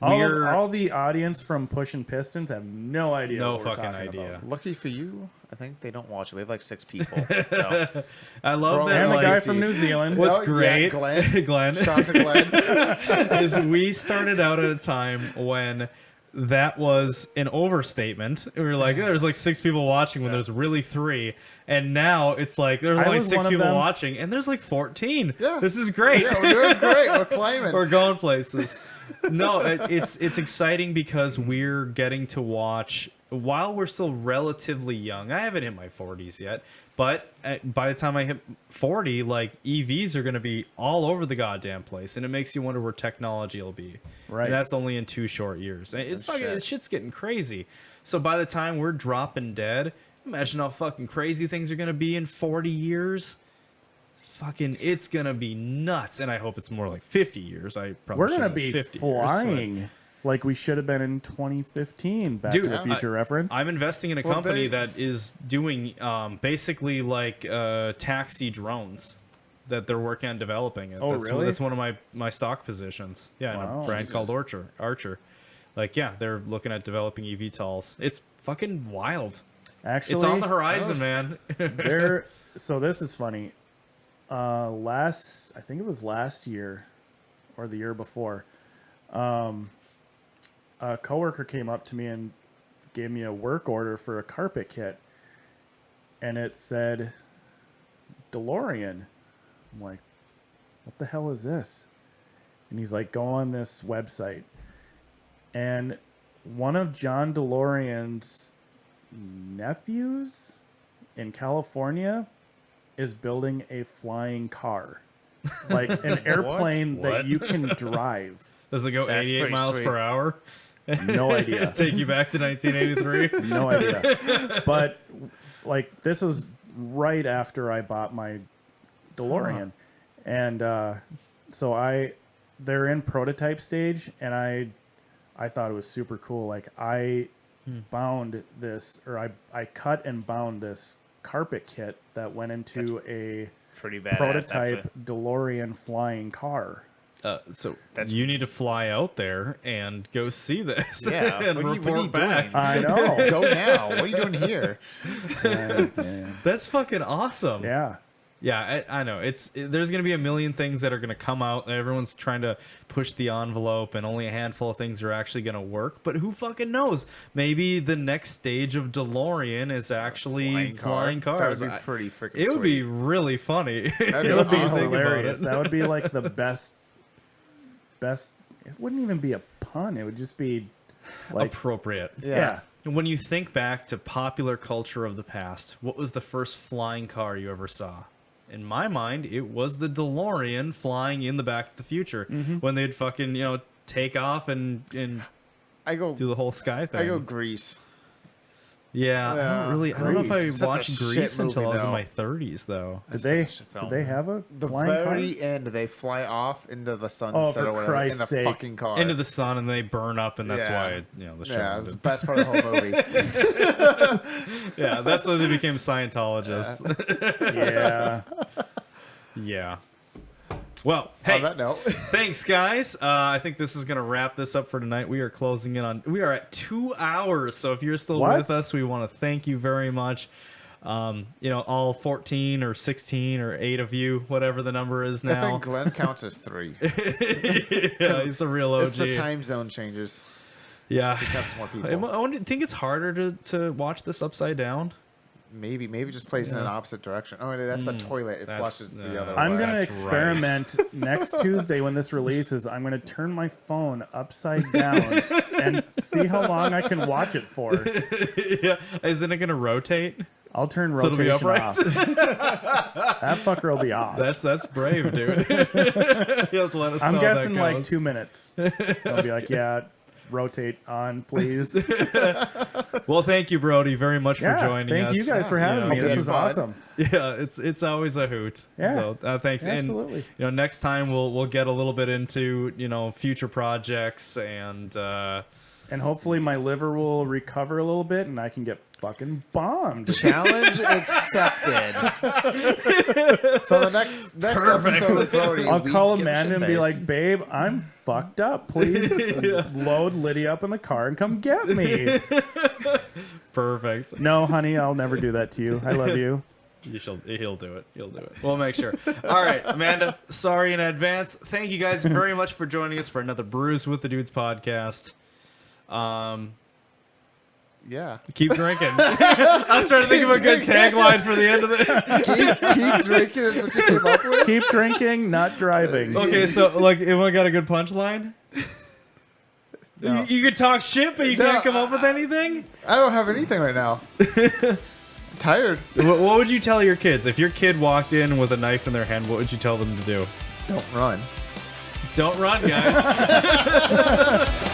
all, all the audience from Pushing Pistons have no idea. No what we're fucking talking idea. about. Lucky for you, I think they don't watch it. We have like 6 people. So. I love that. And the like, guy from New Zealand. What's Oh, yeah, great, Glenn. Glenn, Shout out to Glenn. is we started out at a time when that was an overstatement. We were like, there's like 6 people watching when there's really 3. And now it's like there's I only was 6 one of people them. watching and there's like 14. Yeah. This is great. Yeah, we're doing great. We're claiming. We're going places. No, it's exciting because we're getting to watch while we're still relatively young. I haven't hit my 40s yet, but by the time I hit 40, like EVs are going to be all over the goddamn place, and it makes you wonder where technology will be. Right. And that's only in 2 short years. And it's fucking, shit. shit's getting crazy. So by the time we're dropping dead, imagine how fucking crazy things are going to be in 40 years. Fucking, it's gonna be nuts, and I hope it's more like 50 years. I probably We're gonna shouldn't be say 50 flying years, like we should have been in 2015. Back Dude, to the Future reference. I'm investing in a Well, company they- that is doing basically like taxi drones that they're working on developing. Oh, really? That's one of my stock positions. Yeah, in Wow. a brand called Archer. Like, yeah, they're looking at developing eVTOLs. It's fucking wild. Actually, It's on the horizon, man. So this is funny. I think it was last year or the year before, a coworker came up to me and gave me a work order for a carpet kit, and it said DeLorean. I'm like, what the hell is this? And he's like, go on this website. And one of John DeLorean's nephews in California is building a flying car. like an airplane What? that you can drive. Does it go That's 88 pretty miles sweet. per hour? No idea. Take you back to 1983? No idea. But like this was right after I bought my DeLorean, and so they're in prototype stage, and I thought it was super cool. Like I bound this, or I cut and bound this carpet kit that went into a Pretty badass. prototype actually. DeLorean flying car. So you need to fly out there and go see this Yeah. and what are you report back. doing? I know. Go now. What are you doing here? That's fucking awesome. Yeah. Yeah, I know. There's going to be a million things that are going to come out. Everyone's trying to push the envelope, and only a handful of things are actually going to work. But who fucking knows? Maybe the next stage of DeLorean is actually flying cars. That would be pretty freaking It would be sweet. really funny. That'd It would be awesome. hilarious. That would be like the best. It wouldn't even be a pun. It would just be like Appropriate. yeah. When you think back to popular culture of the past, what was the first flying car you ever saw? In my mind, it was the DeLorean flying in the Back to the Future when they'd fucking, take off and I go. do the whole sky thing. I go Grease. Yeah, I don't know if I Grease. Such a watched shit Grease until movie, I was in though. my 30s, though. Did That's such a they film. did they have a The flying car? very end, they fly off into the sunset Oh, for or whatever Christ's in sake. the fucking car. Into the sun, and they burn up, and that's Yeah. why the show yeah, it's the ended. best part of the whole movie. Yeah, that's why they became Scientologists. Yeah. Yeah. Well, On hey, that note, thanks, guys. I think this is going to wrap this up for tonight. We are closing in on... We are at 2 hours, so if you're still What? with us, we want to thank you very much. All 14 or 16 or 8 of you, whatever the number is I now. think Glenn counts as 3. Yeah, he's the real OG. It's the time zone changes. Yeah. Counts more people. I think it's harder to watch this upside down. Maybe just plays in an opposite direction. Oh, that's the toilet. It That's- flushes the other I'm way. gonna That's experiment next Tuesday when this releases. I'm gonna turn my phone upside down and see how long I can watch it for. Yeah. Isn't it going to rotate? I'll turn So it'll be rotation upright? off. That fucker will be off. That's brave, dude. You'll have to let us know I'm how guessing that like goes. 2 minutes. I'll be like, yeah, rotate on, please. Well, thank you, Brodie, very much for joining us. Thank you guys for having me. hope This you was had fun. awesome. Yeah, it's always a hoot. Yeah. So thanks. Absolutely. And next time we'll get a little bit into future projects and hopefully my liver will recover a little bit and I can get fucking bombed. Challenge accepted. So the next episode with Brodie, I'll we call get Amanda and be shit-faced. like, babe, I'm fucked up. Please load Lydia up in the car and come get me. perfect. No, honey, I'll never do that to you. I love you. He'll do it. He'll do it. We'll make sure. All right, Amanda, sorry in advance. Thank you guys very much for joining us for another Brews with the Dudes podcast. Yeah. Keep drinking. I was trying to think of a good tagline for the end of this. Keep drinking is what you came up with? Keep drinking, not driving. Okay, so anyone got a good punchline? No. You could talk shit, but you No, can't come up with anything? I don't have anything right now. I'm tired. What would you tell your kids? If your kid walked in with a knife in their hand, what would you tell them to do? Don't run. Don't run, guys.